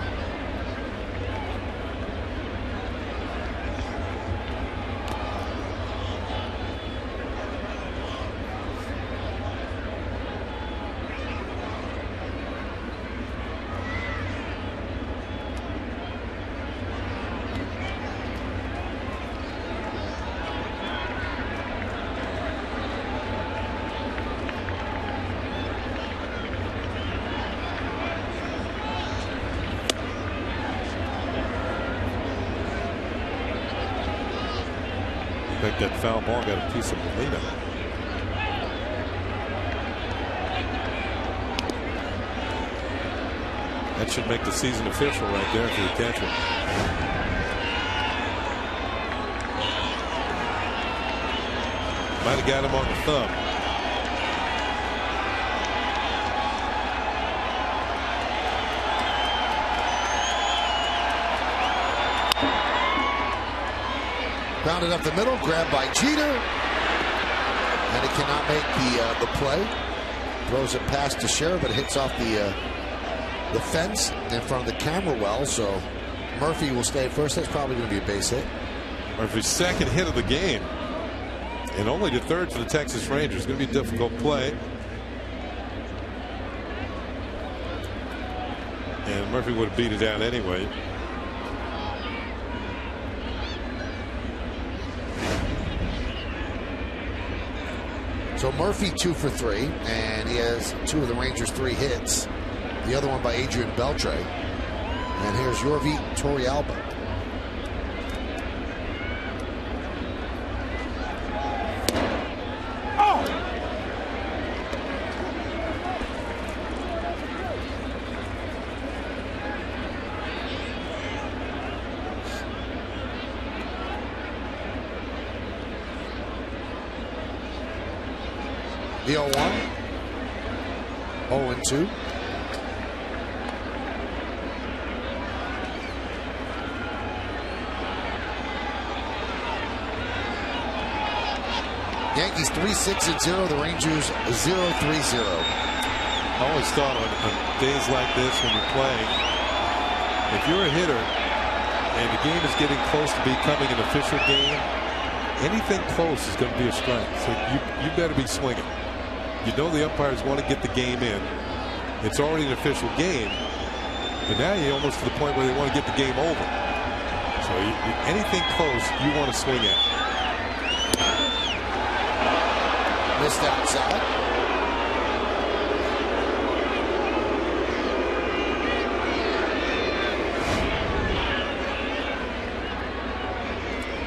that foul ball got a piece of Molina. That should make the season official right there for the catcher. Might have got him on the thumb. Bounded up the middle, grabbed by Jeter, and he cannot make the play. Throws it past Teixeira, but hits off the fence in front of the camera well. So Murphy will stay at first. That's probably going to be a base hit. Murphy's second hit of the game, and only the third for the Texas Rangers. It's going to be a difficult play. And Murphy would have beat it down anyway. So Murphy 2 for 3, and he has 2 of the Rangers' 3 hits. The other one by Adrian Beltre. And here's Yorvi Torrealba. The 0-1, 0-2. Yankees 3-6-0. The Rangers 0-3-0. I always thought on days like this when you're playing, if you're a hitter and the game is getting close to becoming an official game, anything close is going to be a strike. So you better be swinging. You know the umpires want to get the game in. It's already an official game, but now you're almost to the point where they want to get the game over. So anything close, you want to swing at. Missed outside.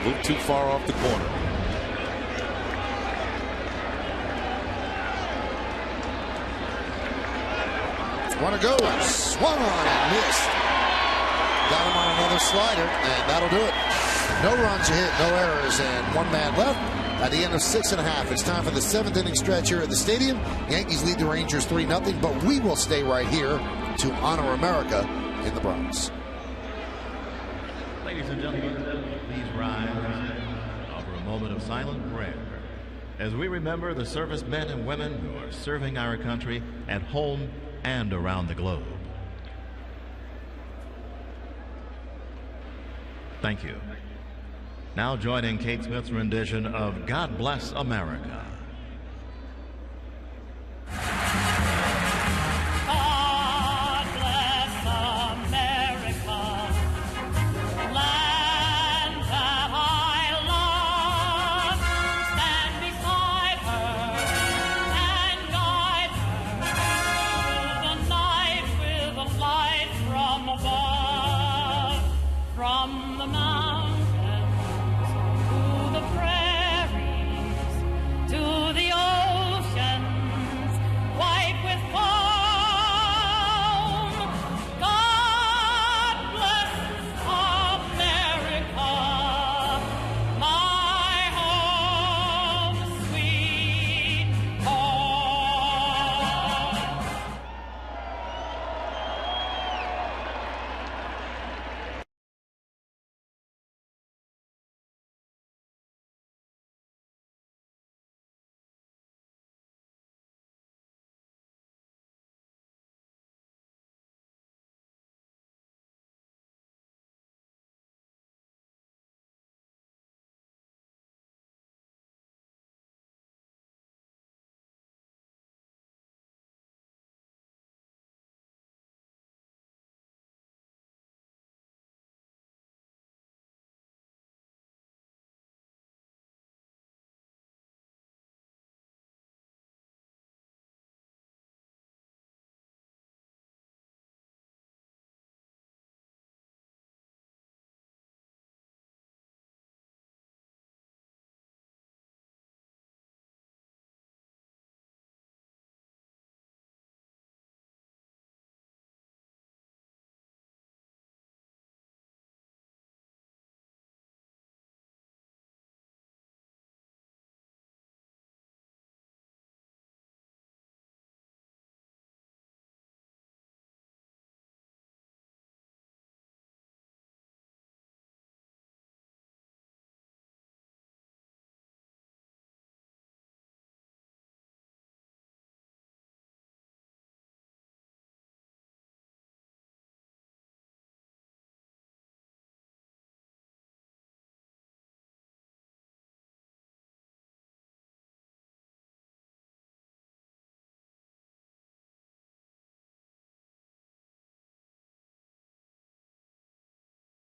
A little too far off the corner. One to go. Swung on and missed. Got him on another slider, and that'll do it. No runs hit, no errors, and 1 man left. At the end of 6.5, it's time for the 7th inning stretch here at the stadium. Yankees lead the Rangers 3-0, but we will stay right here to honor America in the Bronx. Ladies and gentlemen, please rise. Offer a moment of silent prayer as we remember the servicemen and women who are serving our country at home and around the globe. Thank you. Now joining Kate Smith's rendition of God Bless America. God bless America, land that I love. Stand beside her and guide her through the night with a light from above, from the mountains to the prairies, to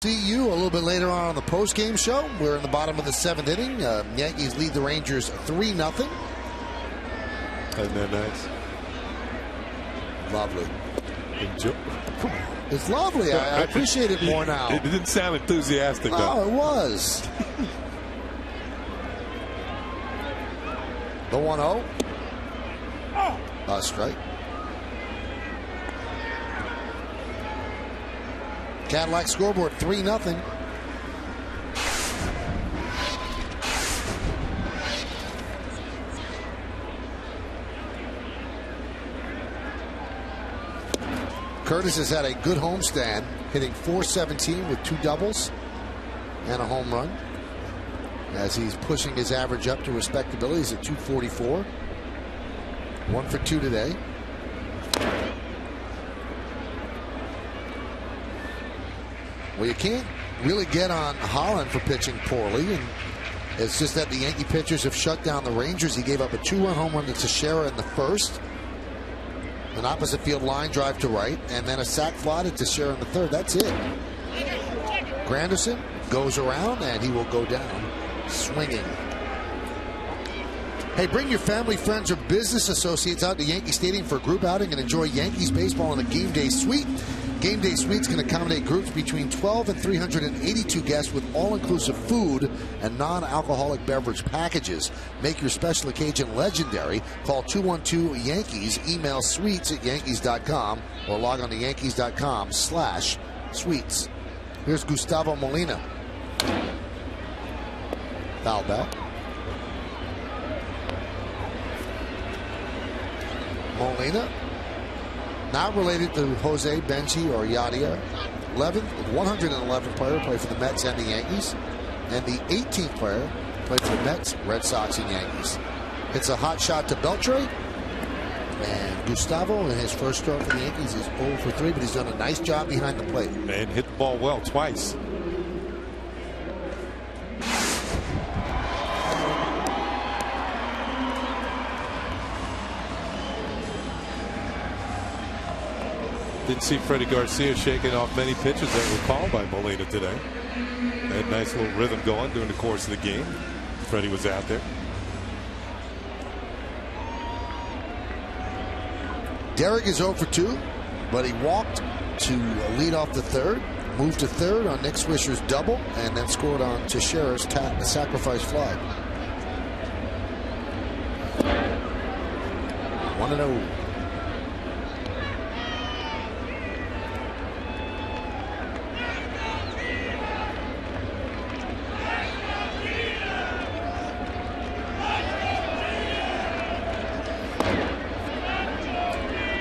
See you a little bit later on the post-game show. We're in the bottom of the 7th inning. Yankees lead the Rangers 3-0. Isn't that nice? Lovely. Enjoy. It's lovely. I appreciate it more now. It didn't sound enthusiastic, though. Oh, it was. The 1-0. Strike. Cadillac scoreboard 3-0. Curtis has had a good homestand, hitting .417 with 2 doubles and a home run, as he's pushing his average up to respectability. He's at .244. 1 for 2 today. Well, you can't really get on Holland for pitching poorly, and it's just that the Yankee pitchers have shut down the Rangers. He gave up a 2-run home run to Teixeira in the first, an opposite field line drive to right, and then a sac fly to Teixeira in the third. That's it. Granderson goes around, and he will go down swinging. Hey, bring your family, friends, or business associates out to Yankee Stadium for a group outing and enjoy Yankees baseball in the Game Day Suite. Game Day Suites can accommodate groups between 12 and 382 guests with all-inclusive food and non-alcoholic beverage packages. Make your special occasion legendary. Call 212-YANKEES, email suites@yankees.com, or log on to yankees.com/suites. Here's Gustavo Molina. Foul back. Molina, not related to Jose, Benji, or Yadier. 111th player, played for the Mets and the Yankees. And the 18th player, played for the Mets, Red Sox, and Yankees. It's a hot shot to Beltre. And Gustavo, in his first start for the Yankees, is 0 for 3, but he's done a nice job behind the plate. And hit the ball well twice. Didn't see Freddy Garcia shaking off many pitches that were called by Molina today. Had a nice little rhythm going during the course of the game. Freddy was out there. Derek is 0 for 2, but he walked to lead off the third, moved to third on Nick Swisher's double, and then scored on Teixeira's sacrifice fly. 1-0.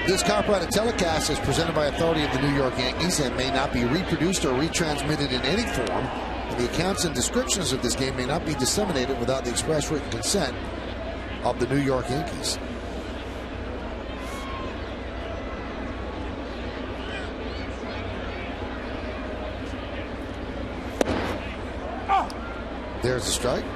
This copyrighted telecast is presented by authority of the New York Yankees and may not be reproduced or retransmitted in any form. And the accounts and descriptions of this game may not be disseminated without the express written consent of the New York Yankees. There's a strike.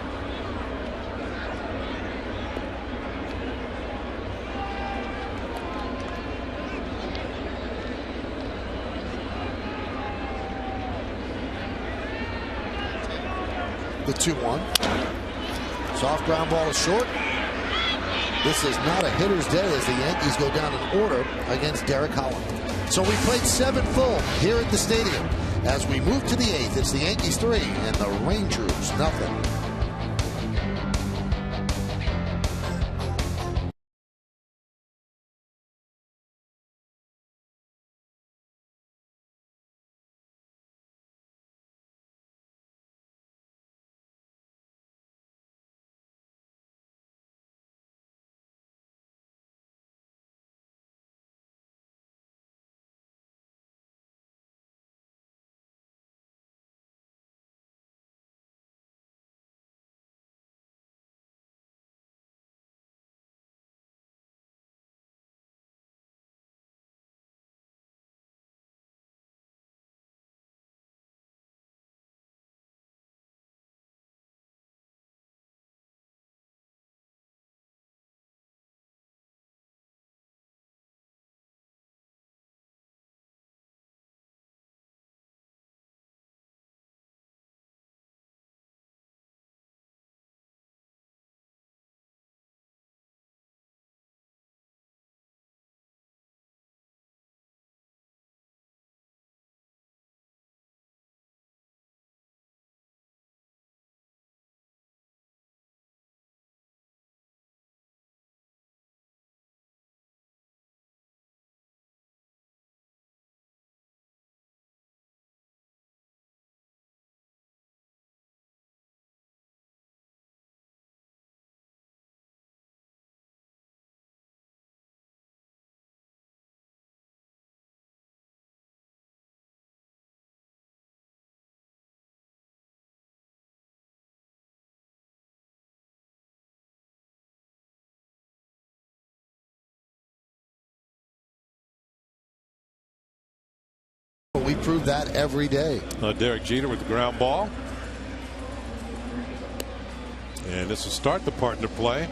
The 2-1. Soft ground ball is short. This is not a hitter's day as the Yankees go down in order against Derek Holland. So we played 7 full here at the stadium. As we move to the 8th, it's the Yankees 3 and the Rangers nothing. prove that every day. Derek Jeter with the ground ball. And this will start the partner play.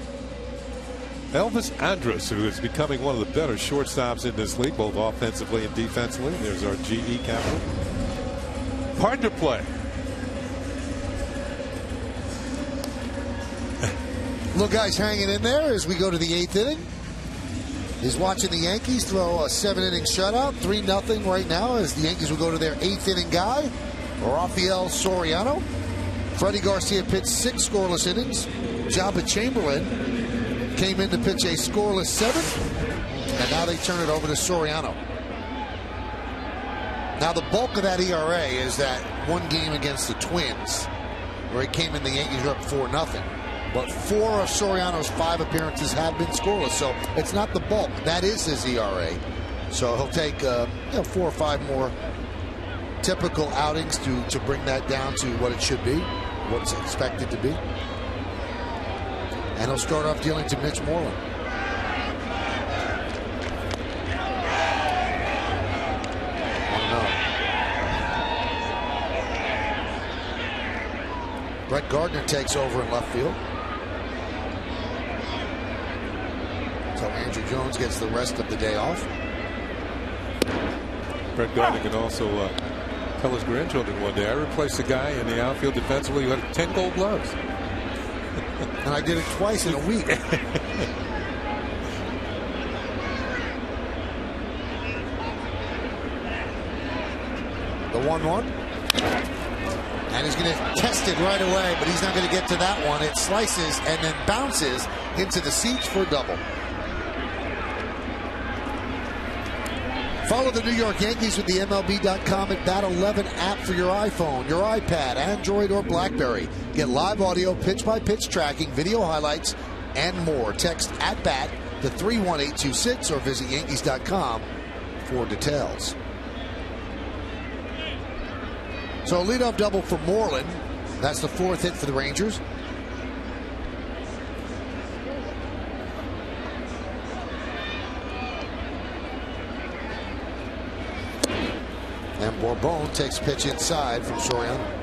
Elvis Andrus, who is becoming one of the better shortstops in this league, both offensively and defensively. There's our GE capital. Partner play. Little guy's hanging in there as we go to the 8th inning. He's watching the Yankees throw a 7-inning shutout, 3-0 right now, as the Yankees will go to their 8th inning guy, Rafael Soriano. Freddy Garcia pitched 6 scoreless innings. Jabba Chamberlain came in to pitch a scoreless 7, and now they turn it over to Soriano. Now the bulk of that ERA is that one game against the Twins, where he came in, the Yankees were up 4-0. But 4 of Soriano's 5 appearances have been scoreless, so it's not the bulk. That is his ERA. So he'll take 4 or 5 more typical outings to bring that down to what it should be, what it's expected to be. And he'll start off dealing to Mitch Moreland. Brett Gardner takes over in left field. So Andrew Jones gets the rest of the day off. Brett Gardner can also tell his grandchildren one day, I replaced a guy in the outfield defensively who had 10 gold gloves. And I did it twice in a week. The 1-1. And he's going to test it right away, but he's not going to get to that one. It slices and then bounces into the seats for a double. Follow the New York Yankees with the MLB.com at Bat 11 app for your iPhone, your iPad, Android, or BlackBerry. Get live audio, pitch-by-pitch tracking, video highlights, and more. Text at BAT to 31826 or visit Yankees.com for details. So a leadoff double for Moreland. That's the 4th hit for the Rangers. And Bourbon takes pitch inside from Soriano.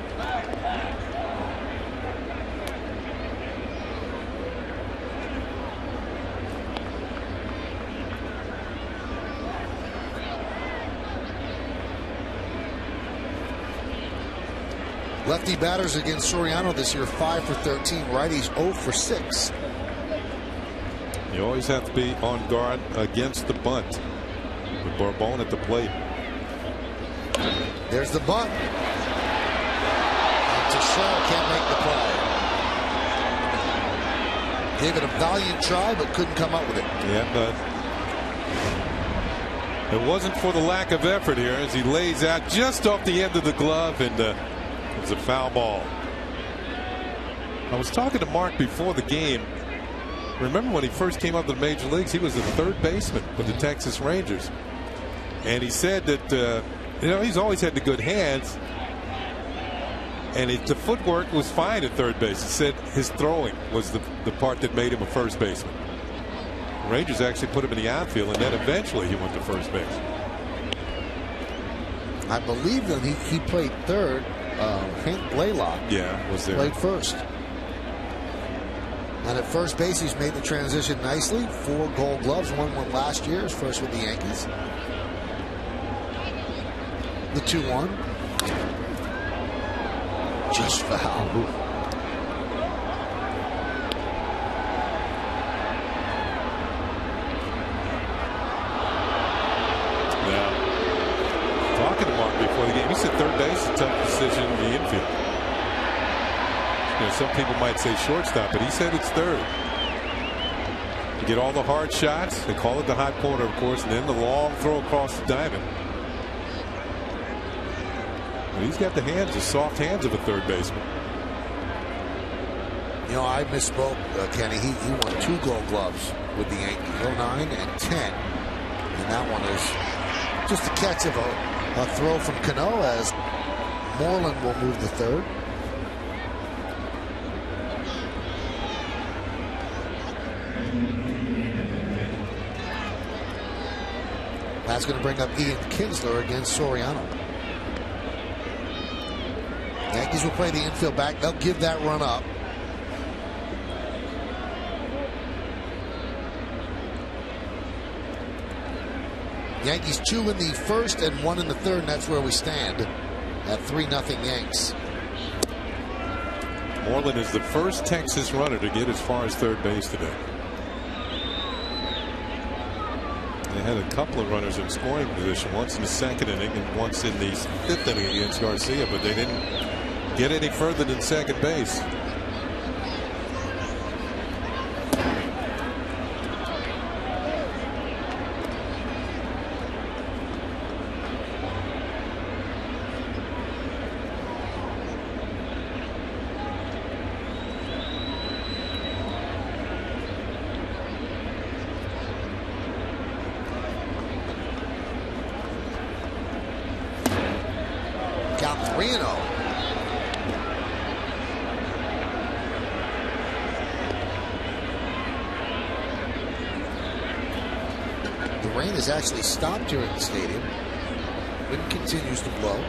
Lefty batters against Soriano this year, 5 for 13. Righties 0 for 6. You always have to be on guard against the bunt. With Bourbon at the plate. There's the bunt. And Teixeira can't make the play. Gave it a valiant try, but couldn't come up with it. Yeah, but it wasn't for the lack of effort here as he lays out just off the end of the glove, and it's a foul ball. I was talking to Mark before the game. Remember when he first came up to the major leagues, he was the 3rd baseman with the Texas Rangers. And he said that, he's always had the good hands. And the footwork was fine at third base. He said his throwing was the part that made him a first baseman. The Rangers actually put him in the outfield, and then eventually he went to first base. I believe that he played third. Hank Blaylock was there. Played first. And at first base, he's made the transition nicely. 4 gold gloves, won one last year, his first with the Yankees. The 2-1. Just foul. Now, talking to Mark before the game, he said third base is a tough decision in the infield. Some people might say shortstop, but he said it's third. You get all the hard shots. They call it the hot corner, of course, and then the long throw across the diamond. But he's got the hands, the soft hands of a third baseman. I misspoke, Kenny. He won 2 gold gloves with the Yankees, 09 and 10. And that one is just a catch of a throw from Cano, as Moreland will move the 3rd. That's going to bring up Ian Kinsler against Soriano. Yankees will play the infield back. They'll give that run up. Yankees 2 in the first and 1 in the third, and that's where we stand at 3-0 Yanks. Moreland is the first Texas runner to get as far as third base today. They had a couple of runners in scoring position, once in the second inning and once in the fifth inning against Garcia, but they didn't get any further than second base. Count 3-0. The rain has actually stopped here in the stadium. Wind continues to blow.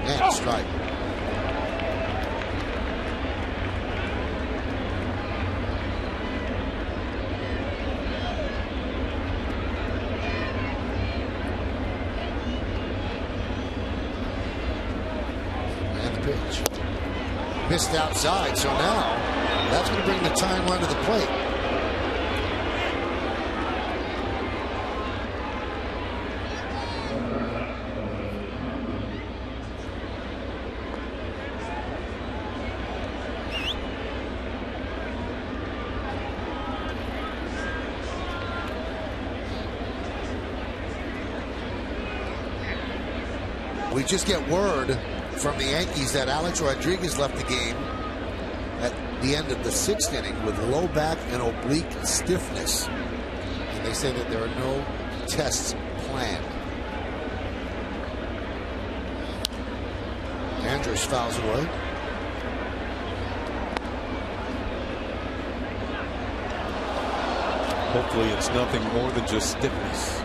And a strike. Pitch. Missed outside, so now that's going to bring the time run to the plate. We just get word from the Yankees that Alex Rodriguez left the game at the end of the sixth inning with low back and oblique stiffness. And they say that there are no tests planned. Andrews fouls away. Hopefully it's nothing more than just stiffness.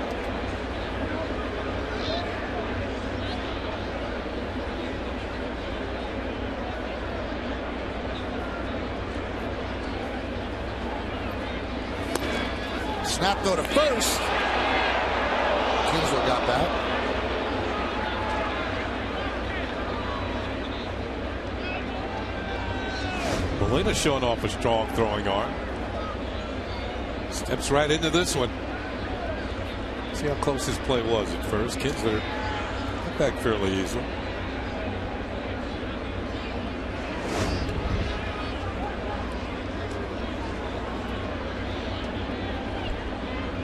Snap go to first. Kinsler got back. Molina showing off a strong throwing arm. Steps right into this one. See how close his play was at first. Kinsler got back fairly easily.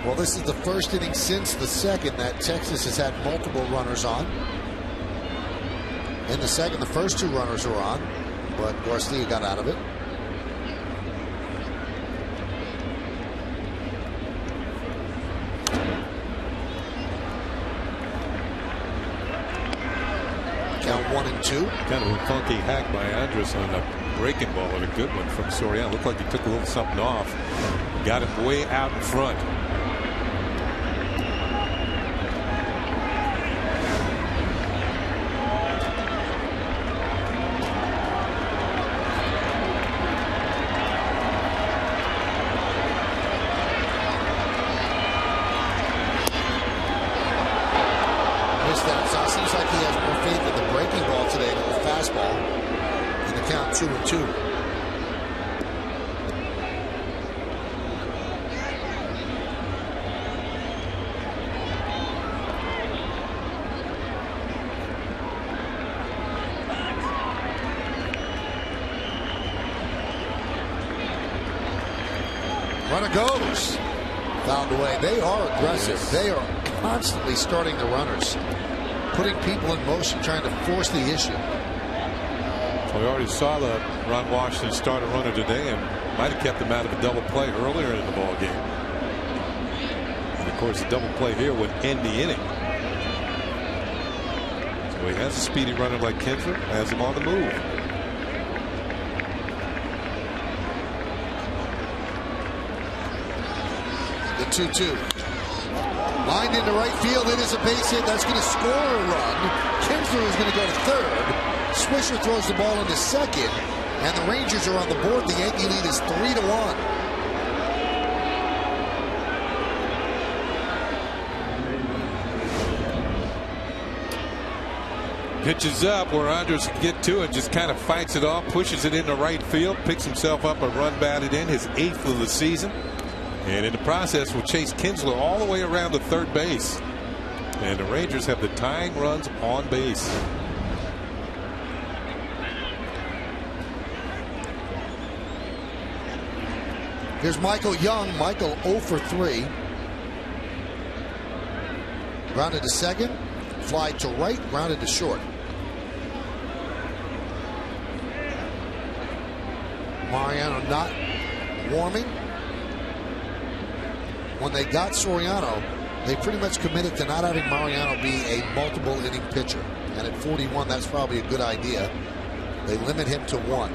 Well, this is the first inning since the second that Texas has had multiple runners on. In the second, the first two runners are on, but Garcia got out of it. Count 1-2. Kind of a funky hack by Andrus on a breaking ball, and a good one from Soriano. Looked like he took a little something off. Got him way out in front. Seems like he has more faith in the breaking ball today than the fastball. And the count 2-2. Runner goes. Fouled away. They are aggressive. Yes. They are constantly starting the runners, putting people in motion, trying to force the issue. Well, we already saw the Ron Washington start a runner today and might have kept him out of a double play earlier in the ball game. And of course, the double play here would end the inning. So he has a speedy runner like Kinsler, has him on the move. 2-2. Lined into right field. It is a base hit. That's going to score a run. Kinsler is going to go to third. Swisher throws the ball into second. And the Rangers are on the board. The Yankee lead is 3-1. Pitches up where Andres can get to it, just kind of fights it off, pushes it into right field, picks himself up a run batted in, his 8th of the season. And in the process will chase Kinsler all the way around to third base. And the Rangers have the tying runs on base. Here's Michael Young. Michael 0 for 3. Grounded to second. Fly to right. Grounded to short. Mariano not warming. When they got Soriano, they pretty much committed to not having Mariano be a multiple inning pitcher. And at 41, that's probably a good idea. They limit him to 1.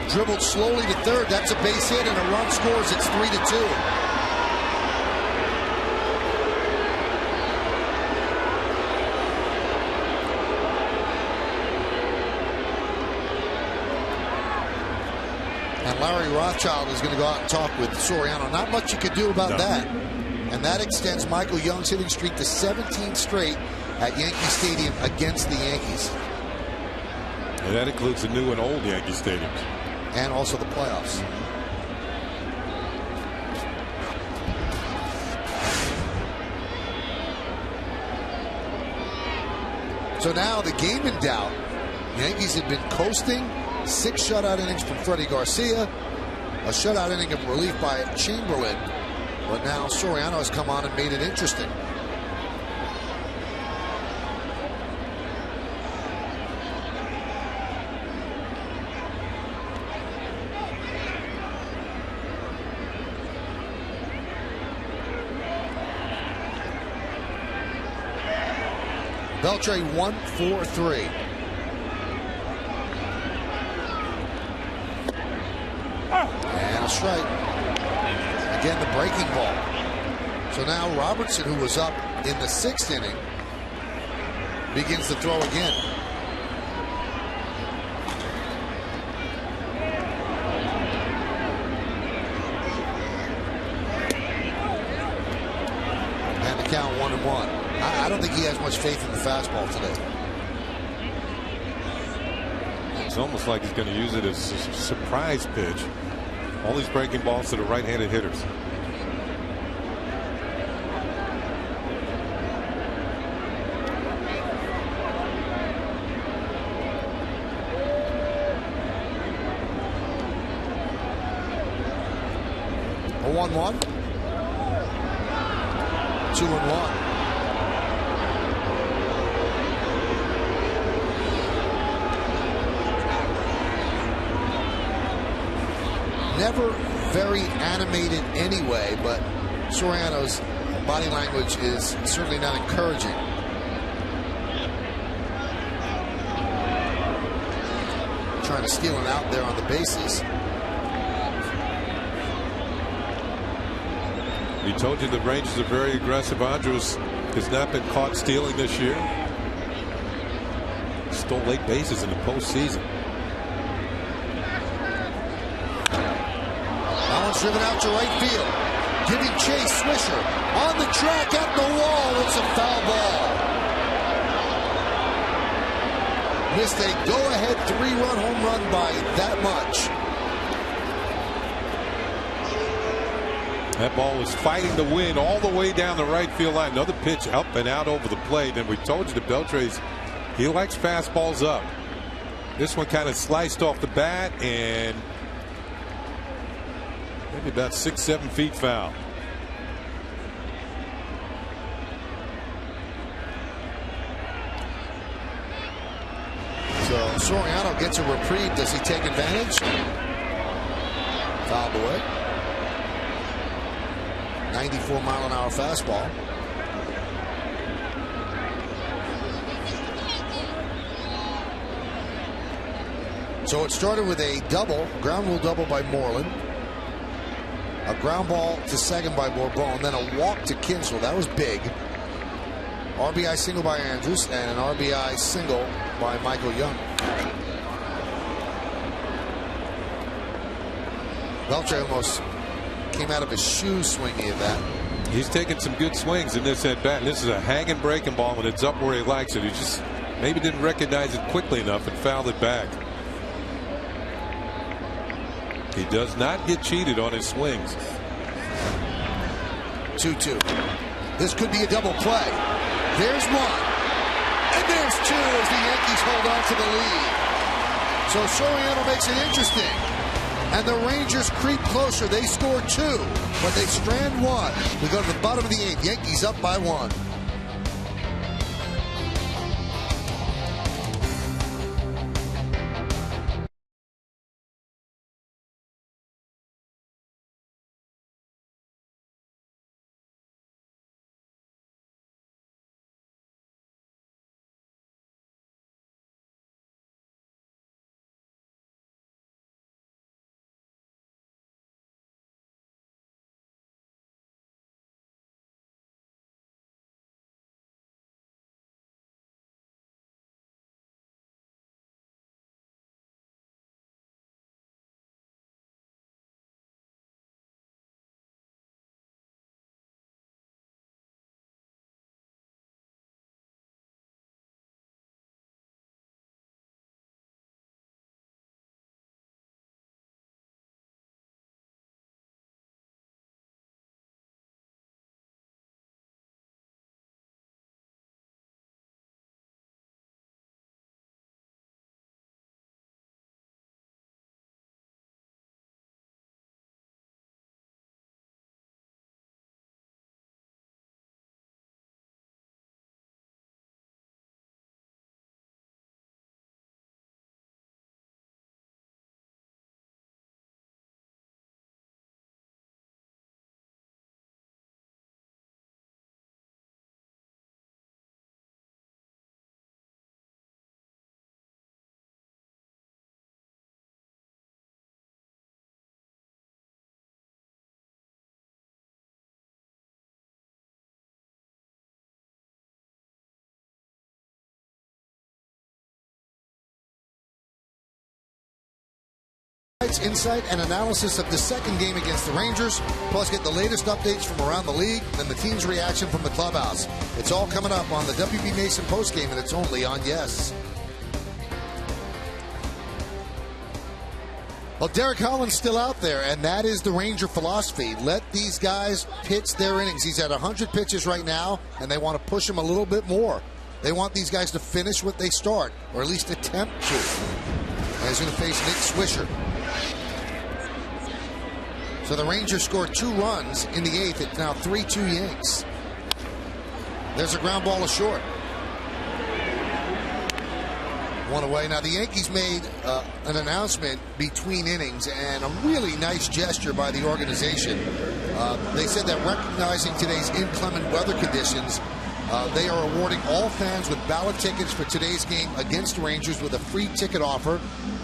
Dribbled slowly to third. That's a base hit and a run scores. It's 3-2. And Larry Rothschild is going to go out and talk with Soriano. Not much you could do about that. And that extends Michael Young's hitting streak to 17 straight at Yankee Stadium against the Yankees. And that includes the new and old Yankee stadiums. And also the playoffs. So now the game in doubt. Yankees had been coasting. 6 shutout innings from Freddy Garcia. A shutout inning of relief by Chamberlain. But now Soriano has come on and made it interesting. Beltre 1 for 3. And a strike. Again, the breaking ball. So now Robertson, who was up in the 6th inning, begins to throw again. And the count 1-1. I don't think he has much faith in the fastball today. It's almost like he's going to use it as a surprise pitch. All these breaking balls to the right-handed hitters. A 1-1. 2-1. Never very animated anyway, but Soriano's body language is certainly not encouraging. Trying to steal an out there on the bases. We told you the Rangers are very aggressive. Andres has not been caught stealing this year. Stole late bases in the postseason. Driven out to right field. Giving chase. Swisher on the track at the wall. It's a foul ball. Missed a go-ahead 3-run home run by that much. That ball was fighting the wind all the way down the right field line. Another pitch up and out over the plate. And we told you the Beltre's, he likes fastballs up. This one kind of sliced off the bat and maybe about 6-7 feet foul. So Soriano gets a reprieve. Does he take advantage? Fouled away. 94-mile-an-hour fastball. So it started with a double, ground rule double by Moreland, a ground ball to second by Bourbon, then a walk to Kinsler. That was big. RBI single by Andrews and an RBI single by Michael Young. Beltre almost came out of his shoes swinging at that. He's taking some good swings in this at bat. This is a hanging breaking ball, and it's up where he likes it. He just maybe didn't recognize it quickly enough and fouled it back. He does not get cheated on his swings. 2-2. This could be a double play. There's one. And there's two as the Yankees hold on to the lead. So Soriano makes it interesting. And the Rangers creep closer. They score 2, but they strand 1. We go to the bottom of the 8th. Yankees up by 1. Insight and analysis of the second game against the Rangers, plus get the latest updates from around the league and the team's reaction from the clubhouse. It's all coming up on the WB Mason postgame, and it's only on Yes. Well, Derek Holland's still out there, and that is the Ranger philosophy. Let these guys pitch their innings. He's at 100 pitches right now, and they want to push him a little bit more. They want these guys to finish what they start, or at least attempt to. And he's going to face Nick Swisher. So the Rangers scored 2 runs in the 8th. It's now 3-2 Yanks. There's a ground ball ashort. 1 away. Now the Yankees made an announcement between innings, and a really nice gesture by the organization. They said that recognizing today's inclement weather conditions, they are awarding all fans with ballot tickets for today's game against the Rangers with a free ticket offer.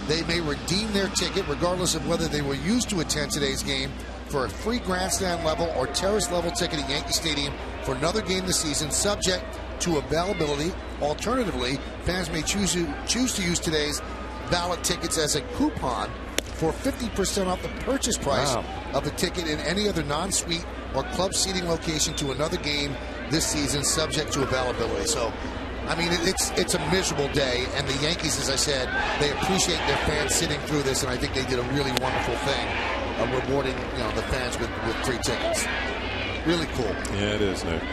They may redeem their ticket regardless of whether they were used to attend today's game for a free grandstand level or terrace level ticket at Yankee Stadium for another game this season, subject to availability. Alternatively, fans may choose to use today's ballot tickets as a coupon for 50% off the purchase price of a ticket in any other non-suite or club seating location to another game this season, subject to availability. So, I mean, it's a miserable day, and the Yankees, as I said, they appreciate their fans sitting through this, and I think they did a really wonderful thing, rewarding the fans with free tickets. Really cool. Yeah, it is, Nick.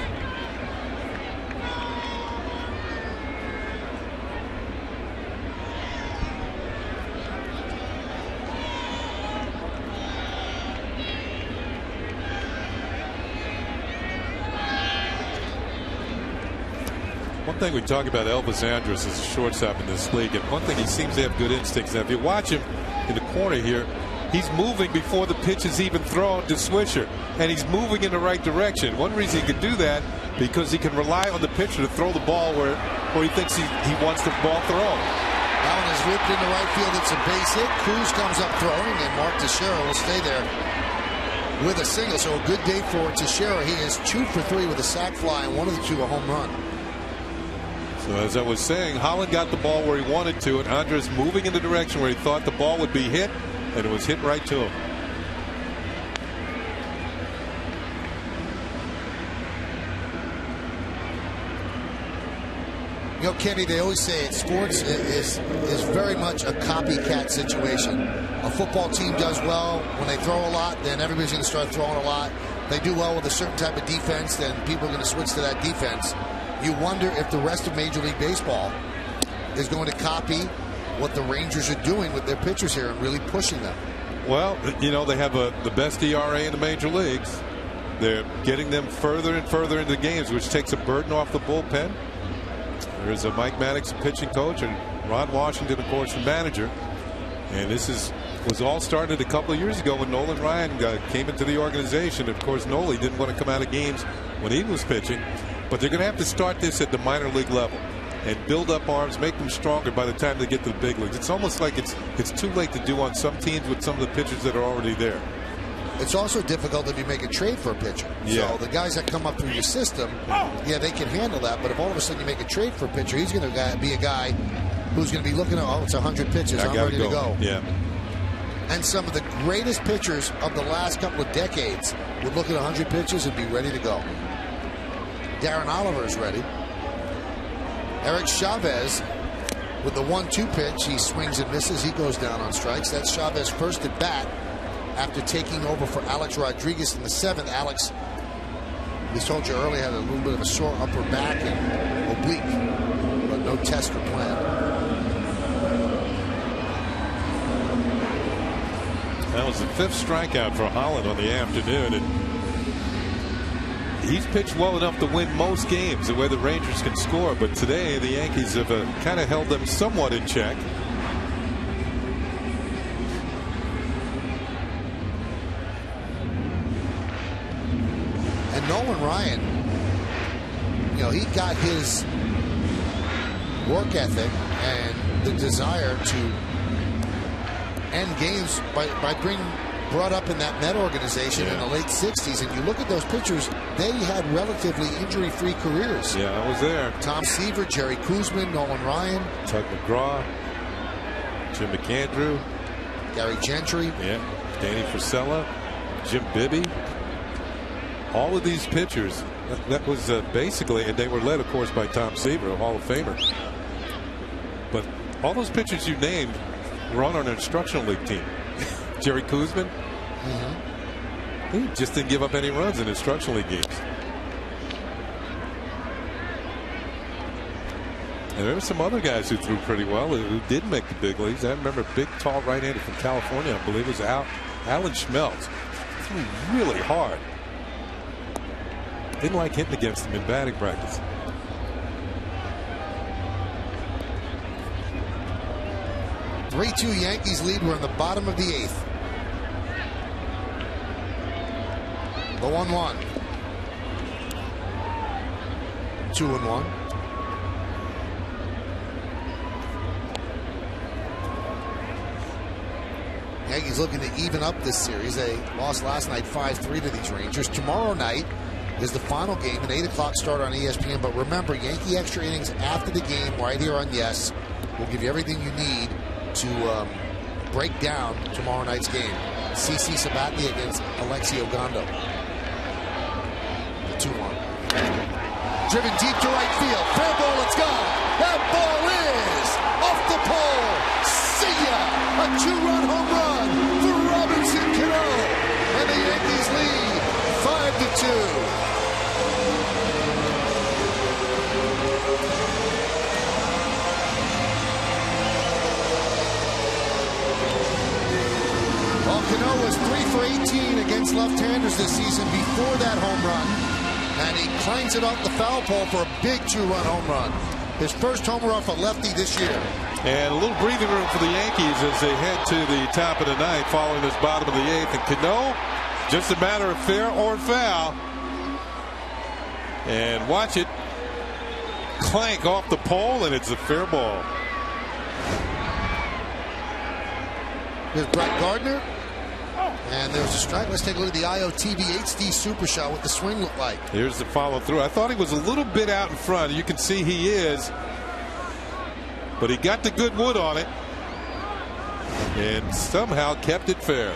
One thing we talk about Elvis Andrus as a shortstop in this league, and one thing he seems to have good instincts. Now, if you watch him in the corner here, he's moving before the pitch is even thrown to Swisher, and he's moving in the right direction. One reason he can do that, because he can rely on the pitcher to throw the ball where he thinks he wants the ball thrown. That one is ripped into right field. It's a base hit. Cruz comes up throwing, and Mark Teixeira will stay there with a single. So a good day for Teixeira. He is 2 for 3 with a sac fly, and 1 of the 2 a home run. So as I was saying, Holland got the ball where he wanted to, and Andres moving in the direction where he thought the ball would be hit, and it was hit right to him. You know, Kenny, they always say it, sports is very much a copycat situation. A football team does well when they throw a lot, then everybody's going to start throwing a lot. They do well with a certain type of defense, then people are going to switch to that defense. You wonder if the rest of Major League Baseball is going to copy what the Rangers are doing with their pitchers here and really pushing them. Well, you know, they have the best ERA in the major leagues. They're getting them further and further into games, which takes a burden off the bullpen. There's a Mike Maddox, pitching coach, and Ron Washington, of course, the manager. And this was all started a couple of years ago when Nolan Ryan came into the organization. Of course, Noli didn't want to come out of games when he was pitching. But they're going to have to start this at the minor league level and build up arms, make them stronger by the time they get to the big leagues. It's almost like it's too late to do on some teams with some of the pitchers that are already there. It's also difficult if you make a trade for a pitcher. Yeah. So the guys that come up through your system, yeah, they can handle that. But if all of a sudden you make a trade for a pitcher, he's going to be a guy who's going to be looking at, oh, it's 100 pitches. I'm ready to go. Yeah. And some of the greatest pitchers of the last couple of decades would look at 100 pitches and be ready to go. Darren Oliver is ready. Eric Chavez with the 1-2 pitch. He swings and misses. He goes down on strikes. That's Chavez first at bat after taking over for Alex Rodriguez in the 7th. Alex, we told you earlier, had a little bit of a sore upper back and oblique, but no test or plan. That was the 5th strikeout for Holland on the afternoon, and he's pitched well enough to win most games the way the Rangers can score. But today the Yankees have kind of held them somewhat in check. And Nolan Ryan, you know, he got his work ethic and the desire to end games by being brought up in that Met organization in the late 60s. And you look at those pitchers, they had relatively injury-free careers. Yeah, I was there. Tom Seaver, Jerry Kuzman, Nolan Ryan, Tug McGraw, Jim McAndrew, Gary Gentry, Danny Frisella, Jim Bibby. All of these pitchers, that was basically, and they were led, of course, by Tom Seaver, a Hall of Famer. But all those pitchers you named were on an instructional league team. Jerry Kuzman, he just didn't give up any runs in instructional league games. And there were some other guys who threw pretty well who did make the big leagues. I remember a big, tall right-hander from California, I believe it was Alan Schmelz. Threw really hard. Didn't like hitting against him in batting practice. .3-2 Yankees lead. We're in the bottom of the 8th. The 1-1. 2-1. Yankees looking to even up this series. They lost last night 5-3 to these Rangers. Tomorrow night is the final game, an 8 o'clock start on ESPN. But remember, Yankee Extra Innings after the game right here on Yes will give you everything you need to break down tomorrow night's game. CC Sabathia against Alexi Ogando. The 2-1. Driven deep to right field. Fair ball, it's gone. That ball is off the pole. See ya! A 2-run home run for Robinson Cano. And the Yankees lead 5-2. Well, Cano was 3 for 18 against left-handers this season before that home run. And he clanks it off the foul pole for a big 2-run home run. His first homer off a lefty this year. And a little breathing room for the Yankees as they head to the top of the 9th following this bottom of the 8th. And Cano, just a matter of fair or foul. And watch it clank off the pole, and it's a fair ball. Here's Brett Gardner. And there's a strike. Let's take a look at the IOTV HD Super Shot, what the swing looked like. Here's the follow through. I thought he was a little bit out in front. You can see he is. But he got the good wood on it. And somehow kept it fair.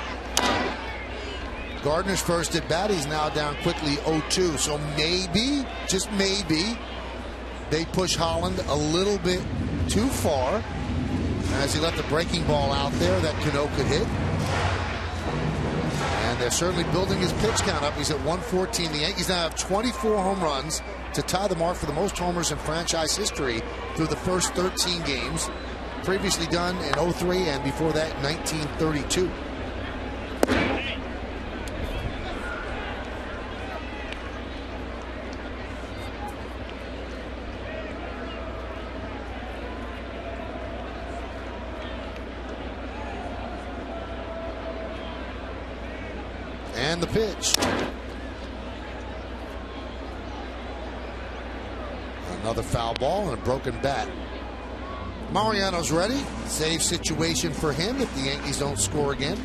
Gardner's first at bat. He's now down quickly 0-2. So maybe, just maybe, they push Holland a little bit too far as he let the breaking ball out there that Cano could hit. And they're certainly building his pitch count up. He's at 114. The Yankees now have 24 home runs to tie the mark for the most homers in franchise history through the first 13 games. Previously done in 03 and before that 1932. And the pitch. Another foul ball and a broken bat. Mariano's ready. Save situation for him if the Yankees don't score again.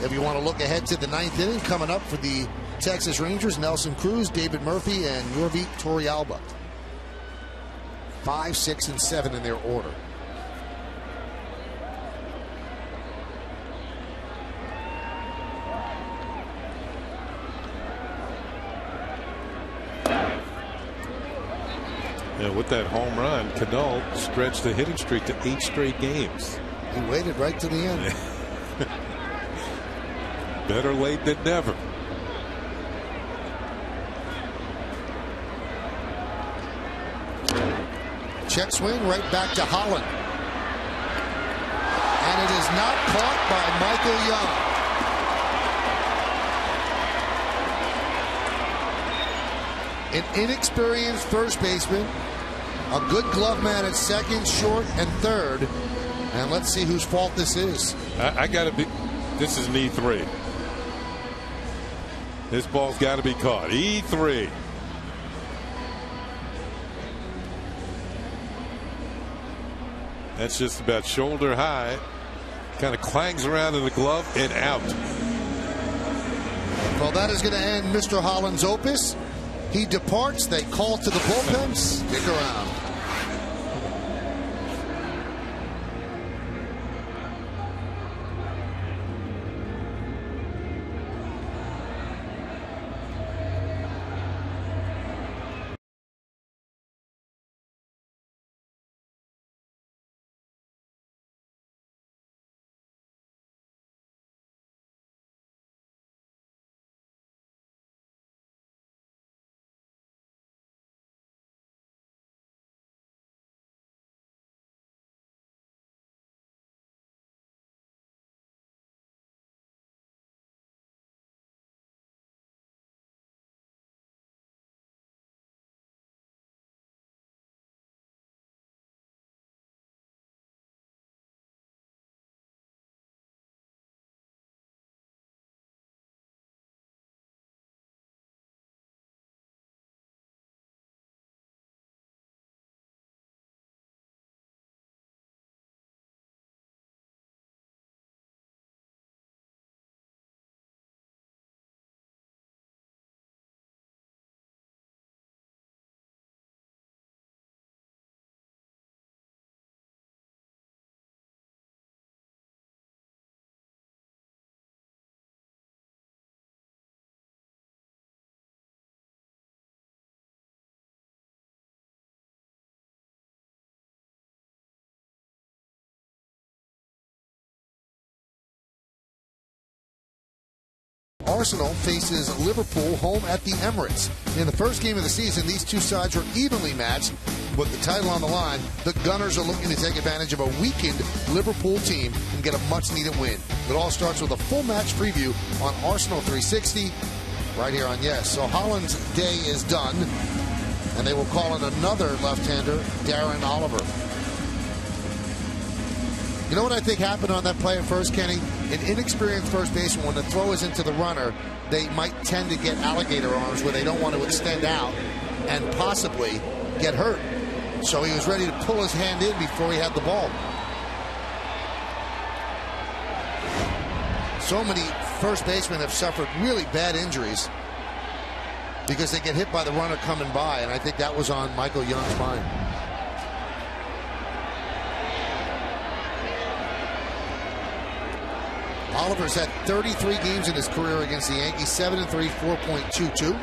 If you want to look ahead to the 9th inning, coming up for the Texas Rangers, Nelson Cruz, David Murphy, and Yorvik Torrealba. 5, 6, and 7 in their order. And with that home run, Cano stretched the hitting streak to 8 straight games. He waited right to the end. Better late than never. Check swing right back to Holland. And it is not caught by Michael Young. An inexperienced first baseman. A good glove man at second, short, and third. And let's see whose fault this is. I got to be. This is an E3. This ball's got to be caught. E3. That's just about shoulder high. Kind of clangs around in the glove and out. Well, that is going to end Mr. Holland's opus. He departs. They call to the bullpen. Stick around. Arsenal faces Liverpool home at the Emirates. In the first game of the season, these two sides were evenly matched. With the title on the line, the Gunners are looking to take advantage of a weakened Liverpool team and get a much-needed win. It all starts with a full match preview on Arsenal 360 right here on Yes. So Holland's day is done, and they will call in another left-hander, Darren Oliver. You know what I think happened on that play at first, Kenny? An inexperienced first baseman, when the throw is into the runner, they might tend to get alligator arms where they don't want to extend out and possibly get hurt. So he was ready to pull his hand in before he had the ball. So many first basemen have suffered really bad injuries because they get hit by the runner coming by, and I think that was on Michael Young's mind. Oliver's had 33 games in his career against the Yankees, 7-3, 4.22.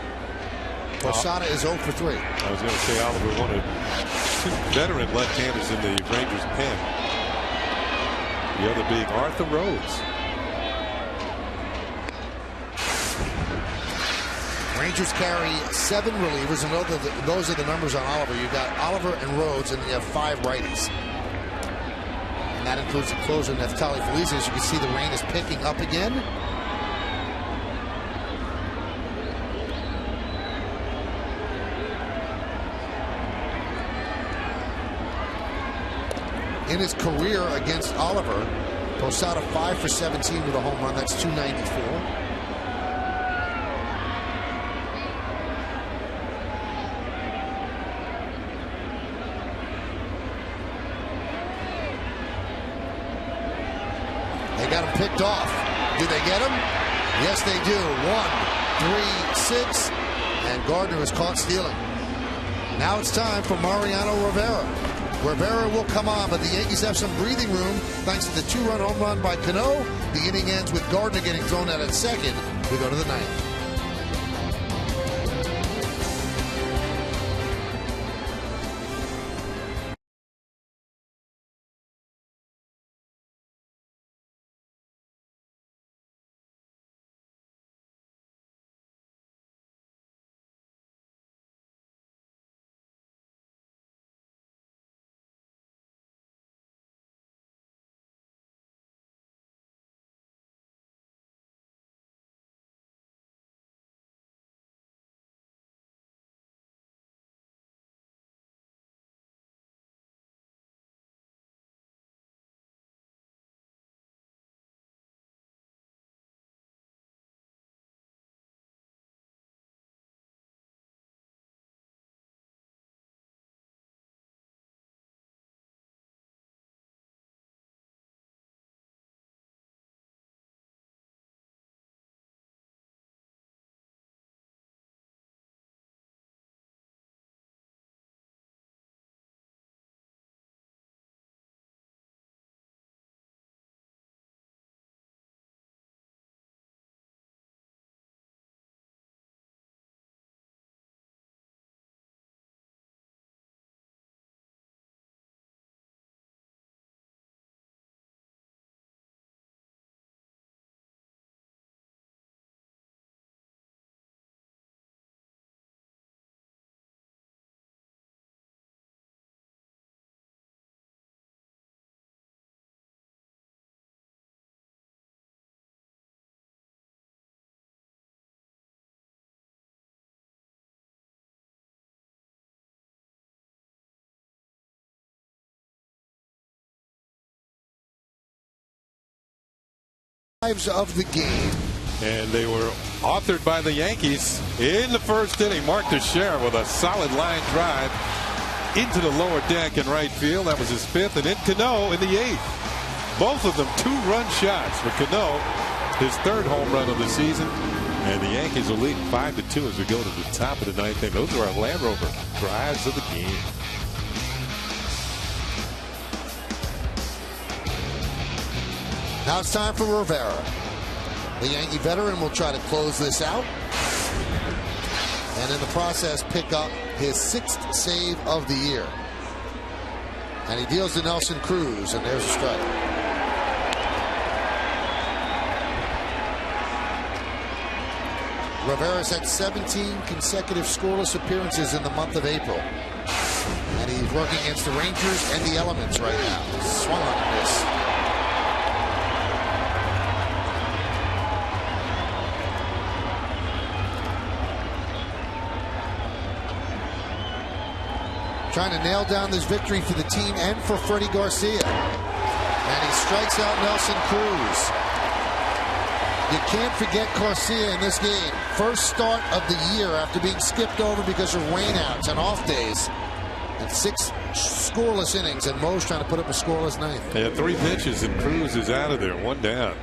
Posada is 0 for 3. I was going to say Oliver wanted 2 veteran left-handers in the Rangers pen. The other being Arthur Rhodes. Rangers carry 7 relievers, and those are the numbers on Oliver. You've got Oliver and Rhodes, and you have 5 righties. And that includes the closer, Neftali Feliz. As you can see, the rain is picking up again. In his career against Oliver, Posada 5 for 17 with a home run. That's 294. They got him picked off. Do they get him? Yes, they do. 1, 3, 6. And Gardner is caught stealing. Now it's time for Mariano Rivera. Rivera will come on, but the Yankees have some breathing room thanks to the 2-run home run by Cano. The inning ends with Gardner getting thrown out at second. We go to the 9th. Lives of the game. And they were authored by the Yankees in the first inning. Mark Teixeira with a solid line drive into the lower deck in right field. That was his 5th. And then Cano in the 8th. Both of them 2-run shots for Cano, his 3rd home run of the season. And the Yankees are leading 5-2 as we go to the top of the 9th inning. Those are our Land Rover drives of the game. Now it's time for Rivera. The Yankee veteran will try to close this out. And in the process, pick up his 6th save of the year. And he deals to Nelson Cruz, and there's a strike. Rivera's had 17 consecutive scoreless appearances in the month of April. And he's working against the Rangers and the Elements right now. Swung on and missed. Trying to nail down this victory for the team and for Freddy Garcia. And he strikes out Nelson Cruz. You can't forget Garcia in this game. First start of the year after being skipped over because of rainouts and off days. And 6 scoreless innings, and Mo's trying to put up a scoreless ninth. Yeah, 3 pitches and Cruz is out of there. 1 down.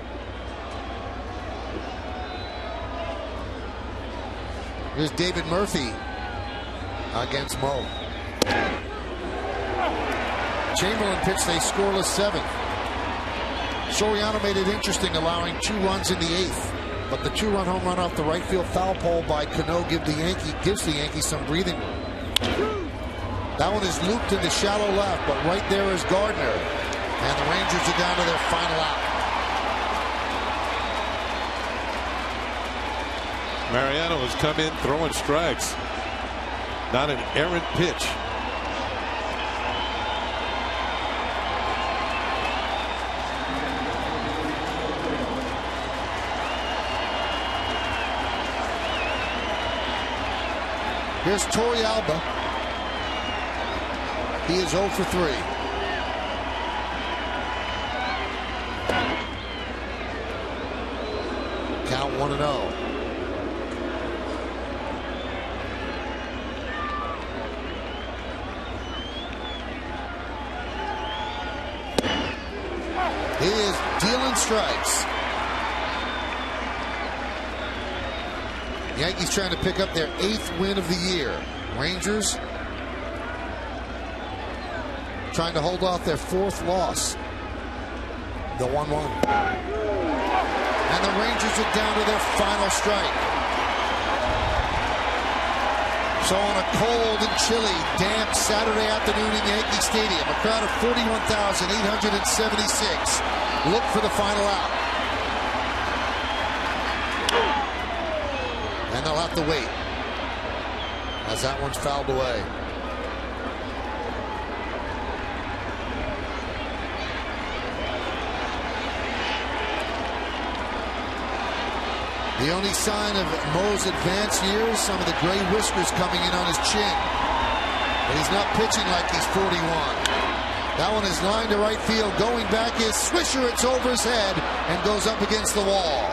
Here's David Murphy against Mo. Chamberlain pitched a scoreless 7th. Soriano made it interesting, allowing 2 runs in the 8th. But the 2-run home run off the right field foul pole by Cano gives the Yankees some breathing room. That one is looped into shallow left, but right there is Gardner. And the Rangers are down to their final out. Mariano has come in throwing strikes. Not an errant pitch. Here's Torey Alba. He is 0 for 3. Count 1-0. He is dealing strikes. Yankees trying to pick up their 8th win of the year. Rangers trying to hold off their 4th loss. The 1-1. And the Rangers are down to their final strike. So on a cold and chilly, damp Saturday afternoon in Yankee Stadium, a crowd of 41,876 look for the final out. And they'll have to wait as that one's fouled away. The only sign of Mo's advanced years, some of the gray whiskers coming in on his chin. But he's not pitching like he's 41. That one is lined to right field. Going back is Swisher. It's over his head and goes up against the wall.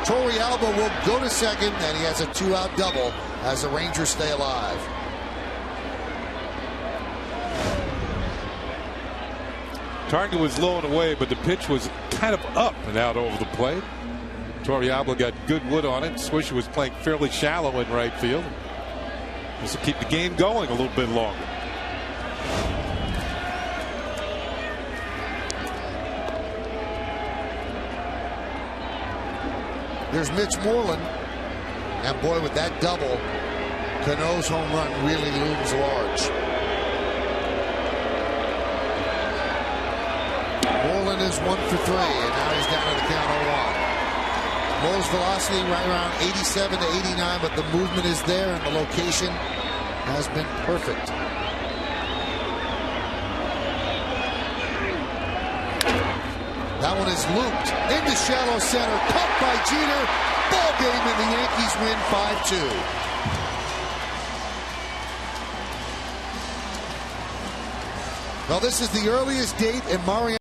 Torey Alba will go to second, and he has a 2-out double as the Rangers stay alive. Target was low and away, but the pitch was kind of up and out over the plate. Torey Alba got good wood on it. Swisher was playing fairly shallow in right field. This will keep the game going a little bit longer. There's Mitch Moreland. And boy, with that double, Cano's home run really looms large. Moreland is 1 for 3, and now he's down to the count on 1. Mo's velocity right around 87 to 89, but the movement is there, and the location has been perfect. That one is looped into shallow center, caught by Jeter. Ball game, and the Yankees win 5-2. Well, this is the earliest date in Mariano.